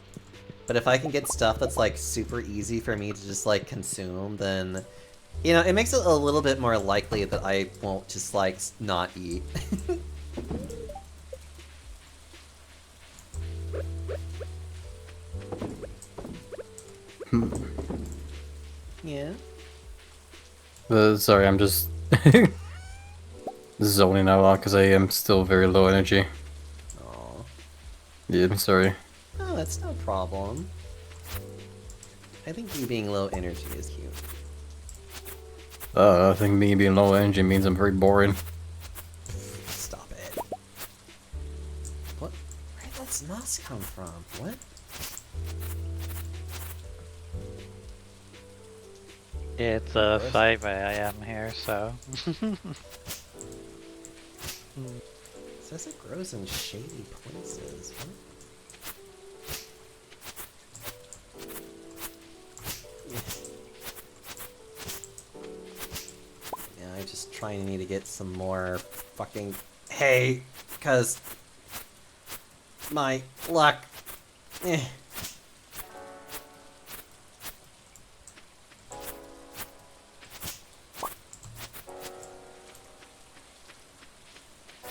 [SPEAKER 1] But if I can get stuff that's like super easy for me to just like consume, then you know, it makes it a little bit more likely that I won't just like not eat. Yeah.
[SPEAKER 4] Sorry, I'm just zoning out a lot because I am still very low energy.
[SPEAKER 1] Oh.
[SPEAKER 4] Yeah, I'm sorry.
[SPEAKER 1] No, that's no problem. I think you being low energy is cute.
[SPEAKER 4] I think me being low energy means I'm very boring.
[SPEAKER 1] Stop it. What? Where did that moss come from? What?
[SPEAKER 3] It's 5 a.m. here, so.
[SPEAKER 1] It says it grows in shady places. What? Yeah, I just trying need to get some more fucking hay, cause my luck. Eh.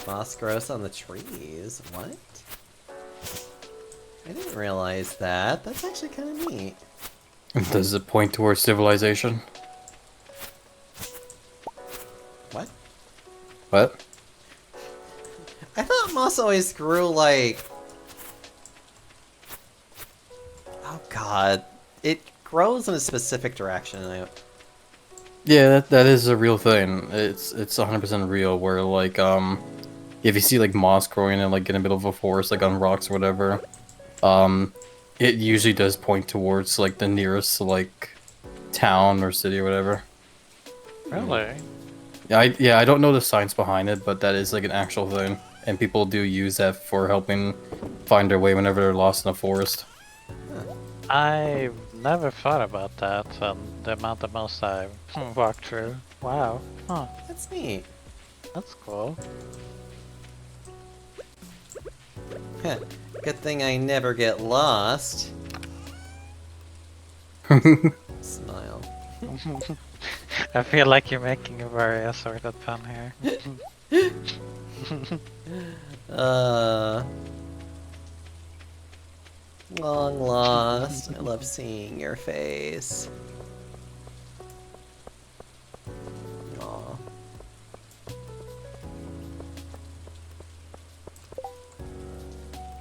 [SPEAKER 1] Moss grows on the trees. What? I didn't realize that. That's actually kind of neat.
[SPEAKER 4] Does it point towards civilization?
[SPEAKER 1] What?
[SPEAKER 4] What?
[SPEAKER 1] I thought moss always grew like... Oh god. It grows in a specific direction.
[SPEAKER 4] Yeah, that is a real thing. It's 100% real. Where like if you see like moss growing in like in the middle of a forest, like on rocks or whatever, it usually does point towards like the nearest like town or city or whatever.
[SPEAKER 3] Really?
[SPEAKER 4] Yeah, I don't know the science behind it, but that is like an actual thing, and people do use that for helping find their way whenever they're lost in a forest.
[SPEAKER 3] I've never thought about that, and the amount of moss I've walked through. Wow. Huh.
[SPEAKER 1] That's neat.
[SPEAKER 3] That's cool.
[SPEAKER 1] Heh. Good thing I never get lost. Smile.
[SPEAKER 3] I feel like you're making a very assorted pun here.
[SPEAKER 1] Long lost. I love seeing your face. Aw.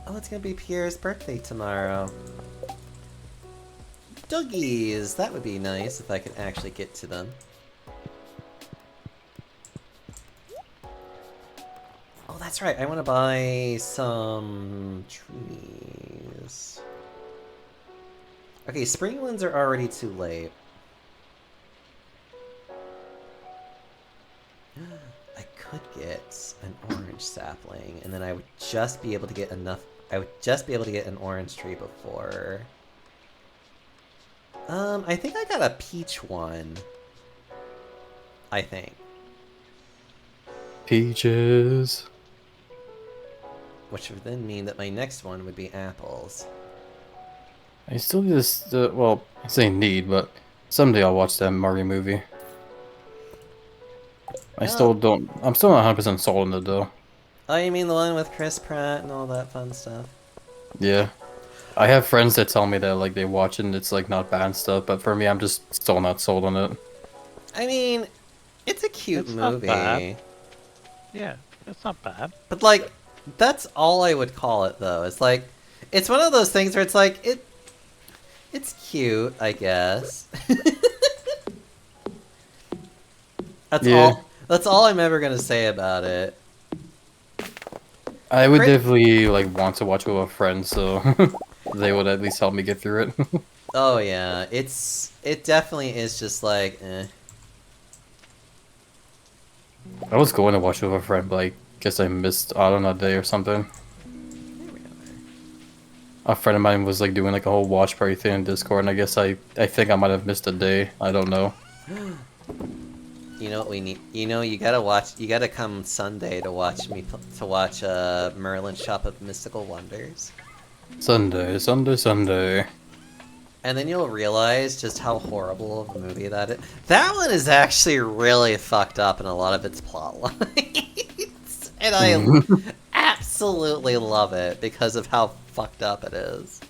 [SPEAKER 1] Oh, it's gonna be Pierre's birthday tomorrow. Doggies! That would be nice if I could actually get to them. Oh, that's right. I want to buy some trees. Okay, spring ones are already too late. I could get an orange sapling, and then I would just be able to get enough. I would just be able to get an orange tree before. I think I got a peach one. I think.
[SPEAKER 4] Peaches.
[SPEAKER 1] Which would then mean that my next one would be apples.
[SPEAKER 4] I still need this. Well, I say need, but someday I'll watch that Mario movie. I still don't. I'm still not 100% sold on it though.
[SPEAKER 1] Oh, you mean the one with Chris Pratt and all that fun stuff?
[SPEAKER 4] Yeah. I have friends that tell me that like they watch it and it's like not bad and stuff, but for me, I'm just still not sold on it.
[SPEAKER 1] I mean, it's a cute
[SPEAKER 3] It's not
[SPEAKER 1] movie.
[SPEAKER 3] bad. Yeah, it's not bad.
[SPEAKER 1] But like, that's all I would call it though. It's like, It's one of those things where it's like it's cute, I guess. That's
[SPEAKER 4] Yeah.
[SPEAKER 1] all. That's all I'm ever gonna say about it.
[SPEAKER 4] I would
[SPEAKER 1] Crit-
[SPEAKER 4] definitely like want to watch with a friend, so they would at least help me get through it.
[SPEAKER 1] Oh yeah, it definitely is just like, eh.
[SPEAKER 4] I was going to watch with a friend, but I guess I missed out on a day or something.
[SPEAKER 1] There we go.
[SPEAKER 4] A friend of mine was like doing like a whole watch party thing in Discord, and I guess I think I might have missed a day. I don't know.
[SPEAKER 1] You know what we need? You know, you gotta watch. You gotta come Sunday to watch Merlin Shop of Mystical Wonders,
[SPEAKER 4] Sunday, Sunday, Sunday.
[SPEAKER 1] and then you'll realize just how horrible of a movie that is. That one is actually really fucked up in a lot of its plot lines, and I absolutely love it because of how fucked up it is.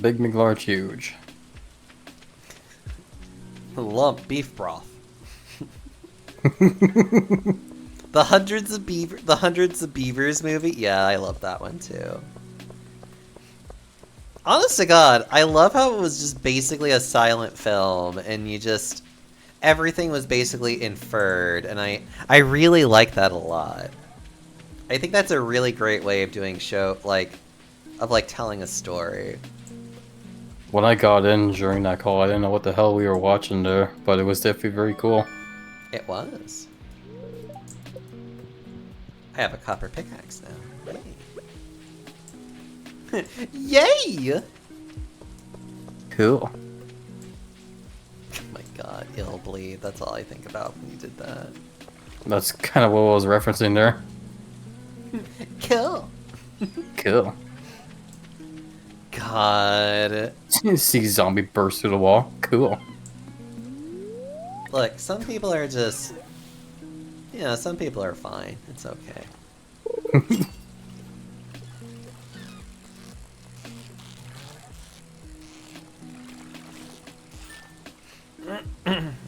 [SPEAKER 4] Big McLarge huge.
[SPEAKER 1] Lump beef broth. The hundreds of beavers movie. Yeah, I love that one too. Honest to God, I love how it was just basically a silent film, and everything was basically inferred, and I really like that a lot. I think that's a really great way of doing telling a story.
[SPEAKER 4] When I got in during that call, I didn't know what the hell we were watching there, but it was definitely very cool.
[SPEAKER 1] It was. I have a copper pickaxe now. Yay!
[SPEAKER 4] Cool.
[SPEAKER 1] Oh my god, ill bleed. That's all I think about when you did that.
[SPEAKER 4] That's kind of what I was referencing there.
[SPEAKER 1] Cool.
[SPEAKER 4] Cool.
[SPEAKER 1] God.
[SPEAKER 4] See zombie burst through the wall. Cool.
[SPEAKER 1] Look, some people are just... some people are fine. It's okay.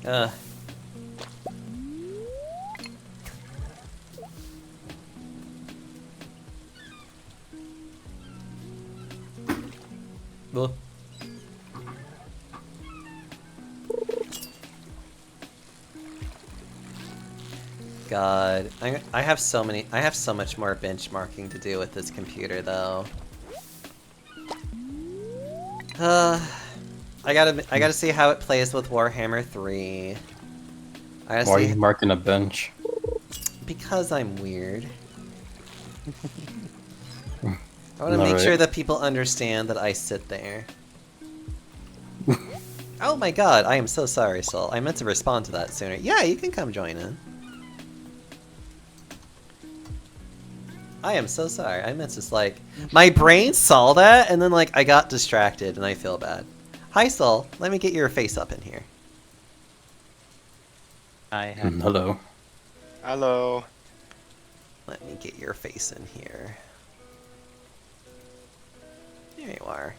[SPEAKER 1] uh. Well. God, I have so much more benchmarking to do with this computer, though. I gotta see how it plays with Warhammer 3.
[SPEAKER 4] Why are you marking a bench?
[SPEAKER 1] Because I'm weird. I want to make sure that people understand that I sit there. Oh my god, I am so sorry, Sol. I meant to respond to that sooner. Yeah, you can come join in. I am so sorry. I meant to my brain saw that and then I got distracted and I feel bad. Hi Sol, let me get your face up in here.
[SPEAKER 4] Hello.
[SPEAKER 5] Hello.
[SPEAKER 1] Let me get your face in here. There you are.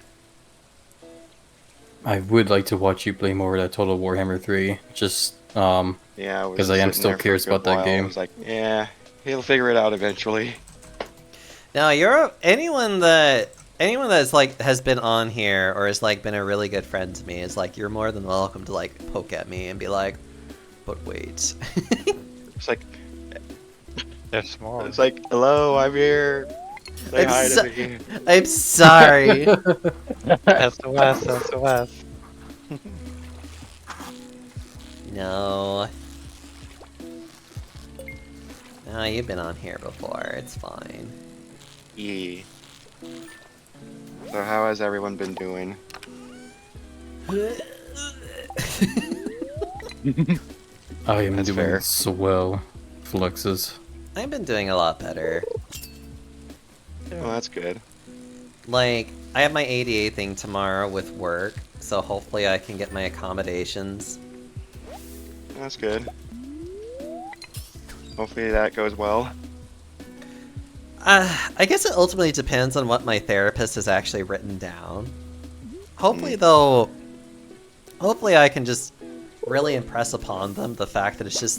[SPEAKER 4] I would like to watch you play more of that Total Warhammer 3. Just,
[SPEAKER 5] Yeah,
[SPEAKER 4] because I am still curious about that game.
[SPEAKER 5] I was like, yeah, he'll figure it out eventually.
[SPEAKER 1] Now, anyone that's has been on here or has been a really good friend to me is you're more than welcome to poke at me and be like, but wait.
[SPEAKER 5] It's like,
[SPEAKER 3] There's more.
[SPEAKER 5] it's like, hello, I'm here. Say hi to me.
[SPEAKER 1] I'm sorry.
[SPEAKER 3] SOS, SOS.
[SPEAKER 1] No. No, you've been on here before. It's fine.
[SPEAKER 5] Yeah. So how has everyone been doing?
[SPEAKER 4] I am
[SPEAKER 5] That's
[SPEAKER 4] doing
[SPEAKER 5] fair.
[SPEAKER 4] swell fluxes.
[SPEAKER 1] I've been doing a lot better.
[SPEAKER 5] Oh, that's good.
[SPEAKER 1] I have my ADA thing tomorrow with work, so hopefully I can get my accommodations.
[SPEAKER 5] That's good. Hopefully that goes well.
[SPEAKER 1] I guess it ultimately depends on what my therapist has actually written down. Hopefully, though, I can just really impress upon them the fact that it's just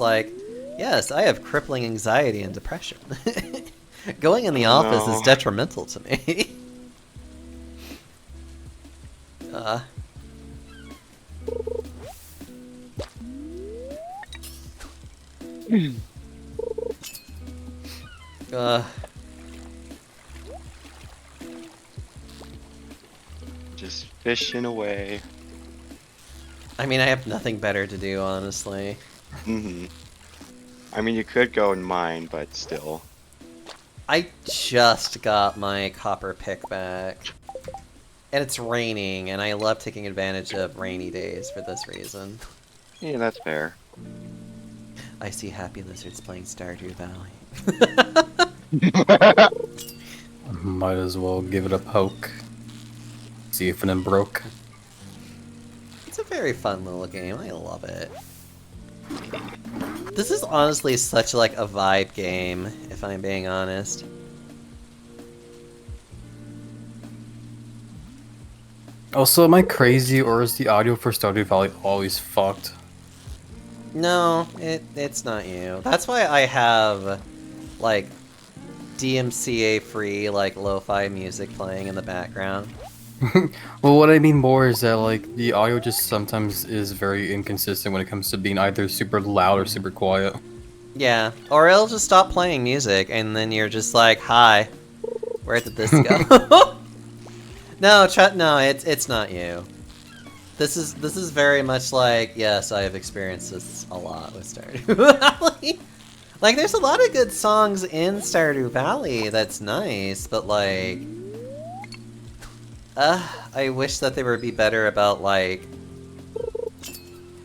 [SPEAKER 1] yes, I have crippling anxiety and depression. Going in the office is
[SPEAKER 5] No.
[SPEAKER 1] detrimental to me. uh. uh.
[SPEAKER 5] Just fishing away.
[SPEAKER 1] I mean, I have nothing better to do, honestly.
[SPEAKER 5] Mm-hmm. I mean, you could go and mine, but still.
[SPEAKER 1] I just got my copper pick back. And it's raining, and I love taking advantage of rainy days for this reason.
[SPEAKER 5] Yeah, that's fair.
[SPEAKER 1] I see happy lizards playing Stardew Valley.
[SPEAKER 4] Might as well give it a poke. See if it broke.
[SPEAKER 1] It's a very fun little game. I love it. This is honestly such like a vibe game, if I'm being honest.
[SPEAKER 4] Also, am I crazy or is the audio for Stardew Valley always fucked?
[SPEAKER 1] No, it's not you. That's why I have like DMCA free like lo-fi music playing in the background.
[SPEAKER 4] Well, what I mean more is that like the audio just sometimes is very inconsistent when it comes to being either super loud or super quiet.
[SPEAKER 1] Yeah, or it'll just stop playing music and then you're just like, "Hi, where did this go?" No, no, it's not you. This is very much like, yes, I have experienced this a lot with Stardew Valley. Like, there's a lot of good songs in Stardew Valley that's nice, but like, I wish that they would be better about like.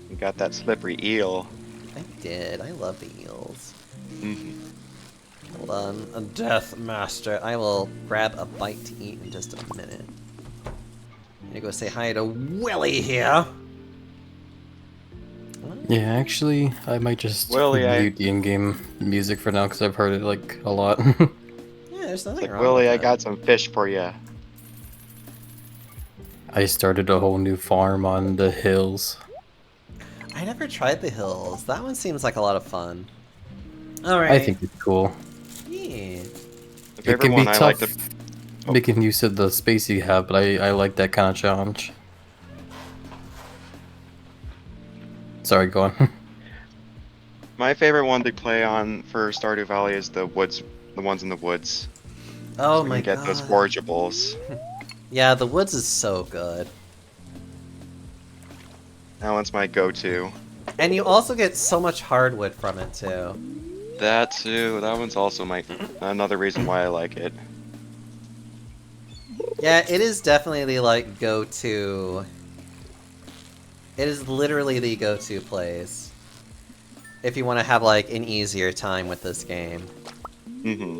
[SPEAKER 5] You got that slippery eel.
[SPEAKER 1] I did. I love the eels.
[SPEAKER 5] Mm-hmm.
[SPEAKER 1] Hold on, a death master. I will grab a bite to eat in just a minute. I'm gonna go say hi to Willy here.
[SPEAKER 4] Yeah, actually, I might just
[SPEAKER 5] Willy,
[SPEAKER 4] mute the in-game music for now because I've heard it like a lot.
[SPEAKER 1] Yeah, there's nothing
[SPEAKER 5] Like,
[SPEAKER 1] wrong
[SPEAKER 5] Willy,
[SPEAKER 1] with
[SPEAKER 5] I
[SPEAKER 1] that.
[SPEAKER 5] got some fish for you.
[SPEAKER 4] I started a whole new farm on the hills.
[SPEAKER 1] I never tried the hills. That one seems like a lot of fun. Alright.
[SPEAKER 4] I think it's cool.
[SPEAKER 1] Yeah.
[SPEAKER 5] The
[SPEAKER 4] It
[SPEAKER 5] favorite
[SPEAKER 4] can be
[SPEAKER 5] one I like
[SPEAKER 4] tough
[SPEAKER 5] to.
[SPEAKER 4] making use of the space you have, but I like that kind of challenge. Sorry, go on.
[SPEAKER 5] My favorite one to play on for Stardew Valley is the woods, the ones in the woods.
[SPEAKER 1] Oh
[SPEAKER 5] So you
[SPEAKER 1] my
[SPEAKER 5] can get
[SPEAKER 1] god.
[SPEAKER 5] those forageables.
[SPEAKER 1] Yeah, the woods is so good.
[SPEAKER 5] That one's my go-to.
[SPEAKER 1] And you also get so much hardwood from it too.
[SPEAKER 5] That too. That one's also another reason why I like it.
[SPEAKER 1] Yeah, it is definitely the like go-to. It is literally the go-to place if you want to have like an easier time with this game.
[SPEAKER 5] Mm-hmm.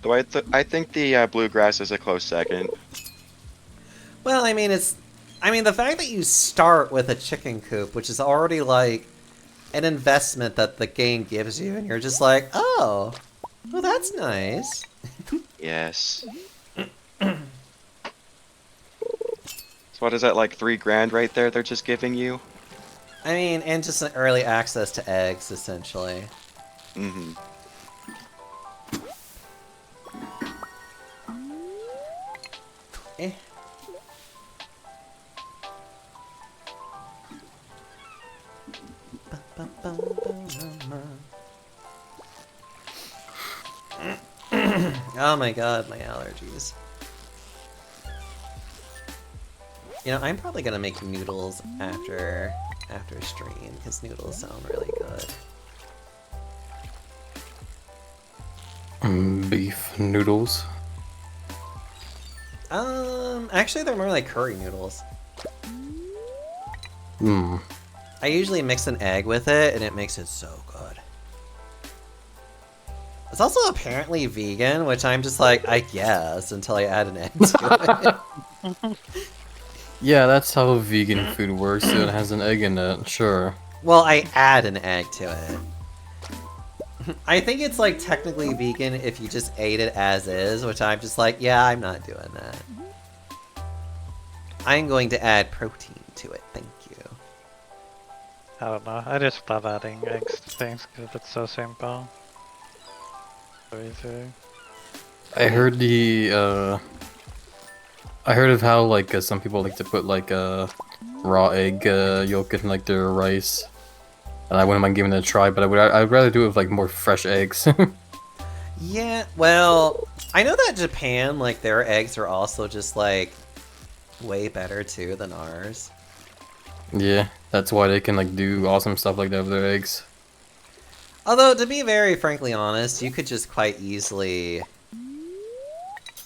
[SPEAKER 5] Though I think the bluegrass is a close second.
[SPEAKER 1] Well, I mean, the fact that you start with a chicken coop, which is already like an investment that the game gives you, and you're just like, oh, well, that's nice.
[SPEAKER 5] Yes. So what is that, like 3 grand right there they're just giving you?
[SPEAKER 1] I mean, and just an early access to eggs, essentially.
[SPEAKER 5] Mm-hmm.
[SPEAKER 1] Eh. Oh my god, my allergies. You know, I'm probably gonna make noodles after stream, because noodles sound really good.
[SPEAKER 4] Beef noodles.
[SPEAKER 1] Actually they're more like curry noodles.
[SPEAKER 4] Hmm.
[SPEAKER 1] I usually mix an egg with it, and it makes it so good. It's also apparently vegan, which I'm just like, I guess, until I add an egg to it.
[SPEAKER 4] Yeah, that's how vegan food works. It has an egg in it, sure.
[SPEAKER 1] Well, I add an egg to it. I think it's like technically vegan if you just ate it as is, which I'm just like, yeah, I'm not doing that. I'm going to add protein to it, thank you.
[SPEAKER 3] I don't know. I just love adding eggs to things because it's so simple. So easy.
[SPEAKER 4] I heard I heard of how like some people like to put like a raw egg yolk in like their rice, and I wouldn't mind giving it a try, but I'd rather do it with like more fresh eggs.
[SPEAKER 1] Yeah, well, I know that Japan, like, their eggs are also just, like, way better, too, than ours.
[SPEAKER 4] Yeah, that's why they can like do awesome stuff like that with their eggs.
[SPEAKER 1] Although, to be very frankly honest, you could just quite easily...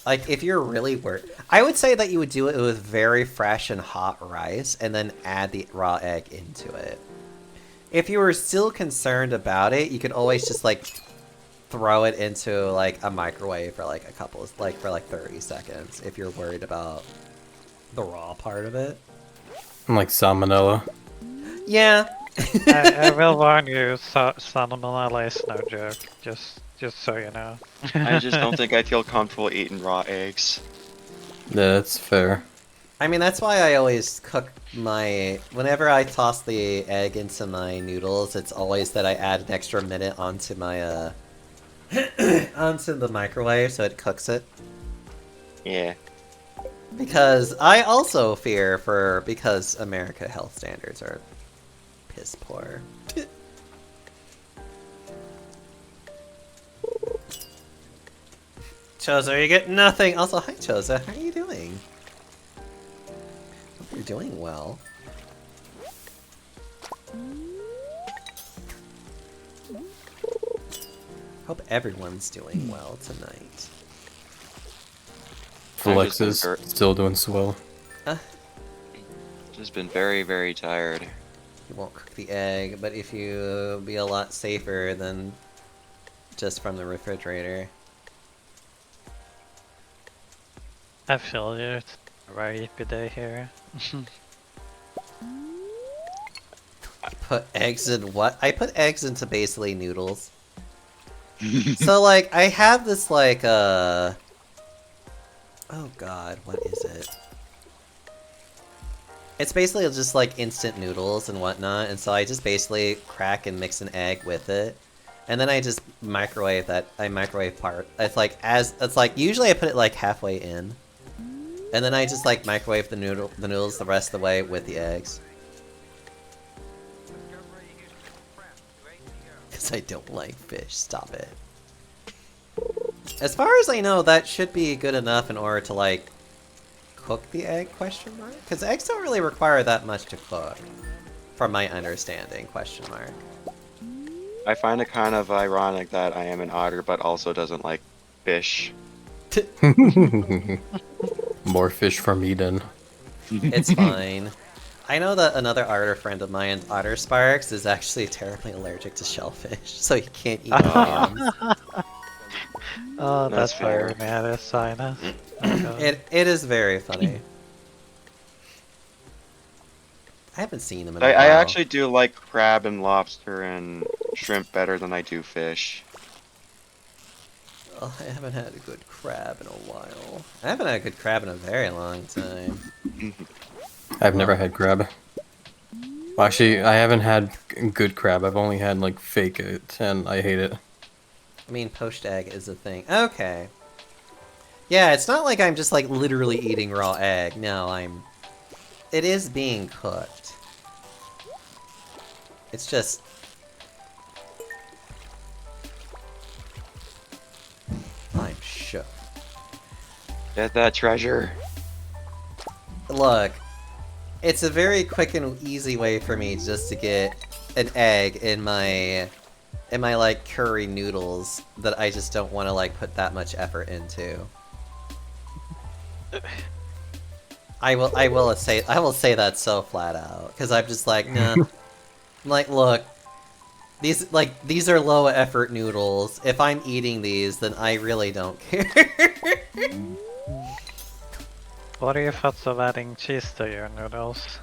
[SPEAKER 1] Like, if you're really worried... I would say that you would do it with very fresh and hot rice, and then add the raw egg into it. If you were still concerned about it, you could always just, like, throw it into, like, a microwave for, like, for, like, 30 seconds, if you're worried about the raw part of it.
[SPEAKER 4] And like salmonella.
[SPEAKER 1] Yeah.
[SPEAKER 3] I will warn you, salmonella is no joke. Just so you know.
[SPEAKER 5] I just don't think I feel comfortable eating raw eggs.
[SPEAKER 4] Yeah, that's fair.
[SPEAKER 1] I mean, that's why I always cook my... Whenever I toss the egg into my noodles, it's always that I add an extra minute onto my, onto the microwave so it cooks it.
[SPEAKER 5] Yeah.
[SPEAKER 1] Because I also fear because America health standards are piss poor. Choza, you get nothing! Also, hi Choza, how are you doing? Hope you're doing well. Hope everyone's doing well tonight.
[SPEAKER 4] Flex
[SPEAKER 5] I've
[SPEAKER 4] is
[SPEAKER 5] just been
[SPEAKER 4] still doing swell.
[SPEAKER 5] Just been very, very tired.
[SPEAKER 1] You won't cook the egg, but if you be a lot safer than just from the refrigerator.
[SPEAKER 3] I feel you. It's a very yippee day here.
[SPEAKER 1] Put eggs in what? I put eggs into basically noodles. So like, I have this like, oh god, what is it? It's basically just like instant noodles and whatnot, and so I just basically crack and mix an egg with it. And then I just microwave that, I microwave part. It's like, usually I put it like halfway in. And then I just like microwave the noodles the rest of the way with the eggs. Because I don't like fish, stop it. As far as I know, that should be good enough in order to like cook the egg, question mark? Because eggs don't really require that much to cook. From my understanding, question mark.
[SPEAKER 5] I find it kind of ironic that I am an otter, but also doesn't like fish.
[SPEAKER 4] More fish for me then.
[SPEAKER 1] It's fine. I know that another otter friend of mine, Otter Sparks, is actually terribly allergic to shellfish, so he can't eat clams.
[SPEAKER 3] Oh,
[SPEAKER 5] That's
[SPEAKER 3] that's
[SPEAKER 5] fair.
[SPEAKER 3] very mad at Sinus. Oh, God.
[SPEAKER 1] It is very funny. I haven't seen him in a
[SPEAKER 5] I
[SPEAKER 1] while.
[SPEAKER 5] actually do like crab and lobster and shrimp better than I do fish.
[SPEAKER 1] Oh, I haven't had a good crab in a while. I haven't had a good crab in a very long time.
[SPEAKER 4] I've never had crab. Well, actually, I haven't had good crab. I've only had like fake it, and I hate it.
[SPEAKER 1] I mean, poached egg is a thing. Okay. Yeah, it's not like I'm just like literally eating raw egg. No, it is being cooked. It's just... I'm shook.
[SPEAKER 5] Get that treasure.
[SPEAKER 1] Look, it's a very quick and easy way for me just to get an egg in my like curry noodles that I just don't want to like put that much effort into. I will say that so flat out because I'm just like, nah. I'm like, look, these are low effort noodles. If I'm eating these, then I really don't care.
[SPEAKER 3] What are your thoughts of adding cheese to your noodles?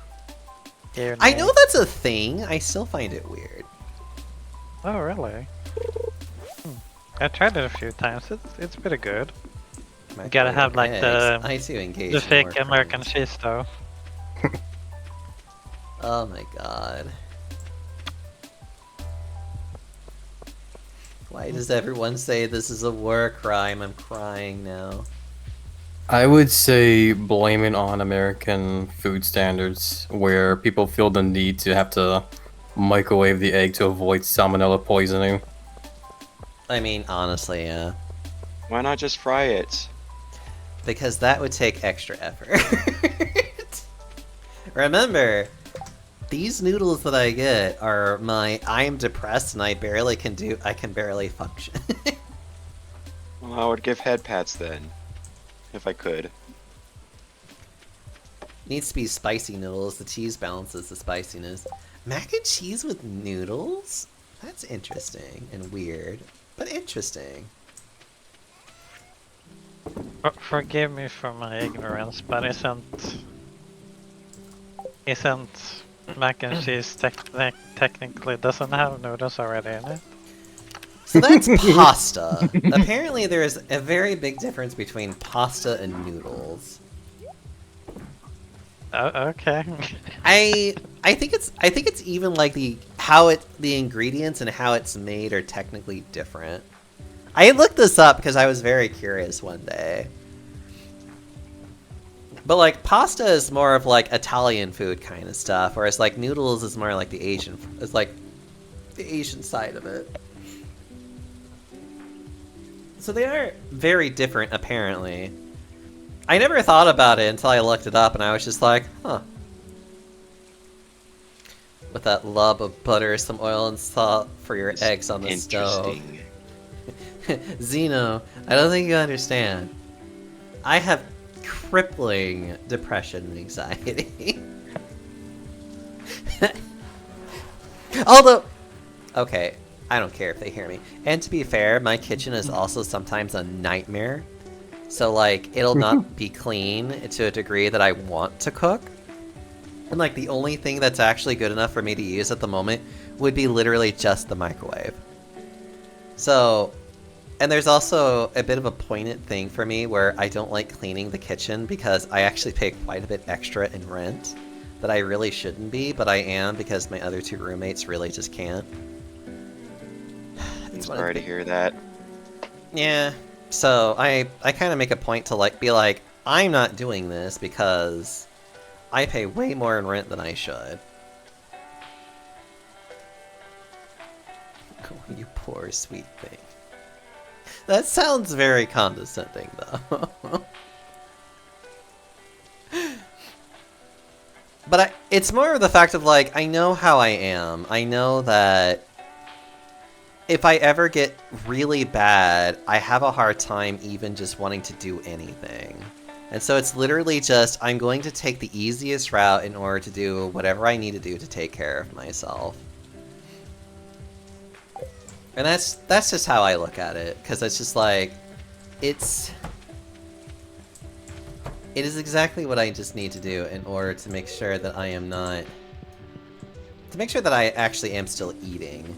[SPEAKER 1] I know that's a thing. I still find it weird.
[SPEAKER 3] Oh, really? I tried it a few times. It's pretty good. You gotta have like
[SPEAKER 1] I do engage
[SPEAKER 3] the
[SPEAKER 1] in
[SPEAKER 3] fake
[SPEAKER 1] more
[SPEAKER 3] American
[SPEAKER 1] fun.
[SPEAKER 3] cheese though.
[SPEAKER 1] Oh my god. Why does everyone say this is a war crime? I'm crying now.
[SPEAKER 4] I would say blame it on American food standards, where people feel the need to have to microwave the egg to avoid salmonella poisoning.
[SPEAKER 1] I mean, honestly, yeah.
[SPEAKER 5] Why not just fry it?
[SPEAKER 1] Because that would take extra effort. Remember, these noodles that I get are I'm depressed and I can barely function.
[SPEAKER 5] Well, I would give head pats then, if I could.
[SPEAKER 1] Needs to be spicy noodles. The cheese balances the spiciness. Mac and cheese with noodles? That's interesting and weird, but interesting.
[SPEAKER 3] Forgive me for my ignorance, but isn't mac and cheese technically doesn't have noodles already in it?
[SPEAKER 1] So that's pasta. Apparently there is a very big difference between pasta and noodles.
[SPEAKER 3] Okay.
[SPEAKER 1] I think it's even like the ingredients and how it's made are technically different. I looked this up because I was very curious one day. But like pasta is more of like Italian food kind of stuff, whereas like noodles is more like the Asian side of it. So they are very different apparently. I never thought about it until I looked it up and I was just like, huh. With that lub of butter, some oil and salt for your eggs on the stove. Zeno, I don't think you understand. I have crippling depression and anxiety. Although, okay, I don't care if they hear me. And to be fair, my kitchen is also sometimes a nightmare. So like, it'll not be clean to a degree that I want to cook. And like, the only thing that's actually good enough for me to use at the moment would be literally just the microwave. So, and there's also a bit of a poignant thing for me where I don't like cleaning the kitchen because I actually pay quite a bit extra in rent that I really shouldn't be, but I am because my other two roommates really just can't.
[SPEAKER 5] I'm sorry to hear that.
[SPEAKER 1] Yeah, so I kind of make a point to like be like, I'm not doing this because I pay way more in rent than I should. Oh, you poor sweet thing. That sounds very condescending, though. But it's more of the fact of, like, I know how I am. I know that if I ever get really bad, I have a hard time even just wanting to do anything. And so it's literally just, I'm going to take the easiest route in order to do whatever I need to do to take care of myself. And that's just how I look at it, because it's just like, it is exactly what I just need to do in order to make sure that I am not, to make sure that I actually am still eating.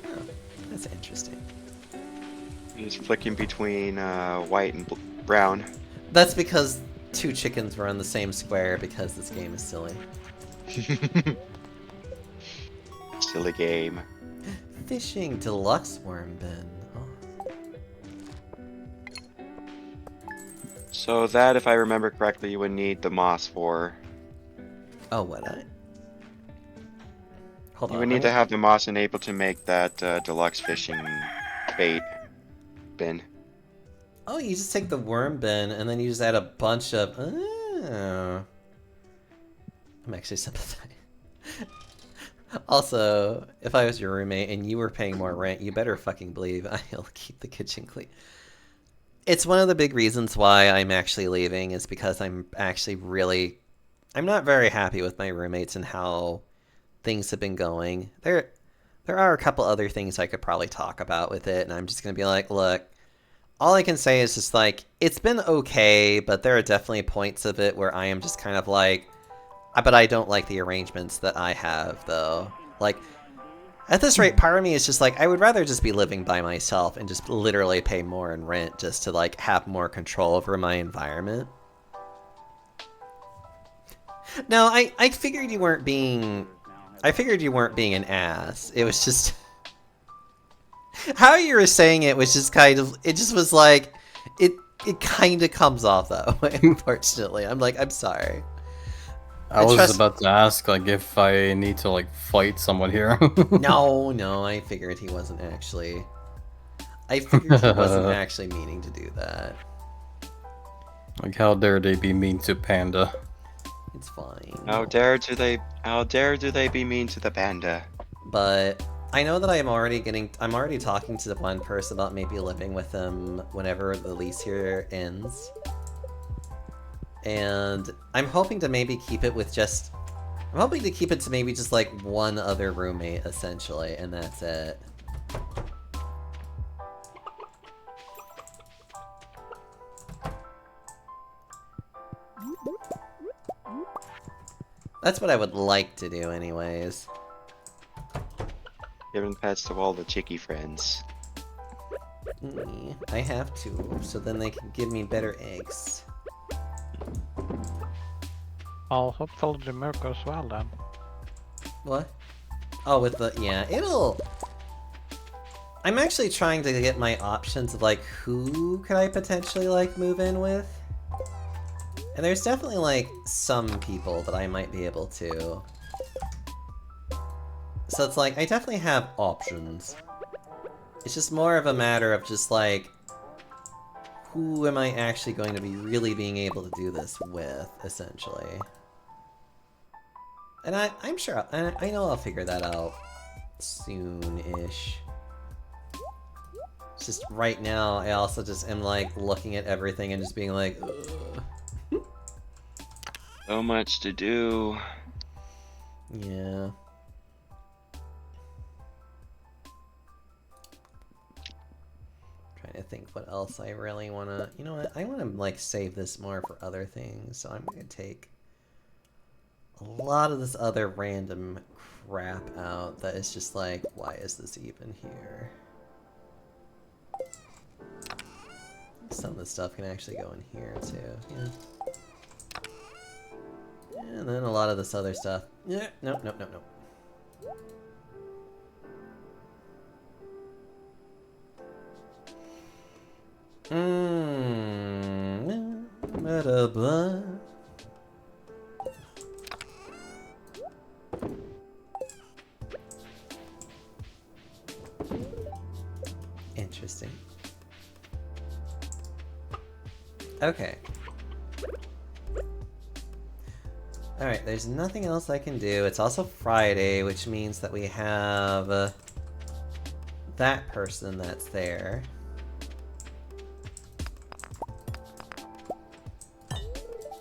[SPEAKER 1] Oh, that's interesting.
[SPEAKER 5] He's flicking between white and brown.
[SPEAKER 1] That's because two chickens were on the same square because this game is silly.
[SPEAKER 5] Silly game.
[SPEAKER 1] Fishing deluxe worm bin. Oh.
[SPEAKER 5] So that, if I remember correctly, you would need the moss for.
[SPEAKER 1] Oh, what? Hold on.
[SPEAKER 5] You would need to have the moss enabled to make that deluxe fishing bait bin.
[SPEAKER 1] Oh, you just take the worm bin and then you just add a bunch of. Oh. I'm actually sympathetic. Also, if I was your roommate and you were paying more rent, you better fucking believe I'll keep the kitchen clean. It's one of the big reasons why I'm actually leaving is because I'm not very happy with my roommates and how things have been going. There are a couple other things I could probably talk about with it, and I'm just gonna be like, look, all I can say is just like, it's been okay, but there are definitely points of it where I am just kind of like, but I don't like the arrangements that I have, though. Like, at this rate, part of me is just like, I would rather just be living by myself and just literally pay more in rent just to, like, have more control over my environment. No, I figured you weren't being I figured you weren't being an ass. It was just... How you were saying it was just kind of... It just was like... It kind of comes off that way, unfortunately. I'm like, I'm sorry.
[SPEAKER 4] I was about to ask, like, if I need to, like, fight someone here.
[SPEAKER 1] No, I figured he wasn't actually... I figured he wasn't actually meaning to do that.
[SPEAKER 4] Like, how dare they be mean to Panda?
[SPEAKER 1] It's fine.
[SPEAKER 5] How dare do they be mean to the panda?
[SPEAKER 1] But I know that I'm already talking to the one person about maybe living with them whenever the lease here ends. And I'm hoping to maybe keep it with just... I'm hoping to keep it to maybe just like one other roommate, essentially, and that's it. That's what I would like to do anyways.
[SPEAKER 5] Giving pets to all the chicky friends.
[SPEAKER 1] I have to, so then they can give me better eggs.
[SPEAKER 3] I'll hopefully the milk goes well then.
[SPEAKER 1] What? Oh, with the... yeah, it'll... I'm actually trying to get my options of, like, who could I potentially, like, move in with? And there's definitely, like, some people that I might be able to. So it's like, I definitely have options. It's just more of a matter of just, like, who am I actually going to be really being able to do this with, essentially. And I'm sure, I know I'll figure that out soon-ish. It's just right now, I also just am, like, looking at everything and just being like, ugh.
[SPEAKER 5] So much to do.
[SPEAKER 1] Yeah. Trying to think what else I really want to... You know what? I want to, like, save this more for other things, so I'm going to take a lot of this other random crap out that is just like, why is this even here? Some of this stuff can actually go in here, too. Yeah. And then a lot of this other stuff. Yeah, nope. Blah. Interesting. Okay. Alright, there's nothing else I can do. It's also Friday, which means that we have that person that's there.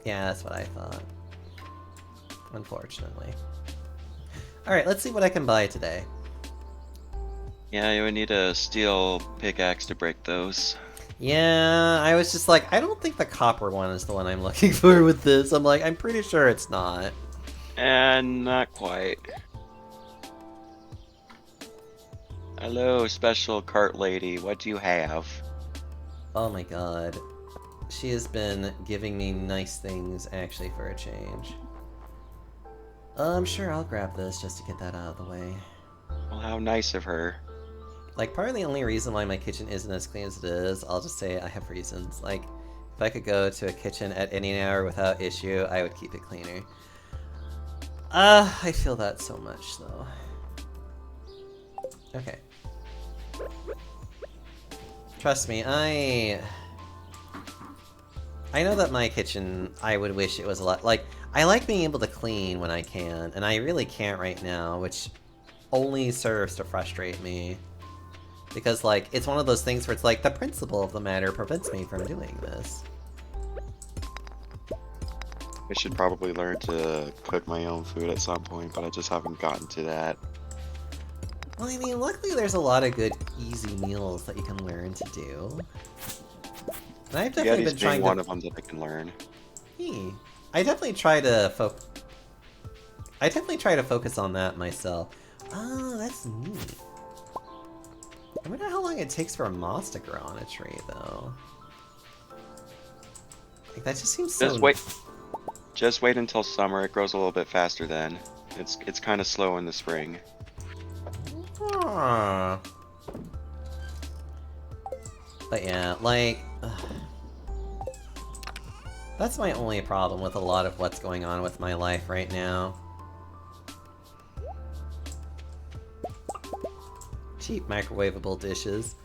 [SPEAKER 1] Yeah, that's what I thought. Unfortunately. Alright, let's see what I can buy today.
[SPEAKER 5] Yeah, you would need a steel pickaxe to break those.
[SPEAKER 1] Yeah, I was just like, I don't think the copper one is the one I'm looking for with this. I'm like, I'm pretty sure it's not.
[SPEAKER 5] And not quite. Hello, special cart lady. What do you have?
[SPEAKER 1] Oh my god. She has been giving me nice things, actually, for a change. I'm sure I'll grab this just to get that out of the way.
[SPEAKER 5] Well, how nice of her.
[SPEAKER 1] Like, part of the only reason why my kitchen isn't as clean as it is, I'll just say I have reasons. Like, if I could go to a kitchen at any hour without issue, I would keep it cleaner. I feel that so much, though. Okay. Trust me, I know that my kitchen, I would wish it was a lot... Like, I like being able to clean when I can, and I really can't right now, which only serves to frustrate me. Because, like, it's one of those things where it's like, the principle of the matter prevents me from doing this.
[SPEAKER 5] I should probably learn to cook my own food at some point, but I just haven't gotten to that.
[SPEAKER 1] Well, I mean, luckily there's a lot of good, easy meals that you can learn to do. And I've definitely been trying
[SPEAKER 5] one of them that I can learn.
[SPEAKER 1] I definitely try to focus on that myself. Oh, that's neat. I wonder how long it takes for a moss to grow on a tree, though. Like, that just seems so...
[SPEAKER 5] Just wait until summer. It grows a little bit faster then. It's kind of slow in the spring.
[SPEAKER 1] Huh. But yeah, like... that's my only problem with a lot of what's going on with my life right now. Cheap microwavable dishes.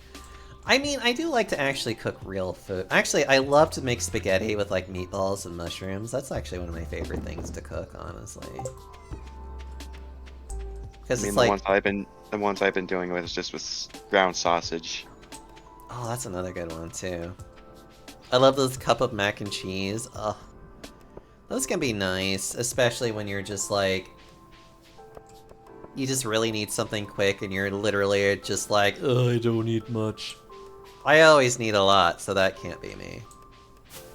[SPEAKER 1] I mean, I do like to actually cook real food. Actually, I love to make spaghetti with like meatballs and mushrooms. That's actually one of my favorite things to cook, honestly.
[SPEAKER 5] I
[SPEAKER 1] Because
[SPEAKER 5] mean,
[SPEAKER 1] it's
[SPEAKER 5] the
[SPEAKER 1] like...
[SPEAKER 5] ones I've been doing with is just with ground sausage.
[SPEAKER 1] Oh, that's another good one, too. I love those cup of mac and cheese. Ugh. Those can be nice, especially when you're just like... you just really need something quick and you're literally just like, oh, I don't need much. I always need a lot, so that can't be me.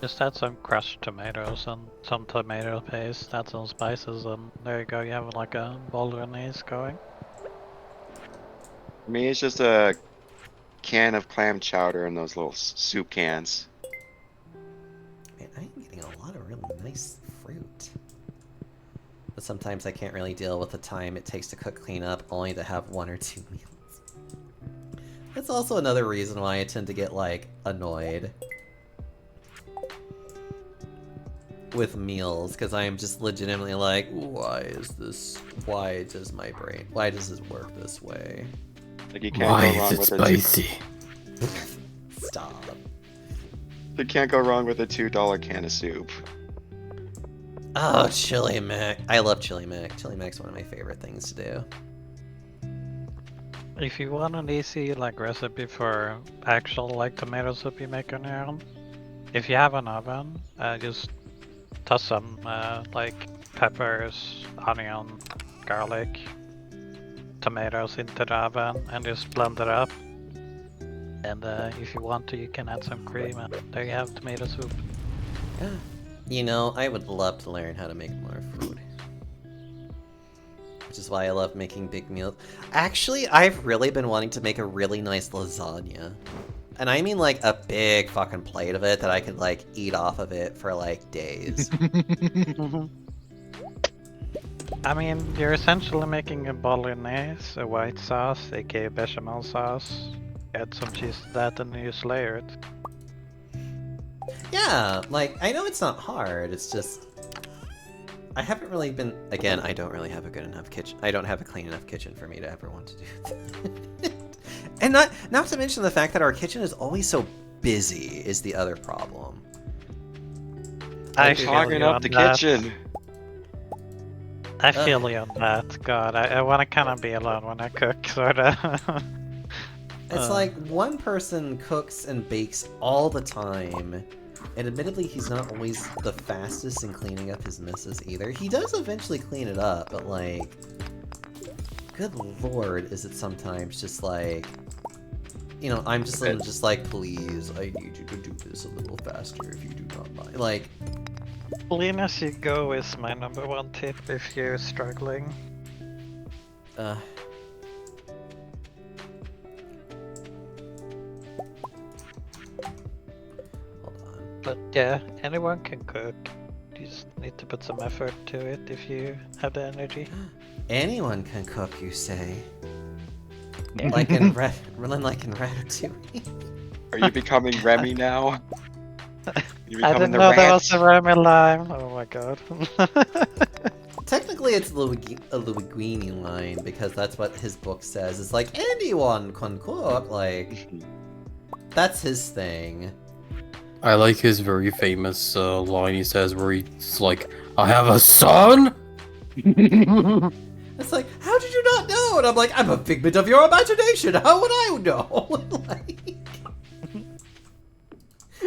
[SPEAKER 3] Just add some crushed tomatoes and some tomato paste, add some spices, and there you go, you have like a bolognese going.
[SPEAKER 5] For me, it's just a can of clam chowder in those little soup cans.
[SPEAKER 1] Man, I am getting a lot of really nice fruit. But sometimes I can't really deal with the time it takes to cook cleanup, only to have 1 or 2 meals. That's also another reason why I tend to get, like, annoyed with meals, because I am just legitimately like, why does this work this way?
[SPEAKER 5] Like you can't go wrong with
[SPEAKER 4] spicy?
[SPEAKER 1] Stop.
[SPEAKER 5] You can't go wrong with a $2 can of soup.
[SPEAKER 1] Oh, chili mac. I love chili mac. Chili mac's one of my favorite things to do.
[SPEAKER 3] If you want an easy like recipe for actual like tomato soup you make on your own, if you have an oven, just toss some like peppers, onion, garlic, tomatoes into the oven and just blend it up. And if you want to, you can add some cream and there you have tomato soup.
[SPEAKER 1] Yeah. You know, I would love to learn how to make more food. Which is why I love making big meals. Actually, I've really been wanting to make a really nice lasagna. And I mean like a big fucking plate of it that I could like eat off of it for like days.
[SPEAKER 3] I mean, you're essentially making a bolognese, a white sauce, aka bechamel sauce. Add some cheese to that and you just layer it.
[SPEAKER 1] Yeah, like, I know it's not hard, it's just... I haven't really been... Again, I don't really have a good enough kitchen. I don't have a clean enough kitchen for me to ever want to do that. And not to mention the fact that our kitchen is always so busy is the other problem.
[SPEAKER 3] I
[SPEAKER 5] It's clogging up the kitchen.
[SPEAKER 3] I feel you on that. God, I want to kind of be alone when I cook, sort of.
[SPEAKER 1] It's like one person cooks and bakes all the time, and admittedly he's not always the fastest in cleaning up his messes either. He does eventually clean it up, but like, good lord, is it sometimes just like, you know, I'm just just like, please, I need you to do this a little faster if you do not mind. Like,
[SPEAKER 3] Clean as you go is my #1 tip if you're struggling.
[SPEAKER 1] Hold on.
[SPEAKER 3] But yeah, anyone can cook. You just need to put some effort to it if you have the energy.
[SPEAKER 1] Anyone can cook, you say? Like in Ratatouille.
[SPEAKER 5] Are you becoming Remy now? You're
[SPEAKER 3] I
[SPEAKER 5] becoming
[SPEAKER 3] didn't know that was
[SPEAKER 5] rat?
[SPEAKER 3] a Remy line. Oh my god.
[SPEAKER 1] Technically, it's a Linguini line because that's what his book says. It's like anyone can cook. Like that's his thing.
[SPEAKER 4] I like his very famous line he says where he's like, I have a son?
[SPEAKER 1] It's like, how did you not know? And I'm like, I'm a figment of your imagination. How would I know? Like,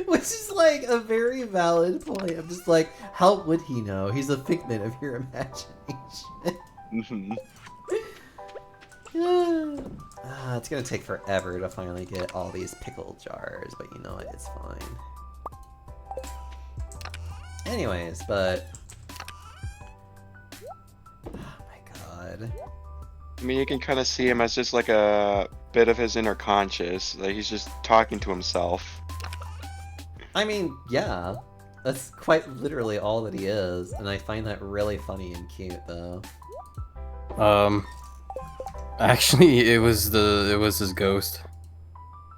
[SPEAKER 1] which is like a very valid point. I'm just like, how would he know? He's a figment of your imagination. It's gonna take forever to finally get all these pickle jars, but you know what? It's fine. Anyways, but... Oh my god.
[SPEAKER 5] I mean, you can kind of see him as just like a bit of his inner conscious. Like he's just talking to himself.
[SPEAKER 1] I mean, yeah. That's quite literally all that he is, and I find that really funny and cute, though.
[SPEAKER 4] Actually, it was his ghost.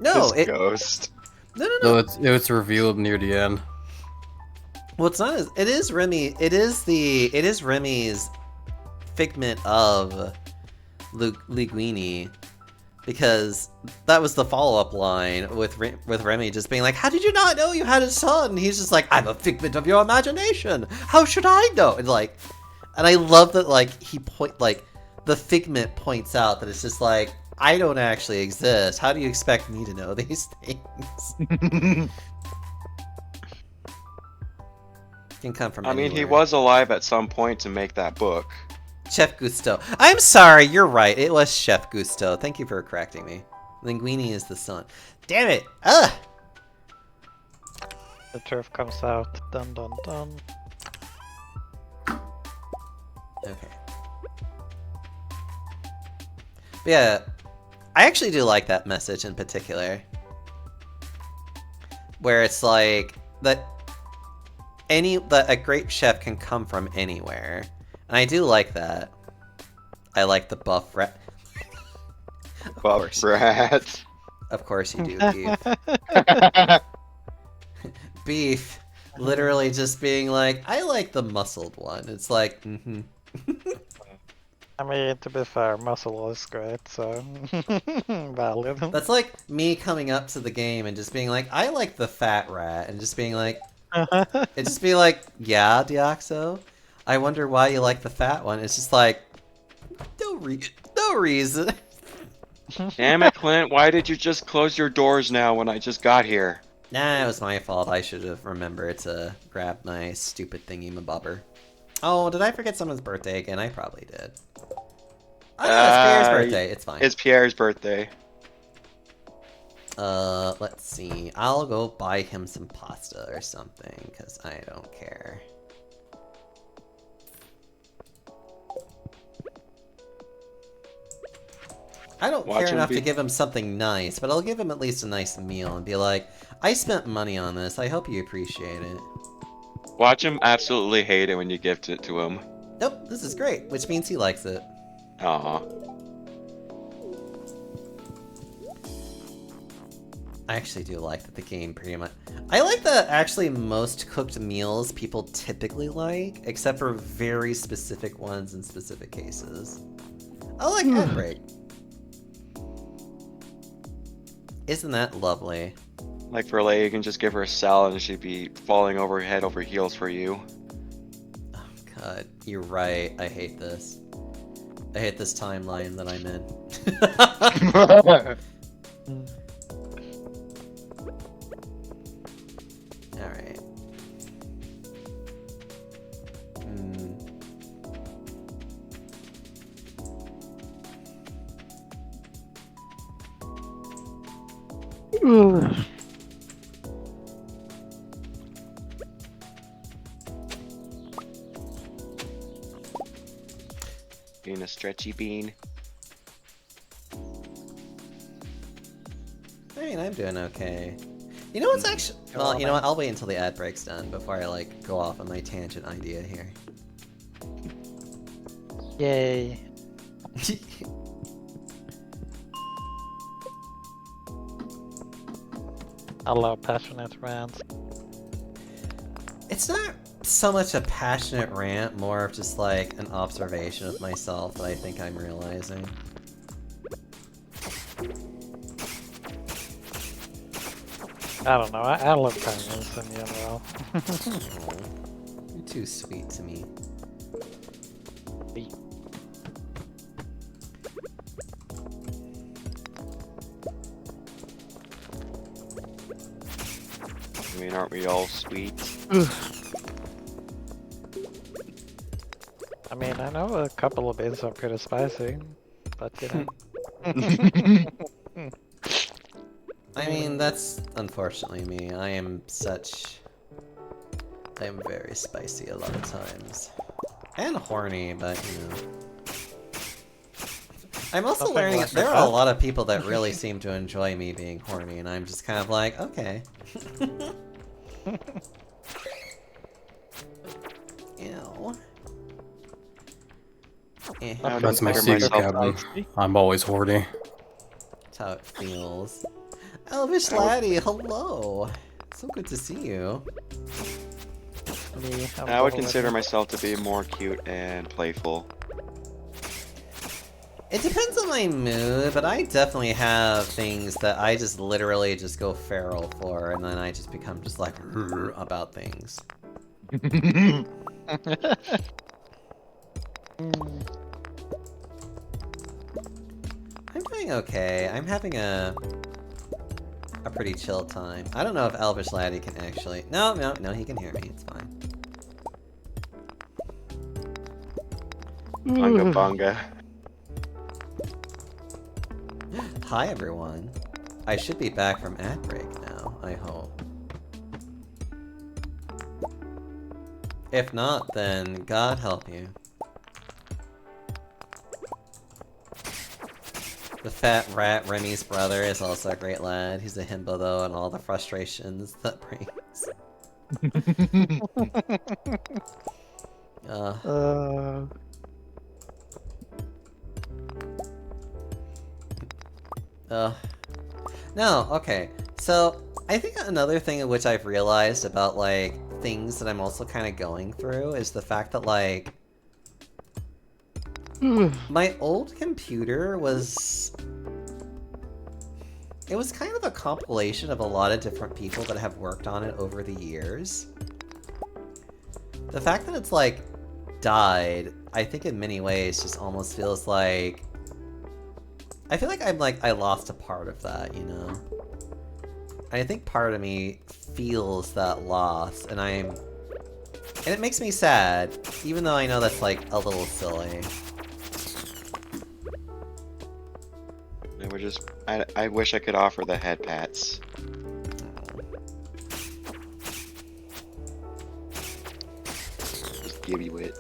[SPEAKER 1] No,
[SPEAKER 5] His ghost.
[SPEAKER 1] no, no,
[SPEAKER 4] No,
[SPEAKER 1] no.
[SPEAKER 4] it was revealed near the end.
[SPEAKER 1] Well, it's not. It is Remy. It is Remy's figment of Linguini, because that was the follow-up line with Remy just being like, "How did you not know you had a son?" And he's just like, "I'm a figment of your imagination. How should I know?" And like, and I love that like the figment points out that it's just like, I don't actually exist. How do you expect me to know these things? Can come from
[SPEAKER 5] I mean, he
[SPEAKER 1] anywhere.
[SPEAKER 5] was alive at some point to make that book.
[SPEAKER 1] Chef Gusto. I'm sorry, you're right. It was Chef Gusto. Thank you for correcting me. Linguini is the son. Damn it! Ugh!
[SPEAKER 3] The turf comes out. Dun dun dun.
[SPEAKER 1] Okay. But yeah, I actually do like that message in particular. Where it's like, that a great chef can come from anywhere. And I do like that. I like the buff rat.
[SPEAKER 5] Buff rat.
[SPEAKER 1] Of course you do, Beef. Beef literally just being like, I like the muscled one. It's like, mm-hmm.
[SPEAKER 3] I mean, to be fair, muscle is great, so valid.
[SPEAKER 1] That's like me coming up to the game and just being like, I like the fat rat, and just being like, it just be like, yeah, Deoxo, I wonder why you like the fat one. It's just like, no reason.
[SPEAKER 5] Damn it, Clint! Why did you just close your doors now when I just got here?
[SPEAKER 1] Nah, it was my fault. I should have remembered to grab my stupid thingy-mabobber. Oh, did I forget someone's birthday again? I probably did. Oh, no, it's Pierre's birthday. It's fine.
[SPEAKER 5] It's Pierre's birthday.
[SPEAKER 1] Let's see. I'll go buy him some pasta or something, because I don't care. I don't
[SPEAKER 5] Watch
[SPEAKER 1] care
[SPEAKER 5] him
[SPEAKER 1] enough
[SPEAKER 5] be-
[SPEAKER 1] to give him something nice, but I'll give him at least a nice meal and be like, I spent money on this. I hope you appreciate it.
[SPEAKER 5] Watch him absolutely hate it when you gift it to him.
[SPEAKER 1] Nope, this is great, which means he likes it.
[SPEAKER 5] Aw.
[SPEAKER 1] I actually do like that the game pretty much... I like that actually most cooked meals people typically like, except for very specific ones in specific cases. I like Outbreak. Isn't that lovely?
[SPEAKER 5] Like for Leia, you can just give her a salad and she'd be falling over head over heels for you.
[SPEAKER 1] Oh god, you're right. I hate this. I hate this timeline that I'm in. Alright.
[SPEAKER 5] Being a stretchy bean.
[SPEAKER 1] I mean, I'm doing okay. You know what's actually... Well, you know what? I'll wait until the ad break's done before I, like, go off on my tangent idea here.
[SPEAKER 3] Yay. I love passionate rants.
[SPEAKER 1] It's not so much a passionate rant, more of just, like, an observation of myself that I think I'm realizing.
[SPEAKER 3] I don't know, I love penguins in general.
[SPEAKER 1] Aw, you're too sweet to me.
[SPEAKER 5] I mean, aren't we all sweet?
[SPEAKER 3] I mean, I know a couple of bits are pretty spicy, but you know.
[SPEAKER 1] I mean, that's unfortunately me. I am very spicy a lot of times. And horny, but you know. I'm also
[SPEAKER 3] Nothing
[SPEAKER 1] learning
[SPEAKER 3] like
[SPEAKER 1] there
[SPEAKER 3] that.
[SPEAKER 1] are a lot of people that really seem to enjoy me being horny, and I'm just kind of like, okay. Ew. Eh,
[SPEAKER 5] I would
[SPEAKER 4] That's my
[SPEAKER 5] consider
[SPEAKER 4] secret
[SPEAKER 5] myself
[SPEAKER 4] cabin. I'm always hoarding.
[SPEAKER 1] that's how it feels. Elvish
[SPEAKER 5] I would-
[SPEAKER 1] Laddie, hello! So good to see you.
[SPEAKER 5] I would consider myself to be more cute and playful.
[SPEAKER 1] It depends on my mood, but I definitely have things that I just literally just go feral for, and then I just become just like about things. I'm doing okay. I'm having a pretty chill time. I don't know if Elvish Laddie can actually... No, he can hear me. It's fine.
[SPEAKER 5] Bunga bunga.
[SPEAKER 1] Hi, everyone. I should be back from ad break now, I hope. If not, then God help you. The fat rat, Remy's brother, is also a great lad. He's a himbo, though, and all the frustrations that brings. No, okay. So, I think another thing in which I've realized about, like, things that I'm also kind of going through is the fact that, like, my old computer was... It was kind of a compilation of a lot of different people that have worked on it over the years. The fact that it's, like, died, I think in many ways just almost feels like... I feel like I lost a part of that, you know? And I think part of me feels that loss, and and it makes me sad, even though I know that's, like, a little silly.
[SPEAKER 5] I wish I could offer the head pats. Just give you it.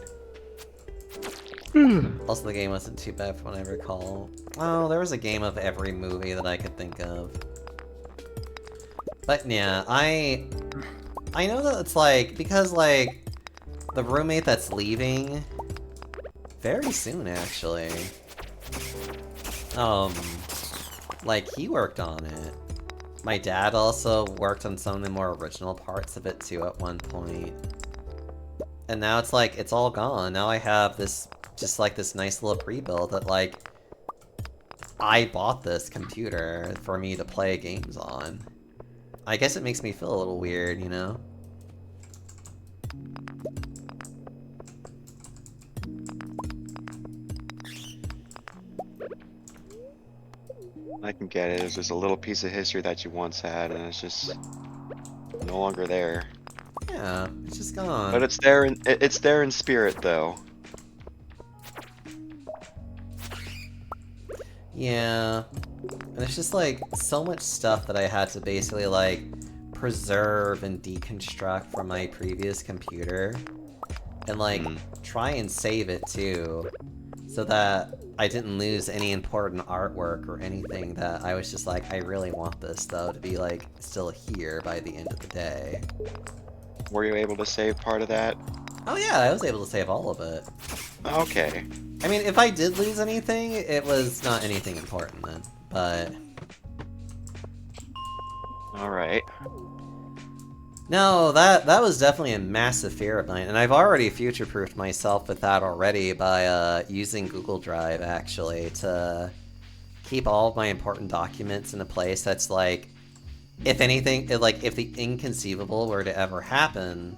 [SPEAKER 1] Also, the game wasn't too bad from what I recall. Oh, there was a game of every movie that I could think of. But yeah, I know that it's like, because like, the roommate that's leaving very soon actually, like he worked on it. My dad also worked on some of the more original parts of it too at one point. And now it's like, it's all gone. Now I have this, just like this nice little pre-build that like, I bought this computer for me to play games on. I guess it makes me feel a little weird, you know?
[SPEAKER 5] I can get it. It's just a little piece of history that you once had, and it's just no longer there.
[SPEAKER 1] Yeah, it's just gone.
[SPEAKER 5] But it's there in spirit, though.
[SPEAKER 1] Yeah. And there's just like so much stuff that I had to basically like preserve and deconstruct from my previous computer. And like try and save it too. So that I didn't lose any important artwork or anything that I was just like, I really want this though to be like still here by the end of the day.
[SPEAKER 5] Were you able to save part of that?
[SPEAKER 1] Oh yeah, I was able to save all of it.
[SPEAKER 5] Okay.
[SPEAKER 1] I mean, if I did lose anything, it was not anything important then, but...
[SPEAKER 5] Alright.
[SPEAKER 1] No, that was definitely a massive fear of mine, and I've already future-proofed myself with that already by using Google Drive, actually, to keep all of my important documents in a place that's like, if anything, if the inconceivable were to ever happen,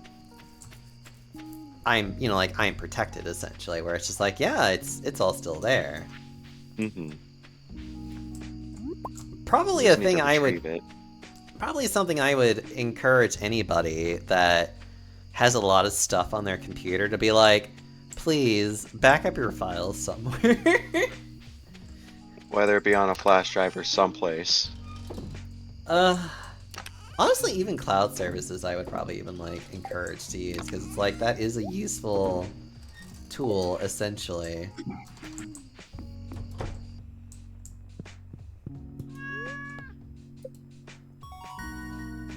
[SPEAKER 1] I'm, you know, like, I'm protected, essentially, where it's just like, yeah, it's all still there.
[SPEAKER 5] Mm-hmm.
[SPEAKER 1] Probably a thing I would... Probably something I would encourage anybody that has a lot of stuff on their computer to be like, please, back up your files somewhere.
[SPEAKER 5] Whether it be on a flash drive or someplace.
[SPEAKER 1] Honestly, even cloud services I would probably even, like, encourage to use, because it's like, that is a useful tool, essentially.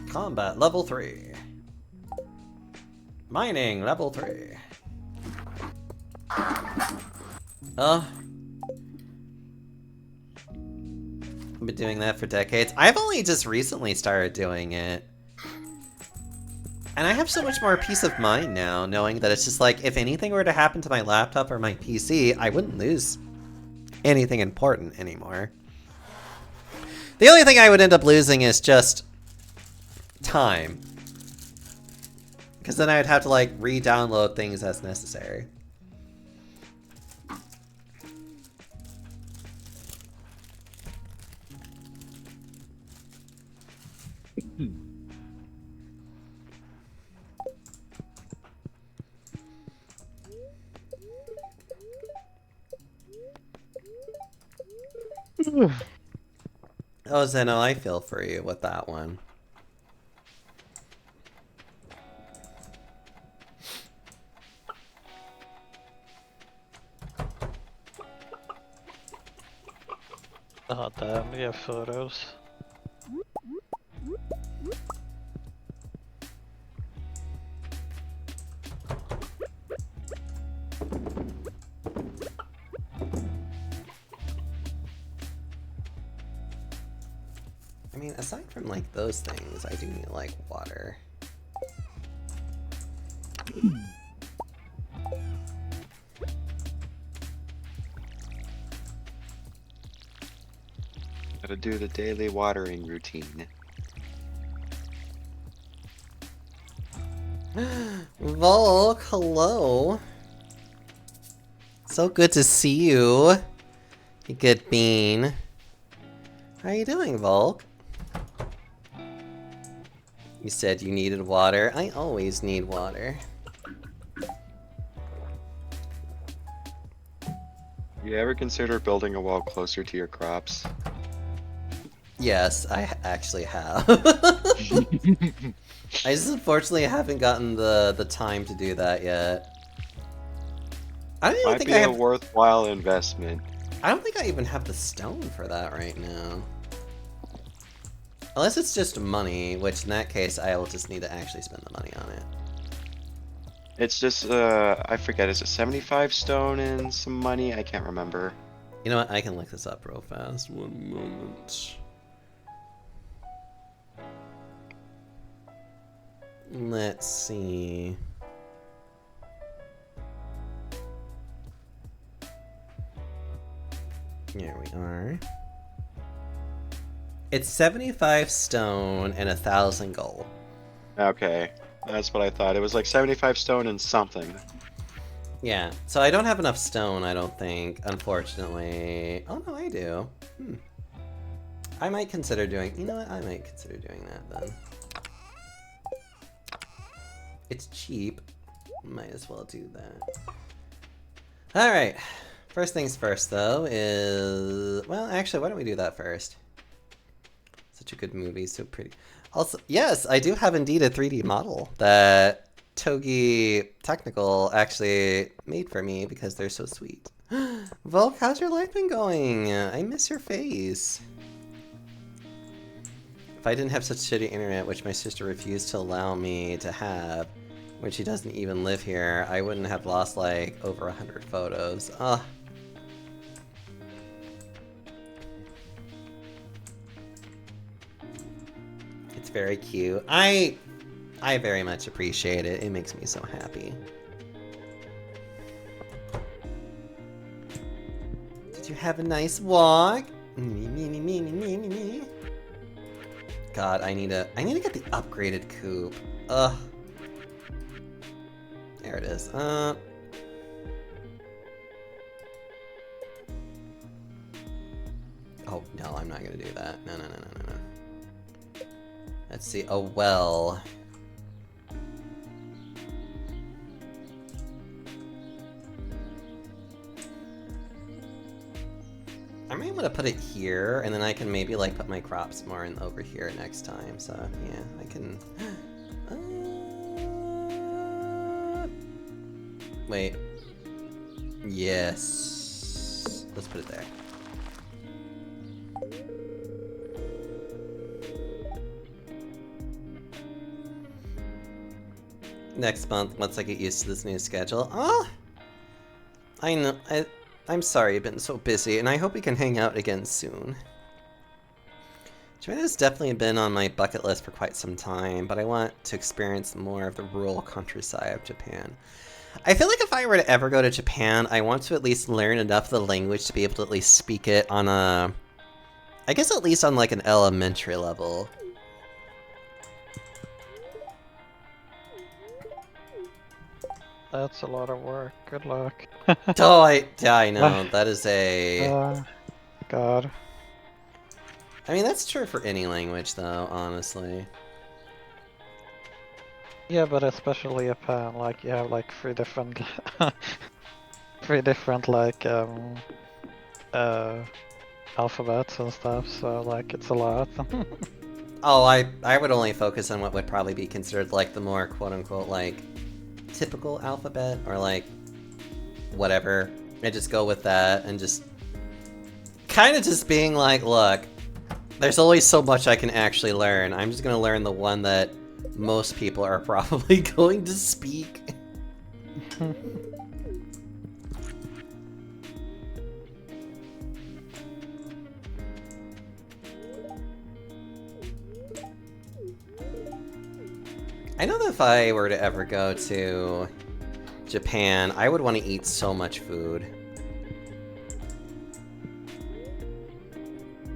[SPEAKER 1] Combat level 3. Mining level 3. Oh. I've been doing that for decades. I've only just recently started doing it. And I have so much more peace of mind now, knowing that it's just like, if anything were to happen to my laptop or my PC, I wouldn't lose anything important anymore. The only thing I would end up losing is just time. Because then I would have to, like, re-download things as necessary. Oh, Zeno, I feel for you with that one.
[SPEAKER 3] Oh damn, we have photos.
[SPEAKER 1] I mean, aside from, like, those things, I do need, like, water.
[SPEAKER 5] Gotta do the daily watering routine.
[SPEAKER 1] Volk, hello. So good to see you. You good bean. How are you doing, Volk? You said you needed water. I always need water.
[SPEAKER 5] You ever consider building a wall closer to your crops?
[SPEAKER 1] Yes, I actually have. I just unfortunately haven't gotten the time to do that yet. I don't even
[SPEAKER 5] Might
[SPEAKER 1] think
[SPEAKER 5] be
[SPEAKER 1] I
[SPEAKER 5] a
[SPEAKER 1] have.
[SPEAKER 5] worthwhile investment.
[SPEAKER 1] I don't think I even have the stone for that right now. Unless it's just money, which in that case I will just need to actually spend the money on it.
[SPEAKER 5] It's just, I forget, is it 75 stone and some money? I can't remember.
[SPEAKER 1] You know what? I can look this up real fast. One moment. Let's see. Here we are. It's 75 stone and 1,000 gold.
[SPEAKER 5] Okay, that's what I thought. It was like 75 stone and something.
[SPEAKER 1] Yeah, so I don't have enough stone, I don't think, unfortunately. Oh, no, I do. I might consider doing... You know what? I might consider doing that, then. It's cheap. Might as well do that. Alright. First things first, though, is... Well, actually, why don't we do that first? Such a good movie, so pretty. Also, yes, I do have indeed a 3D model that Togi Technical actually made for me because they're so sweet. Volk, how's your life been going? I miss your face. If I didn't have such shitty internet, which my sister refused to allow me to have, when she doesn't even live here, I wouldn't have lost like over 100 photos. Ugh. It's very cute. I very much appreciate it. It makes me so happy. Did you have a nice walk? God, I need to get the upgraded coupe. Ugh. There it is. Oh no, I'm not gonna do that. No. Let's see. A well. I might want to put it here, and then I can maybe like put my crops more in over here next time. So yeah, I can. Wait. Yes. Let's put it there. Next month, once I get used to this new schedule. Oh! I know. I'm sorry you've been so busy, and I hope we can hang out again soon. Japan has definitely been on my bucket list for quite some time, but I want to experience more of the rural countryside of Japan. I feel like if I were to ever go to Japan, I want to at least learn enough of the language to be able to at least speak it on a... I guess at least on like an elementary level.
[SPEAKER 3] That's a lot of work. Good luck.
[SPEAKER 1] Oh, I know. That is a...
[SPEAKER 3] God.
[SPEAKER 1] I mean, that's true for any language, though, honestly.
[SPEAKER 3] Yeah, but especially Japan, like you have like three different, like alphabets and stuff. So like it's a lot.
[SPEAKER 1] Oh, I would only focus on what would probably be considered like the more quote-unquote like typical alphabet, or like whatever. I just go with that and just kind of just being like, look, there's only so much I can actually learn. I'm just gonna learn the one that most people are probably going to speak. I know that if I were to ever go to Japan, I would want to eat so much food.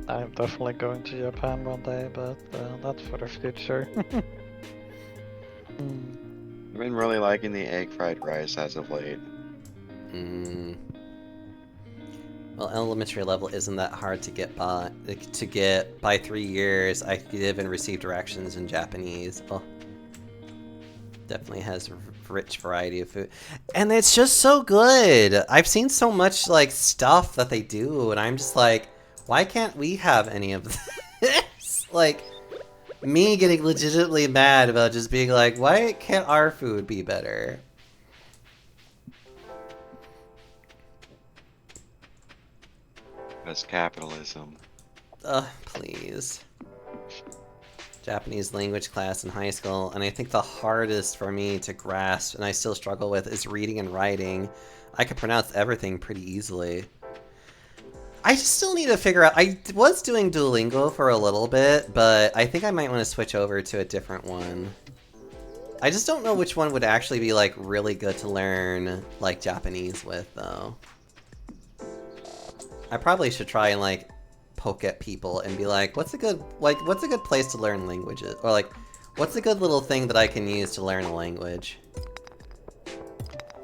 [SPEAKER 3] I'm definitely going to Japan one day, but that's for the future.
[SPEAKER 5] I've been really liking the egg fried rice as of late.
[SPEAKER 1] Well, elementary level isn't that hard to get by. By 3 years, I could even receive directions in Japanese. Oh, definitely has a rich variety of food, and it's just so good. I've seen so much like stuff that they do, and I'm just like, why can't we have any of this? Like, me getting legitimately mad about just being like, why can't our food be better?
[SPEAKER 5] That's capitalism.
[SPEAKER 1] Please. Japanese language class in high school, and I think the hardest for me to grasp, and I still struggle with, is reading and writing. I could pronounce everything pretty easily. I just still need to figure out... I was doing Duolingo for a little bit, but I think I might want to switch over to a different one. I just don't know which one would actually be, like, really good to learn, like, Japanese with, though. I probably should try and, like, poke at people and be like, what's a good place to learn languages? Or, like, what's a good little thing that I can use to learn a language?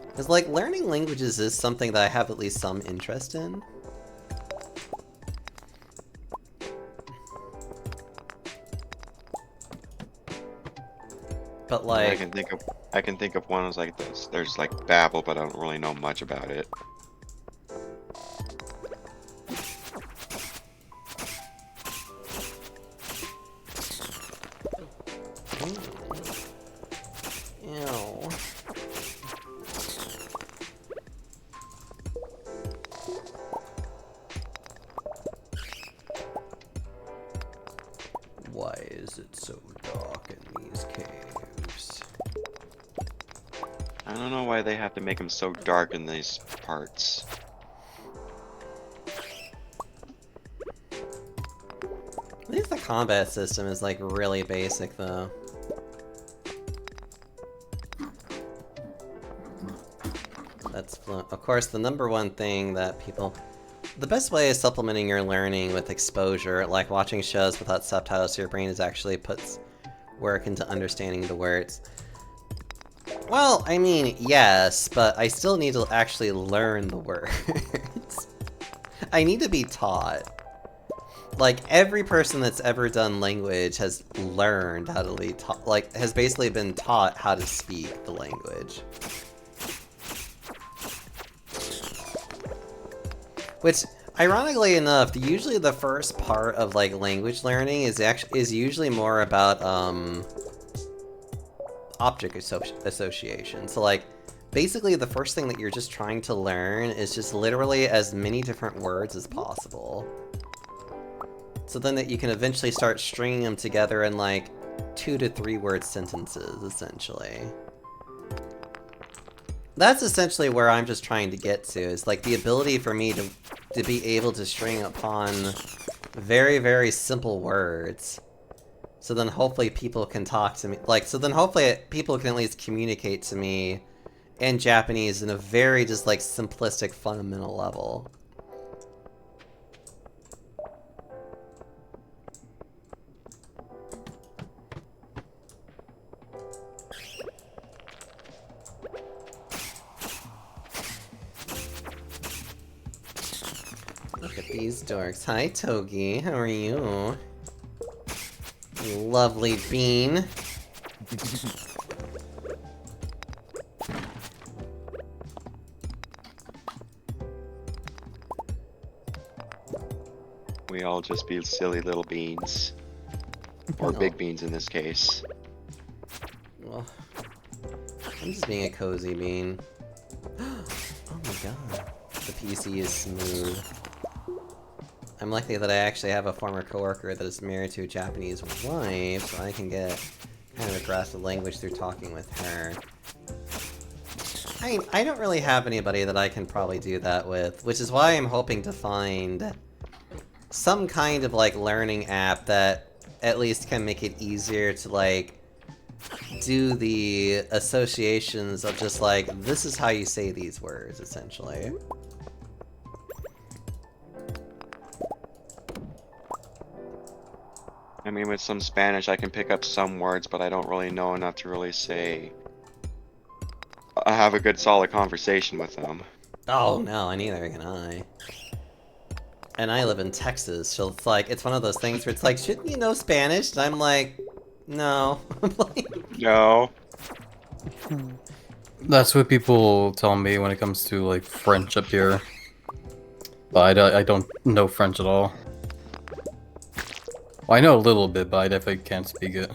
[SPEAKER 1] Because, like, learning languages is something that I have at least some interest in. But like,
[SPEAKER 5] I can think of one as like this. There's like Babbel, but I don't really know much about it.
[SPEAKER 1] Ew. Why is it so dark in these caves?
[SPEAKER 5] I don't know why they have to make them so dark in these parts.
[SPEAKER 1] At least the combat system is like really basic though. That's, of course, the number one thing that people... The best way of supplementing your learning with exposure, like watching shows without subtitles, so your brain is actually puts work into understanding the words. Well, I mean, yes, but I still need to actually learn the words. I need to be taught. Like, every person that's ever done language has learned how to be taught, like, has basically been taught how to speak the language. Which, ironically enough, usually the first part of like language learning is usually more about object association. So like, basically the first thing that you're just trying to learn is just literally as many different words as possible. So then that you can eventually start stringing them together in like 2 to 3 word sentences, essentially. That's essentially where I'm just trying to get to, is like the ability for me to be able to string upon very, very simple words. So then hopefully people can talk to me, like, so then hopefully people can at least communicate to me in Japanese in a very just like simplistic, fundamental level. Look at these dorks. Hi, Togi. How are you? You lovely bean.
[SPEAKER 5] We all just be silly little beans. Or big beans in this case.
[SPEAKER 1] Well, I'm just being a cozy bean. Oh my god. The PC is smooth. I'm lucky that I actually have a former coworker that is married to a Japanese wife, so I can get kind of a grasp of language through talking with her. I don't really have anybody that I can probably do that with, which is why I'm hoping to find some kind of like learning app that at least can make it easier to like do the associations of just like, this is how you say these words, essentially.
[SPEAKER 5] I mean, with some Spanish, I can pick up some words, but I don't really know enough to really say I have a good solid conversation with them.
[SPEAKER 1] Oh no, neither can I. And I live in Texas, so it's like, it's one of those things where it's like, shouldn't you know Spanish? And I'm like, no.
[SPEAKER 5] No.
[SPEAKER 4] That's what people tell me when it comes to like French up here. But I don't know French at all. Well, I know a little bit, but I definitely can't speak it.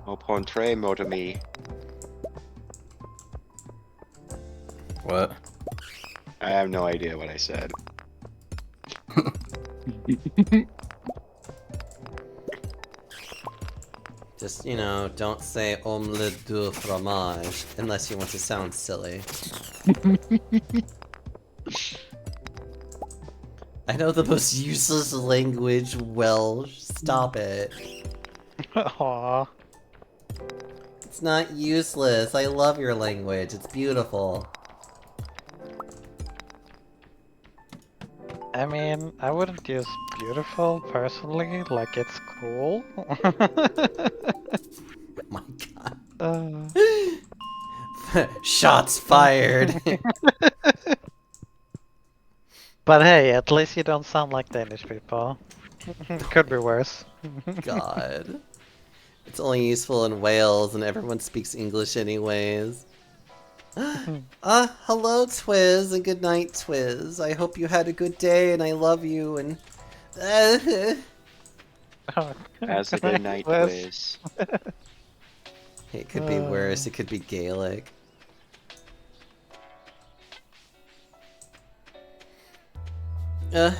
[SPEAKER 5] Au contraire, mon ami.
[SPEAKER 4] What?
[SPEAKER 5] I have no idea what I said.
[SPEAKER 1] Just, you know, don't say omelette du fromage unless you want to sound silly. I know the most useless language, Welsh. Stop it.
[SPEAKER 3] Aww.
[SPEAKER 1] It's not useless. I love your language. It's beautiful.
[SPEAKER 3] I mean, I wouldn't use beautiful personally, like it's cool.
[SPEAKER 1] Oh my god.
[SPEAKER 3] Uh,
[SPEAKER 1] Shots fired.
[SPEAKER 3] but hey, at least you don't sound like Danish people. Could be worse.
[SPEAKER 1] God. It's only useful in Wales and everyone speaks English anyways. Hello Twiz and good night Twiz. I hope you had a good day and I love you and
[SPEAKER 5] As a good night
[SPEAKER 3] Wes.
[SPEAKER 5] quiz.
[SPEAKER 1] It could be worse, it could be Gaelic. Hello,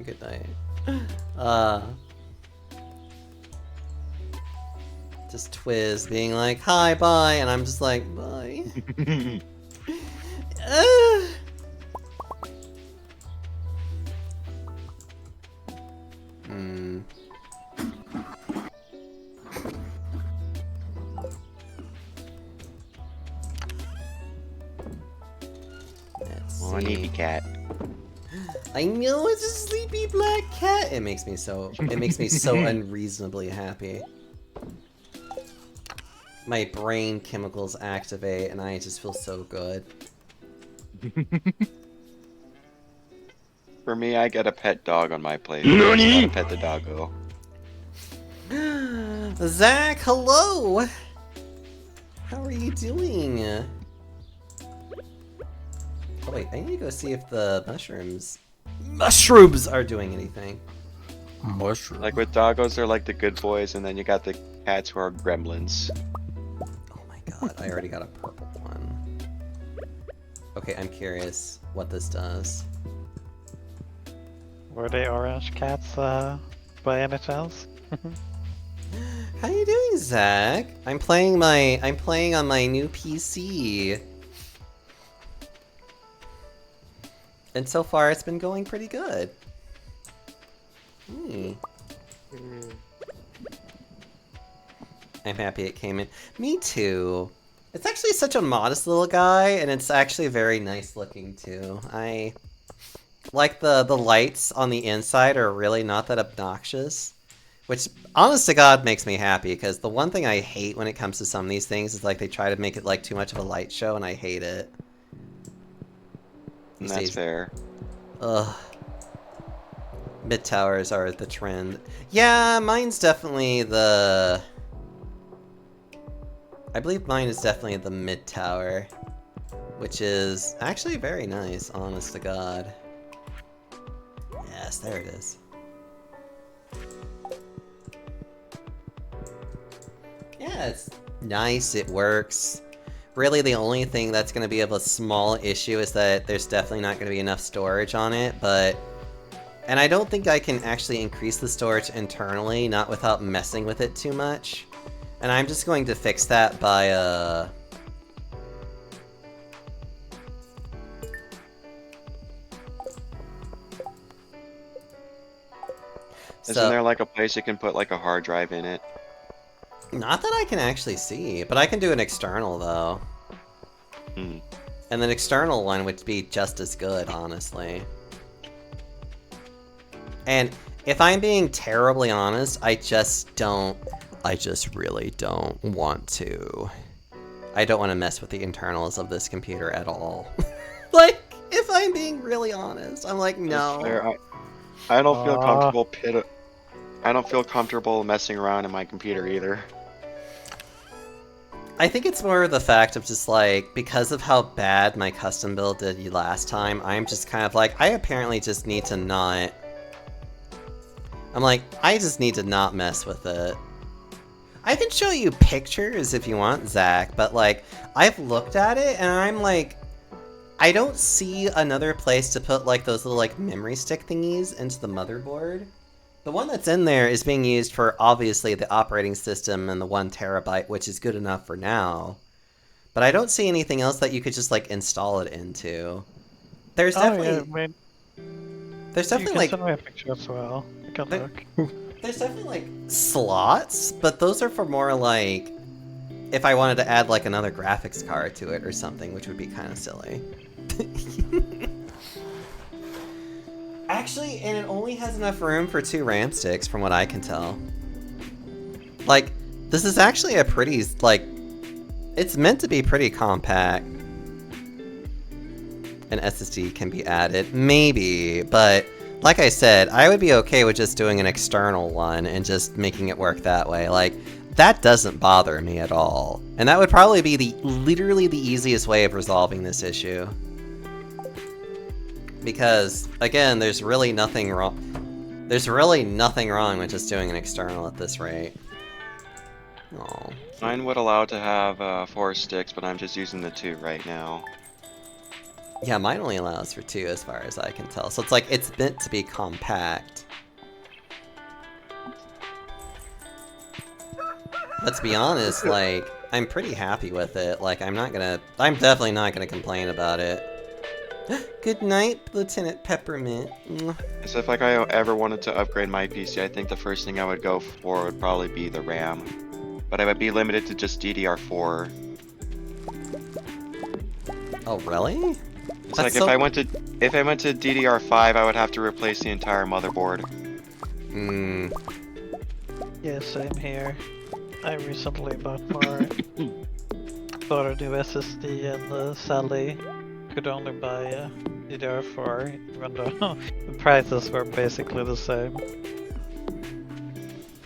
[SPEAKER 1] good night. Just Twiz being like, hi, bye, and I'm just like, bye. Hmm. Let's
[SPEAKER 5] Oh, an
[SPEAKER 1] see.
[SPEAKER 5] Eevee cat.
[SPEAKER 1] I know it's a sleepy black cat. It makes me so unreasonably happy. My brain chemicals activate and I just feel so good.
[SPEAKER 5] For me, I get a pet dog on my plate. Gotta pet the doggo.
[SPEAKER 1] Zach, hello! How are you doing? Oh wait, I need to go see if the mushrooms are doing anything.
[SPEAKER 4] Mushroom.
[SPEAKER 5] Like with doggos, they're like the good boys, and then you got the cats who are gremlins.
[SPEAKER 1] Oh my god, I already got a purple one. Okay, I'm curious what this does.
[SPEAKER 3] Were they orange cats, by any chance?
[SPEAKER 1] How you doing, Zach? I'm playing on my new PC. And so far it's been going pretty good. I'm happy it came in. Me too. It's actually such a modest little guy, and it's actually very nice looking too. I like the lights on the inside are really not that obnoxious, which honest to God makes me happy, because the one thing I hate when it comes to some of these things is like they try to make it like too much of a light show, and I hate it.
[SPEAKER 5] And that's fair.
[SPEAKER 1] Ugh. Mid towers are the trend. Yeah, mine's definitely the... I believe mine is definitely the mid tower, which is actually very nice, honest to God. Yes, there it is. Yeah, it's nice, it works. Really, the only thing that's going to be of a small issue is that there's definitely not going to be enough storage on it, but... And I don't think I can actually increase the storage internally, not without messing with it too much. And I'm just going to fix that by,
[SPEAKER 5] Isn't there like a place you can put like a hard drive in it?
[SPEAKER 1] Not that I can actually see, but I can do an external though.
[SPEAKER 5] Hmm.
[SPEAKER 1] And an external one would be just as good, honestly. And if I'm being terribly honest, I just really don't want to. I don't want to mess with the internals of this computer at all. Like, if I'm being really honest, I'm like, no.
[SPEAKER 5] Fair. I don't feel comfortable I don't feel comfortable messing around in my computer either.
[SPEAKER 1] I think it's more the fact of just like, because of how bad my custom build did you last time, I'm just kind of like, I apparently just need to not... I'm like, I just need to not mess with it. I can show you pictures if you want, Zach, but like, I've looked at it and I'm like, I don't see another place to put like those little like memory stick thingies into the motherboard. The one that's in there is being used for obviously the operating system and the 1 terabyte, which is good enough for now. But I don't see anything else that you could just like install it into. There's definitely... There's definitely like...
[SPEAKER 3] You can send me a picture as well. I can look.
[SPEAKER 1] There's definitely like slots, but those are for more like if I wanted to add like another graphics card to it or something, which would be kind of silly. Actually, and it only has enough room for 2 RAM sticks from what I can tell. Like, this is actually a pretty, like, it's meant to be pretty compact. An SSD can be added, maybe, but like I said, I would be okay with just doing an external one and just making it work that way. Like, that doesn't bother me at all. And that would probably be literally the easiest way of resolving this issue. Because, again, there's really nothing wrong. There's really nothing wrong with just doing an external at this rate. Oh.
[SPEAKER 5] Mine would allow to have 4 sticks, but I'm just using the 2 right now.
[SPEAKER 1] Yeah, mine only allows for 2 as far as I can tell. So it's like, it's meant to be compact. But to be honest, like, I'm pretty happy with it. Like, I'm definitely not gonna complain about it. Good night, Lieutenant Peppermint.
[SPEAKER 5] So if like I ever wanted to upgrade my PC, I think the first thing I would go for would probably be the RAM. But I would be limited to just DDR4.
[SPEAKER 1] Oh, really?
[SPEAKER 5] It's like if I went to DDR5, I would have to replace the entire motherboard.
[SPEAKER 1] Hmm.
[SPEAKER 3] Yeah, same here. I recently bought a new SSD and Sally could only buy DDR4, even though the prices were basically the same.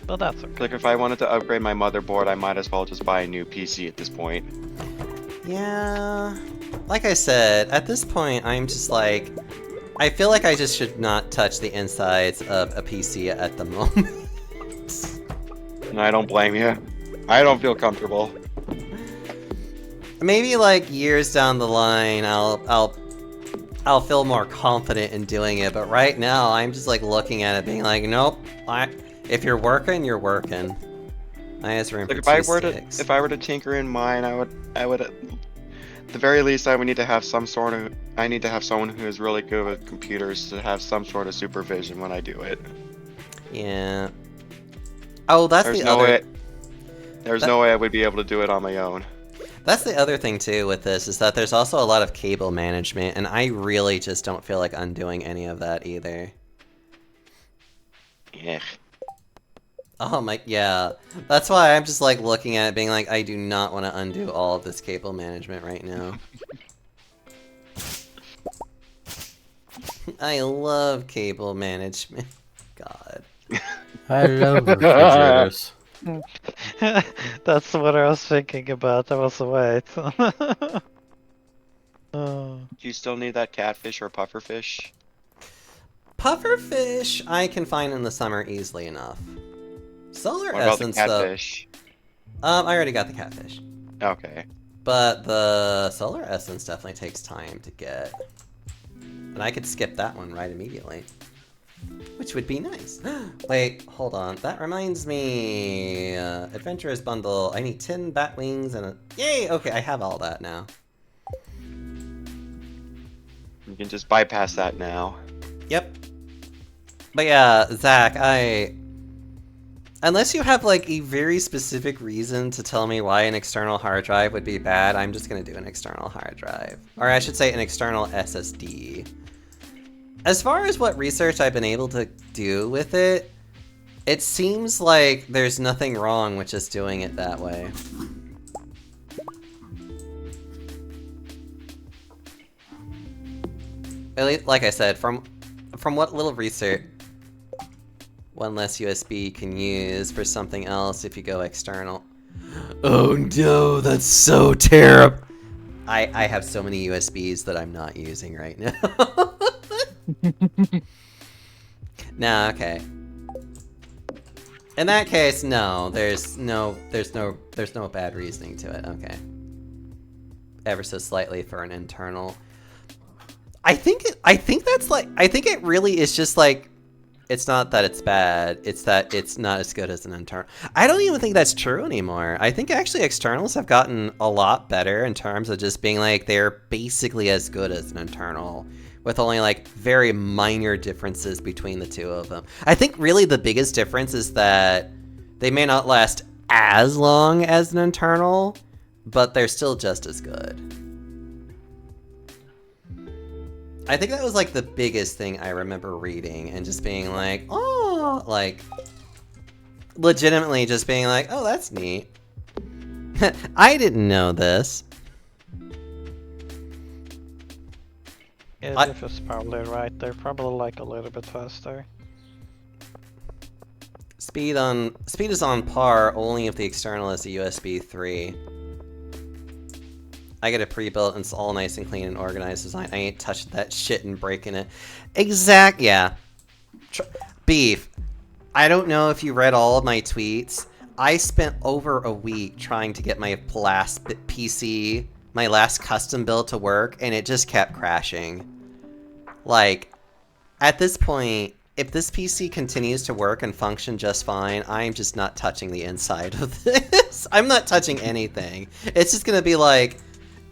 [SPEAKER 3] But that's okay.
[SPEAKER 5] Like if I wanted to upgrade my motherboard, I might as well just buy a new PC at this point.
[SPEAKER 1] Yeah. Like I said, at this point, I'm just like, I feel like I just should not touch the insides of a PC at the moment.
[SPEAKER 5] And I don't blame you. I don't feel comfortable.
[SPEAKER 1] Maybe like years down the line, I'll feel more confident in doing it. But right now, I'm just like looking at it, being like, nope. If you're working, you're working. I has room
[SPEAKER 5] Like
[SPEAKER 1] for
[SPEAKER 5] if I
[SPEAKER 1] two
[SPEAKER 5] were
[SPEAKER 1] sticks.
[SPEAKER 5] to if I were to tinker in mine, I would at the very least I would need to have some sort of I need to have someone who is really good with computers to have some sort of supervision when I do it.
[SPEAKER 1] Yeah. Oh, that's
[SPEAKER 5] There's
[SPEAKER 1] the
[SPEAKER 5] no
[SPEAKER 1] other.
[SPEAKER 5] way. There's no way I would be able to do it on my own.
[SPEAKER 1] That's the other thing too with this is that there's also a lot of cable management, and I really just don't feel like undoing any of that either.
[SPEAKER 5] Yeah.
[SPEAKER 1] Oh my, yeah. That's why I'm just like looking at it being like, I do not want to undo all of this cable management right now. I love cable management. God.
[SPEAKER 4] I love refrigerators.
[SPEAKER 3] That's what I was thinking about. I was wait. Oh.
[SPEAKER 5] Do you still need that catfish or pufferfish?
[SPEAKER 1] Pufferfish I can find in the summer easily enough. Solar
[SPEAKER 5] What about the
[SPEAKER 1] essence though.
[SPEAKER 5] catfish?
[SPEAKER 1] I already got the catfish.
[SPEAKER 5] Okay.
[SPEAKER 1] But the solar essence definitely takes time to get. And I could skip that one right immediately. Which would be nice. Wait, hold on. That reminds me. Adventurous bundle. I need 10 bat wings and a. Yay! Okay, I have all that now.
[SPEAKER 5] You can just bypass that now.
[SPEAKER 1] Yep. But yeah, Zach, unless you have like a very specific reason to tell me why an external hard drive would be bad, I'm just gonna do an external hard drive. Or I should say an external SSD. As far as what research I've been able to do with it, it seems like there's nothing wrong with just doing it that way. At least, like I said, from what little research, one less USB can use for something else if you go external. Oh no, that's so terrible. I have so many USBs that I'm not using right now. Nah, okay. In that case, no, there's no bad reasoning to it. Okay. Ever so slightly for an internal. I think it really is just like, it's not that it's bad, it's that it's not as good as an internal. I don't even think that's true anymore. I think actually externals have gotten a lot better in terms of just being like, they're basically as good as an internal, with only like very minor differences between the two of them. I think really the biggest difference is that they may not last as long as an internal, but they're still just as good. I think that was like the biggest thing I remember reading and just being like, oh, like legitimately just being like, oh, that's neat. I didn't know this.
[SPEAKER 3] Yeah, Diff is probably right. They're probably like a little bit faster.
[SPEAKER 1] Speed is on par only if the external is a USB 3. I get it pre-built and it's all nice and clean and organized design. I ain't touching that shit and breaking it. Yeah. Beef. I don't know if you read all of my tweets. I spent over a week trying to get my last PC, my last custom build to work, and it just kept crashing. Like, at this point, if this PC continues to work and function just fine, I'm just not touching the inside of this. I'm not touching anything. It's just gonna be like,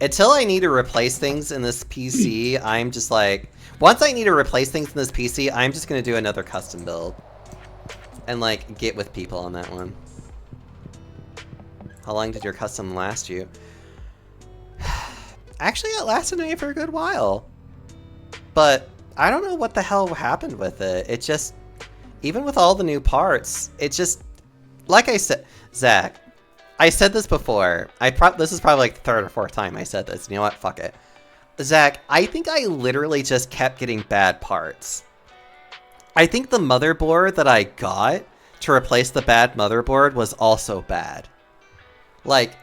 [SPEAKER 1] until I need to replace things in this PC, I'm just like, once I need to replace things in this PC, I'm just gonna do another custom build. And like, get with people on that one. How long did your custom last you? Actually, it lasted me for a good while. But I don't know what the hell happened with it. It just, even with all the new parts, it just, like I said, Zach, I said this before. This is probably like the third or fourth time I said this. You know what? Fuck it. Zach, I think I literally just kept getting bad parts. I think the motherboard that I got to replace the bad motherboard was also bad. Like,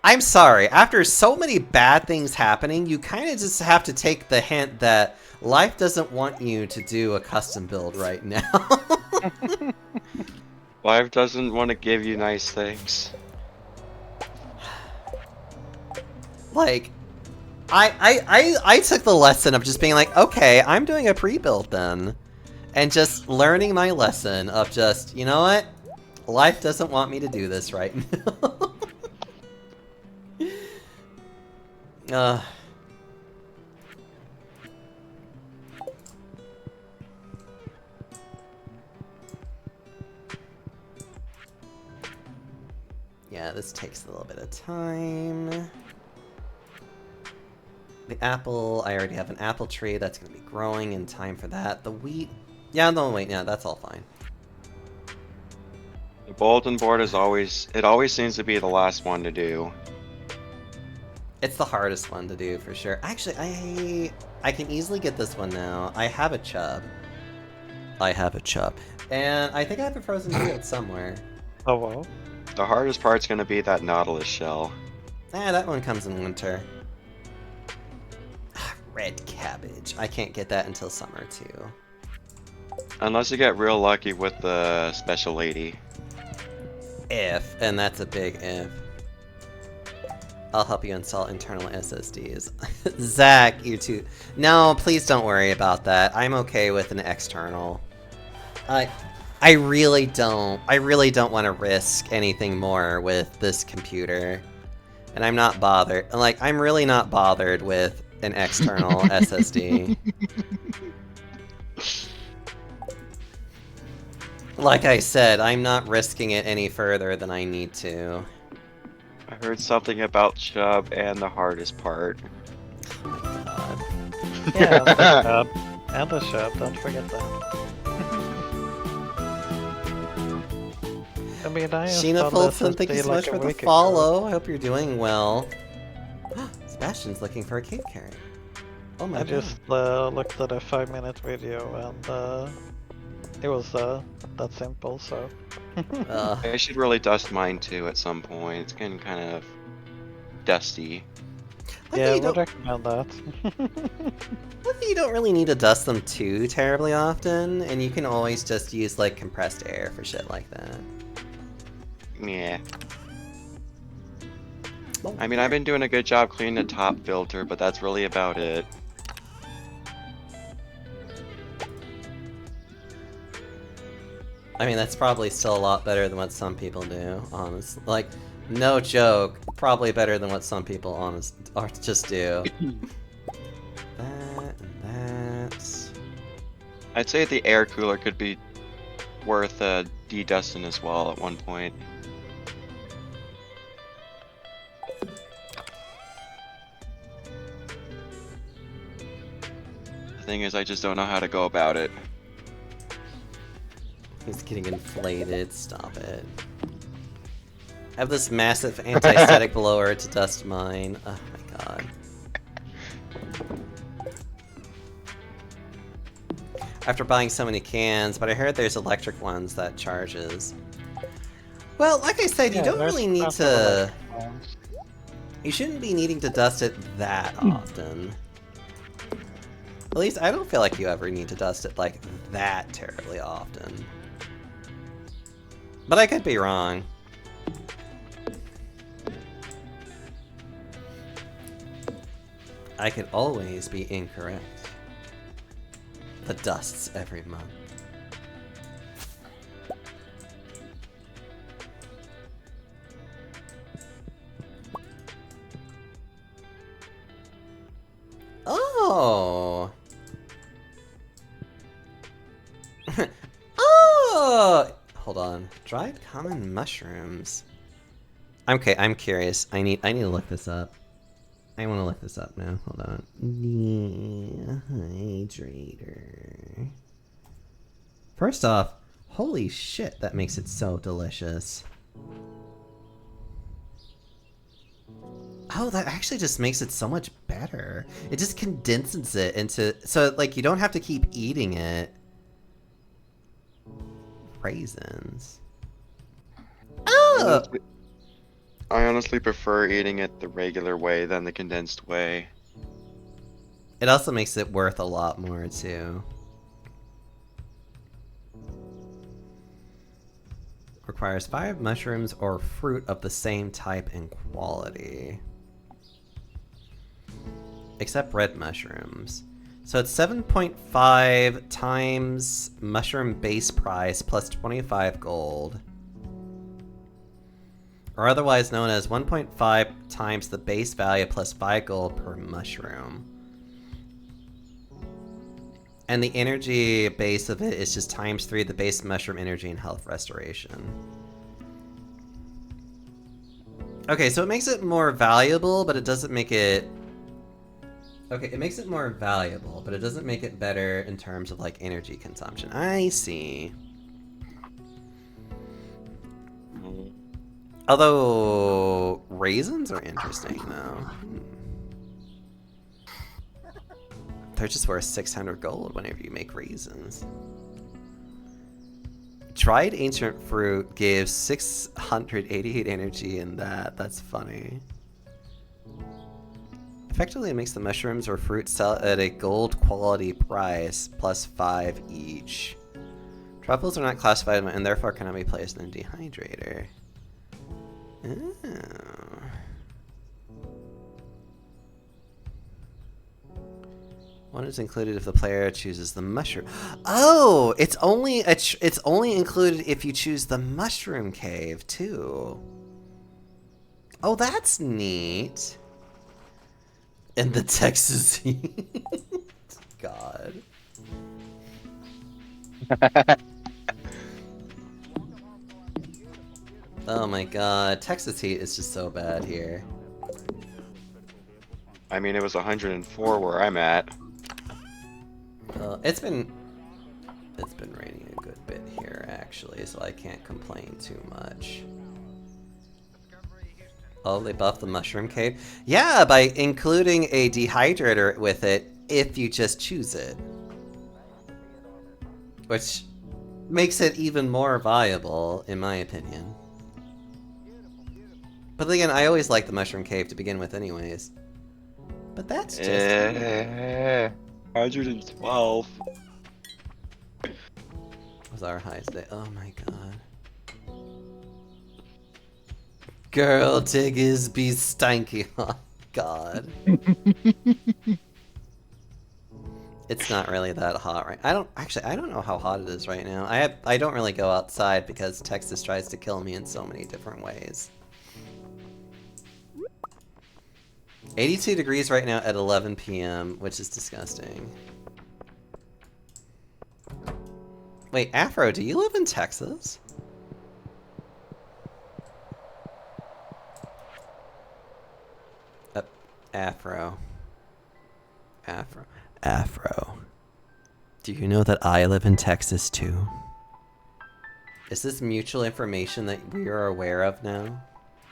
[SPEAKER 1] I'm sorry. After so many bad things happening, you kind of just have to take the hint that life doesn't want you to do a custom build right now.
[SPEAKER 5] Life doesn't want to give you nice things.
[SPEAKER 1] Like, I took the lesson of just being like, okay, I'm doing a pre-build then. And just learning my lesson of just, you know what? Life doesn't want me to do this right now. Yeah, this takes a little bit of time. The apple, I already have an apple tree that's going to be growing in time for that. The wheat, yeah, no, wait, yeah, that's all fine.
[SPEAKER 5] The bulletin board is always, it always seems to be the last one to do.
[SPEAKER 1] It's the hardest one to do for sure. Actually, I can easily get this one now. I have a chub. And I think I have a frozen field somewhere.
[SPEAKER 3] Oh well.
[SPEAKER 5] The hardest part's gonna be that Nautilus shell.
[SPEAKER 1] That one comes in winter. Red cabbage. I can't get that until summer too.
[SPEAKER 5] Unless you get real lucky with the special lady.
[SPEAKER 1] If, and that's a big if. I'll help you install internal SSDs. Zach, you too. No, please don't worry about that. I'm okay with an external. I really don't want to risk anything more with this computer. And I'm not bothered. Like, I'm really not bothered with an external SSD. Like I said, I'm not risking it any further than I need to.
[SPEAKER 5] I heard something about Chub and the hardest part.
[SPEAKER 1] Oh my god.
[SPEAKER 3] Yeah, and the shop. And the shop, don't forget that. I mean, I
[SPEAKER 1] Sheena
[SPEAKER 3] installed
[SPEAKER 1] Fulton, thank you
[SPEAKER 3] SSD
[SPEAKER 1] so much
[SPEAKER 3] like a
[SPEAKER 1] for the
[SPEAKER 3] week ago.
[SPEAKER 1] follow. I hope you're doing well. Sebastian's looking for a cave carrot. Oh my
[SPEAKER 3] I
[SPEAKER 1] god.
[SPEAKER 3] just looked at a 5-minute video and it was that simple, so.
[SPEAKER 5] I should really dust mine too at some point. It's getting kind of dusty.
[SPEAKER 3] Yeah, I
[SPEAKER 1] you
[SPEAKER 3] would
[SPEAKER 1] don't,
[SPEAKER 3] recommend that.
[SPEAKER 1] you don't really need to dust them too terribly often, and you can always just use like compressed air for shit like that.
[SPEAKER 5] Yeah. I mean, I've been doing a good job cleaning the top filter, but that's really about it.
[SPEAKER 1] I mean, that's probably still a lot better than what some people do, honestly. Like, no joke, probably better than what some people just do. That and that.
[SPEAKER 5] I'd say the air cooler could be worth de-dusting as well at one point. The thing is, I just don't know how to go about it.
[SPEAKER 1] He's getting inflated, stop it. I have this massive anti-static blower to dust mine. Oh my god. After buying so many cans, but I heard there's electric ones that charges. Well, like I said, you
[SPEAKER 3] Yeah,
[SPEAKER 1] don't
[SPEAKER 3] there's
[SPEAKER 1] really need
[SPEAKER 3] lots of
[SPEAKER 1] to...
[SPEAKER 3] electric ones.
[SPEAKER 1] You shouldn't be needing to dust it that often. At least I don't feel like you ever need to dust it like that terribly often. But I could be wrong. I could always be incorrect. The dusts every month. Oh! Oh! Hold on. Dried common mushrooms. Okay, I'm curious. I need to look this up. I want to look this up now. Hold on. Dehydrator. First off, holy shit, that makes it so delicious. Oh, that actually just makes it so much better. It just condenses it into... So, like, you don't have to keep eating it. Raisins. Oh!
[SPEAKER 5] I honestly prefer eating it the regular way than the condensed way.
[SPEAKER 1] It also makes it worth a lot more, too. Requires 5 mushrooms or fruit of the same type and quality. Except red mushrooms. So it's 7.5 times mushroom base price plus 25 gold. or otherwise known as 1.5 times the base value plus 5 gold per mushroom. And the energy base of it is just times 3 the base mushroom energy and health restoration. Okay, so it makes it more valuable, but it doesn't make it... Okay, it makes it more valuable, but it doesn't make it better in terms of, like, energy consumption. I see. Although, raisins are interesting, though. They're just worth 600 gold whenever you make raisins. Dried ancient fruit gives 688 energy in that. That's funny. Effectively, it makes the mushrooms or fruit sell at a gold quality price, plus 5 each. Truffles are not classified and therefore cannot be placed in a dehydrator. Oh. One is included if the player chooses the mushroom. Oh, it's only included if you choose the mushroom cave too. Oh, that's neat. And the Texas heat. God. Oh my god, Texas heat is just so bad here.
[SPEAKER 5] I mean, it was 104 where I'm at.
[SPEAKER 1] It's been raining a good bit here actually, so I can't complain too much. Oh, they buffed the mushroom cave? Yeah, by including a dehydrator with it if you just choose it. Which makes it even more viable, in my opinion. But again, I always liked the mushroom cave to begin with anyways. But that's just...
[SPEAKER 5] 112.
[SPEAKER 1] was our highest day. Oh my god. Girl, Tigges be stanky. Oh god. It's not really that hot right. I don't know how hot it is right now. I don't really go outside because Texas tries to kill me in so many different ways. 82 degrees right now at 11 p.m., which is disgusting. Wait, Afro, do you live in Texas? Afro. Do you know that I live in Texas too? Is this mutual information that we are aware of now?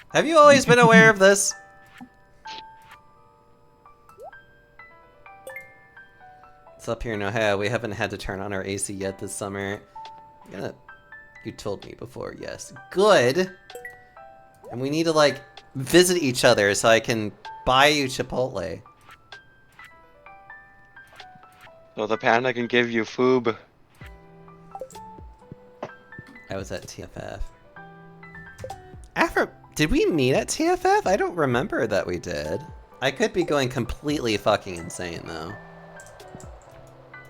[SPEAKER 1] Have you always been aware of this? It's up here in Ohio. We haven't had to turn on our AC yet this summer. You told me before, yes. Good! And we need to, like, visit each other so I can buy you Chipotle.
[SPEAKER 5] So the panda can give you food.
[SPEAKER 1] I was at TFF. Did we meet at TFF? I don't remember that we did. I could be going completely fucking insane, though.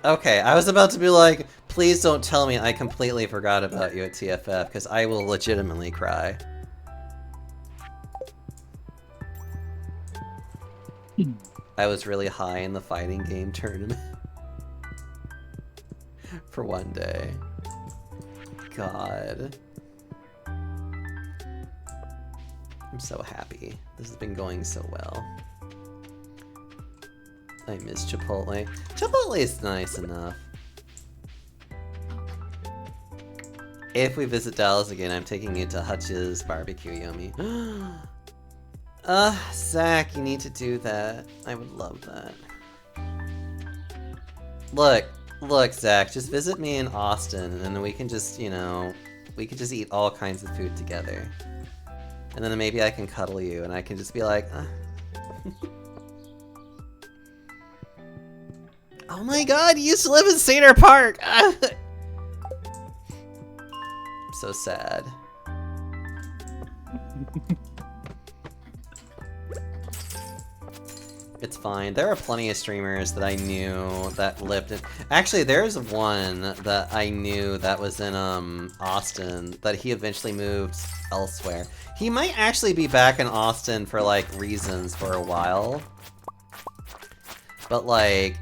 [SPEAKER 1] Okay, I was about to be like, please don't tell me I completely forgot about you at TFF, because I will legitimately cry. I was really high in the fighting game tournament. For one day. God. I'm so happy. This has been going so well. I miss Chipotle. Chipotle is nice enough. If we visit Dallas again, I'm taking you to Hutch's Barbecue Yummy. Zach, you need to do that. I would love that. Look, Zach, just visit me in Austin, and then we can just, you know, we can just eat all kinds of food together. And then maybe I can cuddle you, and I can just be like, Oh my god, you used to live in Cedar Park! I'm so sad. It's fine. There are plenty of streamers that I knew that lived in... Actually, there's one that I knew that was in, Austin, that he eventually moved elsewhere. He might actually be back in Austin for, like, reasons for a while. But, like...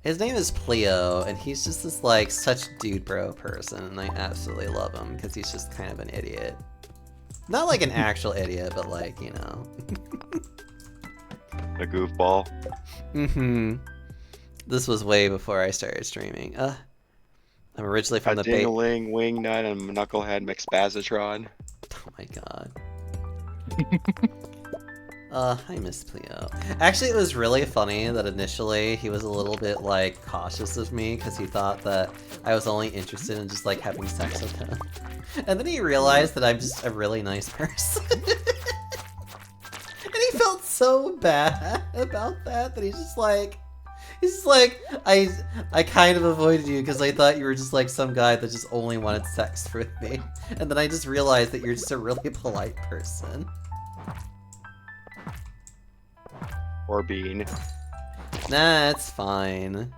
[SPEAKER 1] His name is Pleo, and he's just this, like, such dude bro person, and I absolutely love him, because he's just kind of an idiot. Not like an actual idiot, but like, you know.
[SPEAKER 5] A goofball.
[SPEAKER 1] Mm-hmm. This was way before I started streaming. I'm originally from
[SPEAKER 5] A
[SPEAKER 1] the Bay...
[SPEAKER 5] Dingling, Wingnut, and Knucklehead McSpazatron.
[SPEAKER 1] Oh my god. I miss Pleo. Actually, it was really funny that initially he was a little bit, like, cautious of me because he thought that I was only interested in just, like, having sex with him. And then he realized that I'm just a really nice person. And he felt so bad about that he's just like, I kind of avoided you because I thought you were just like some guy that just only wanted sex with me. And then I just realized that you're just a really polite person.
[SPEAKER 5] Or Bean.
[SPEAKER 1] Nah, it's fine.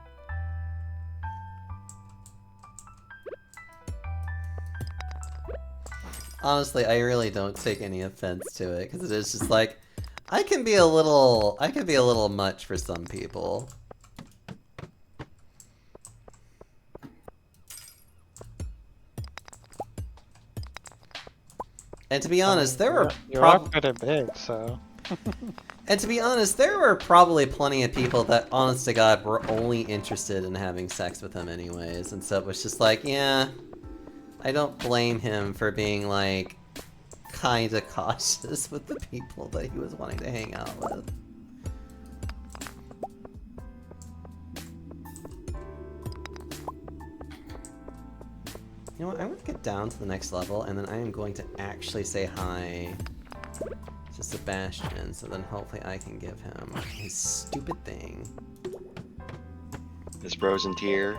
[SPEAKER 1] Honestly, I really don't take any offense to it, because it is just like, I can be a little much for some people. And to be honest, there were
[SPEAKER 3] You're all pretty big, so...
[SPEAKER 1] And to be honest, there were probably plenty of people that, honest to God, were only interested in having sex with him anyways, and so it was just like, yeah, I don't blame him for being, like, kinda cautious with the people that he was wanting to hang out with. You know what, I'm gonna get down to the next level, and then I am going to actually say hi to Sebastian, so then hopefully I can give him his stupid thing.
[SPEAKER 5] This frozen tear.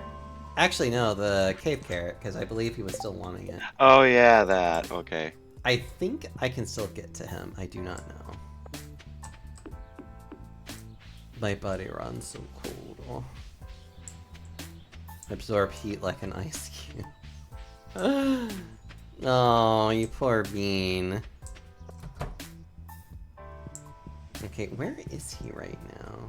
[SPEAKER 1] Actually, no, the cave carrot, because I believe he was still wanting it.
[SPEAKER 5] Oh yeah, that. Okay.
[SPEAKER 1] I think I can still get to him. I do not know. My body runs so cold. Absorb heat like an ice cube. Oh, you poor bean. Okay, where is he right now?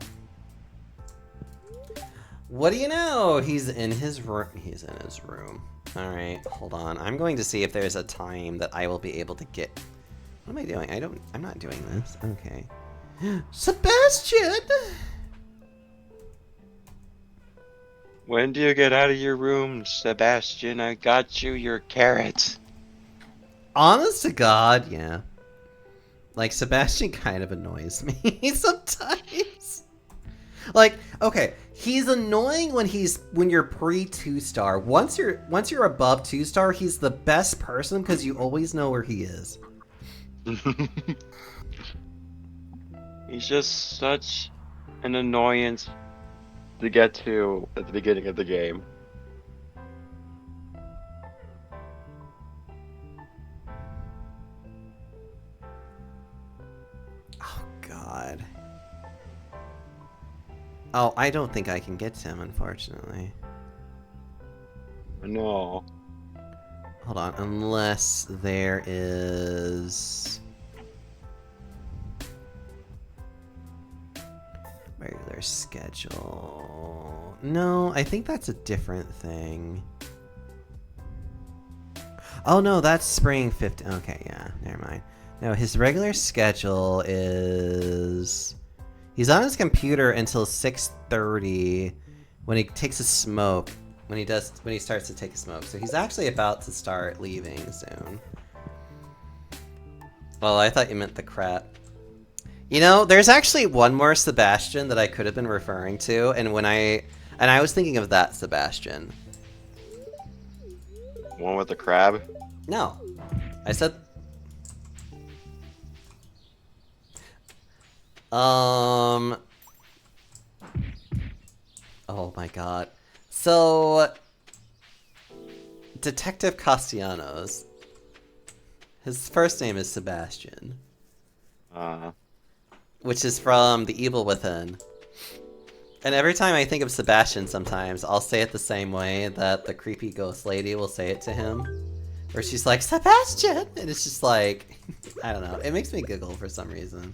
[SPEAKER 1] What do you know? He's in his room. He's in his room. Alright, hold on. I'm going to see if there's a time that I will be able to get... What am I doing? I'm not doing this. Okay. Sebastian!
[SPEAKER 5] When do you get out of your room, Sebastian? I got you your carrots.
[SPEAKER 1] Honest to God, yeah. Like, Sebastian kind of annoys me sometimes. Like, okay, he's annoying when you're pre 2-star. Once you're above 2-star, he's the best person because you always know where he is.
[SPEAKER 5] He's just such an annoyance to get to at the beginning of the game.
[SPEAKER 1] Oh, God. Oh, I don't think I can get to him, unfortunately.
[SPEAKER 5] No.
[SPEAKER 1] Hold on, unless there is... regular schedule... No, I think that's a different thing. Oh no, that's spring 15... Okay, yeah, never mind. No, his regular schedule is... He's on his computer until 6:30 when he takes a smoke. When he starts to take a smoke. So he's actually about to start leaving soon. Well, I thought you meant the crap. You know, there's actually one more Sebastian that I could have been referring to, and I was thinking of that Sebastian.
[SPEAKER 5] One with the crab?
[SPEAKER 1] No. I said... Oh my god. So... Detective Castellanos. His first name is Sebastian. which is from The Evil Within. And every time I think of Sebastian sometimes, I'll say it the same way that the creepy ghost lady will say it to him. Where she's like, Sebastian! And it's just like, I don't know, it makes me giggle for some reason.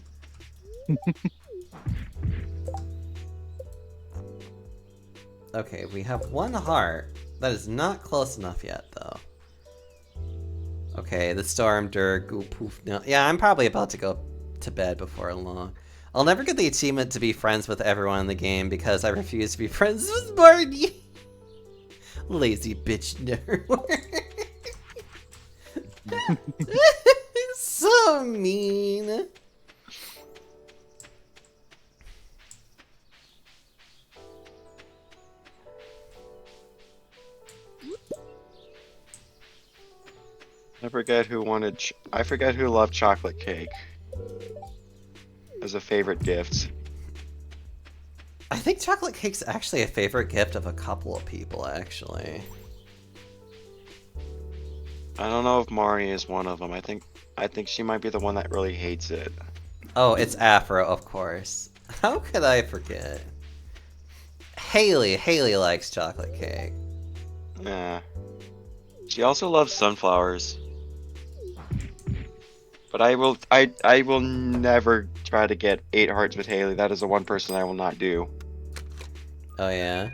[SPEAKER 1] Okay, we have 1 heart. That is not close enough yet, though. Okay, the storm, Goo Poof. No, yeah, I'm probably about to go to bed before long. I'll never get the achievement to be friends with everyone in the game because I refuse to be friends with Barney. Lazy bitch nerd. So mean.
[SPEAKER 5] I forget who wanted. I forget who loved chocolate cake as a favorite gift.
[SPEAKER 1] I think chocolate cake's actually a favorite gift of a couple of people, actually.
[SPEAKER 5] I don't know if Mari is one of them. I think she might be the one that really hates it.
[SPEAKER 1] Oh, it's Afro, of course. How could I forget? Haley likes chocolate cake.
[SPEAKER 5] Yeah. She also loves sunflowers. But I will never try to get 8 hearts with Haley. That is the one person I will not do.
[SPEAKER 1] Oh yeah?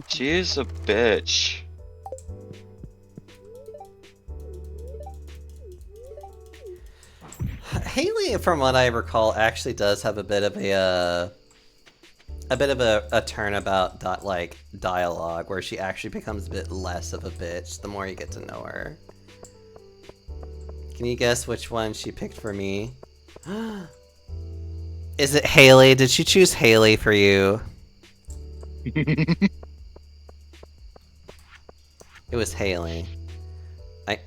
[SPEAKER 5] She is a bitch.
[SPEAKER 1] Haley, from what I recall, actually does have a bit of a turnabout dialogue where she actually becomes a bit less of a bitch the more you get to know her. Can you guess which one she picked for me? Is it Haley? Did she choose Haley for you? It was Haley.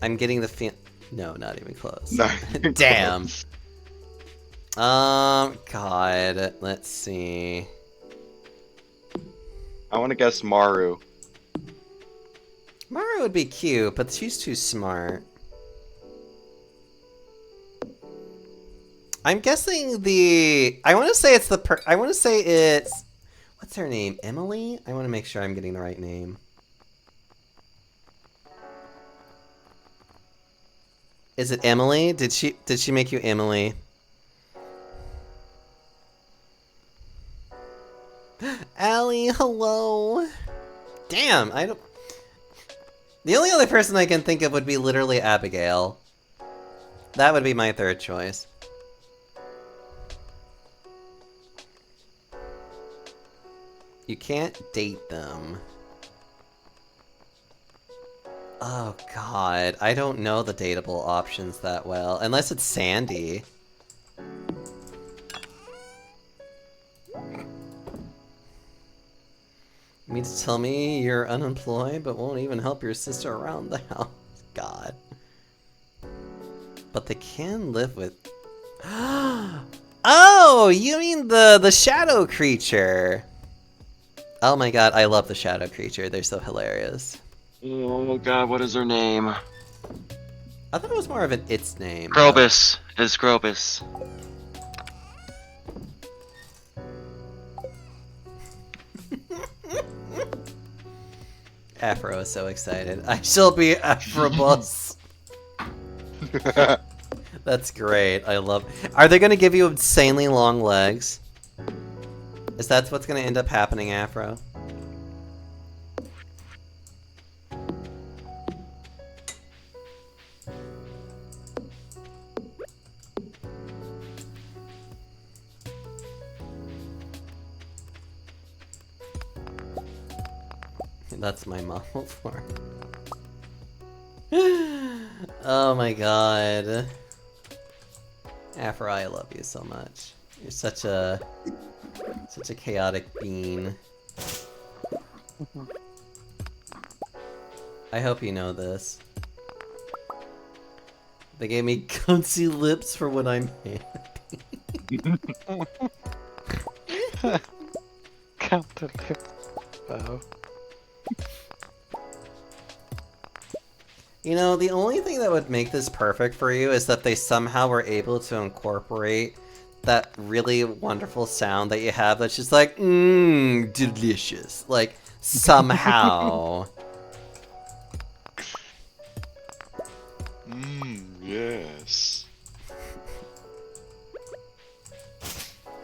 [SPEAKER 1] I'm getting the feel. No, not even close.
[SPEAKER 5] No.
[SPEAKER 1] Damn. God. Let's see.
[SPEAKER 5] I want to guess Maru.
[SPEAKER 1] Maru would be cute, but she's too smart. I'm guessing I want to say it's what's her name? Emily? I want to make sure I'm getting the right name. Is it Emily? Did she make you Emily? Allie, hello. Damn, I don't. The only other person I can think of would be literally Abigail. That would be my third choice. You can't date them. Oh god, I don't know the dateable options that well, unless it's Sandy. You mean to tell me you're unemployed but won't even help your sister around the house? God. But they can live with... Oh, you mean the shadow creature. Oh my god, I love the shadow creature. They're so hilarious.
[SPEAKER 5] Oh god, what is her name?
[SPEAKER 1] I thought it was more of an its name.
[SPEAKER 5] Krobus. It's Krobus.
[SPEAKER 1] Afro is so excited. I shall be Afrobus. That's great. I love... Are they going to give you insanely long legs? Is that what's going to end up happening, Afro? That's my model for Oh my god. Afro, I love you so much. You're such a chaotic being. I hope you know this. They gave me cunty lips for when I'm happy.
[SPEAKER 3] Counter lip. Wow.
[SPEAKER 1] You know, the only thing that would make this perfect for you is that they somehow were able to incorporate that really wonderful sound that you have that's just like, mmm, delicious. Like, somehow.
[SPEAKER 5] Yes.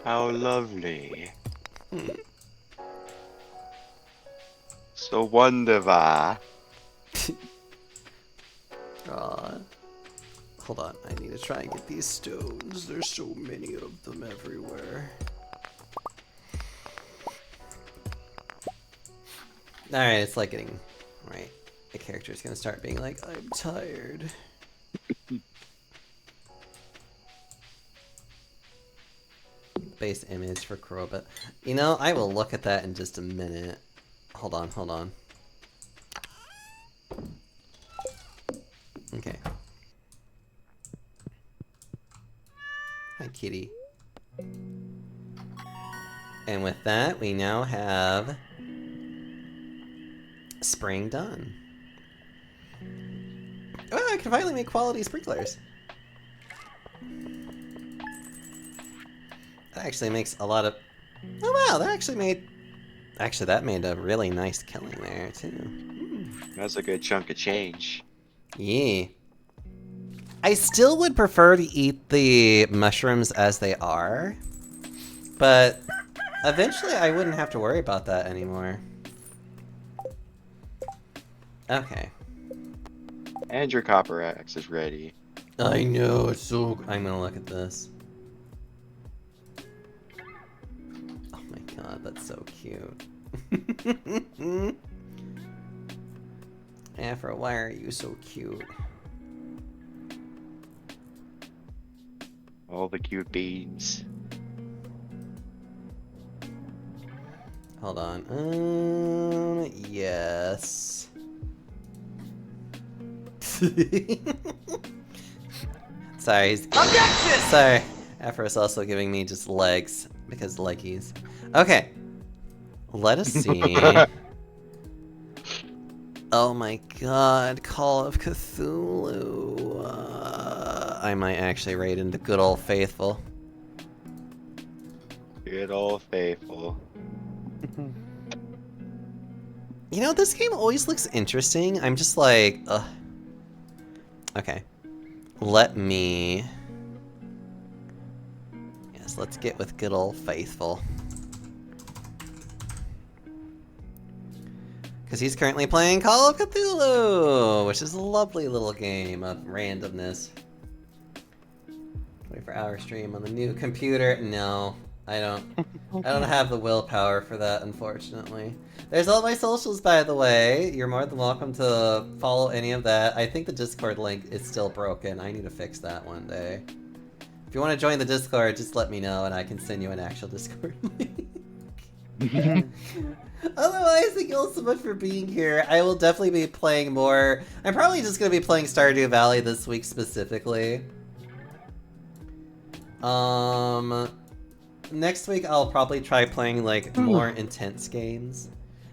[SPEAKER 5] How lovely. So wonderful.
[SPEAKER 1] Aw. Hold on, I need to try and get these stones. There's so many of them everywhere. Alright, it's like getting... Right. The character's gonna start being like, I'm tired. Base image for Crowbit. You know, I will look at that in just a minute. Hold on, hold on. Okay. Hi, kitty. And with that, we now have spring done. Oh, I can finally make quality sprinklers. That actually makes a lot of... Oh wow, that actually made... Actually, that made a really nice killing there, too.
[SPEAKER 5] That's a good chunk of change.
[SPEAKER 1] Yeah. I still would prefer to eat the mushrooms as they are, but eventually I wouldn't have to worry about that anymore. Okay.
[SPEAKER 5] And your copper axe is ready.
[SPEAKER 1] I know, it's so... I'm gonna look at this. Oh my god, that's so cute. Afro, why are you so cute?
[SPEAKER 5] All the cute beans.
[SPEAKER 1] Hold on. Yes. Sorry. Sorry. Afro's also giving me just legs because leggies. Okay. Let us see. Oh my god, Call of Cthulhu. I might actually raid into good old faithful.
[SPEAKER 5] Good old faithful.
[SPEAKER 1] You know, this game always looks interesting. I'm just like, ugh. Okay. Let me... Yes, let's get with good old faithful. Because he's currently playing Call of Cthulhu, which is a lovely little game of randomness. 24-hour stream on the new computer. No, I don't have the willpower for that, unfortunately. There's all my socials, by the way. You're more than welcome to follow any of that. I think the Discord link is still broken. I need to fix that one day. If you want to join the Discord, just let me know and I can send you an actual Discord link. Otherwise, thank you all so much for being here. I will definitely be playing more. I'm probably just going to be playing Stardew Valley this week specifically. Next week I'll probably try playing like more intense games.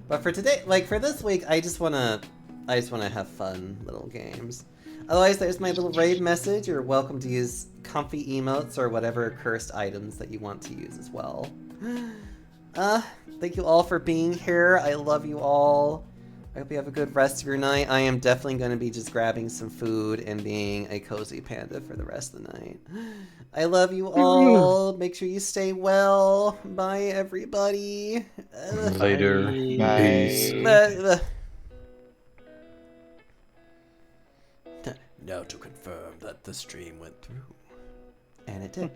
[SPEAKER 1] But for today, like for this week, I just wanna have fun little games. Otherwise, there's my little raid message. You're welcome to use comfy emotes or whatever cursed items that you want to use as well. Thank you all for being here. I love you all. I hope you have a good rest of your night. I am definitely going to be just grabbing some food and being a cozy panda for the rest of the night. I love you all. Make sure you stay well. Bye, everybody.
[SPEAKER 4] Later.
[SPEAKER 5] Bye.
[SPEAKER 4] Peace.
[SPEAKER 1] Now to confirm that the stream went through. And it did.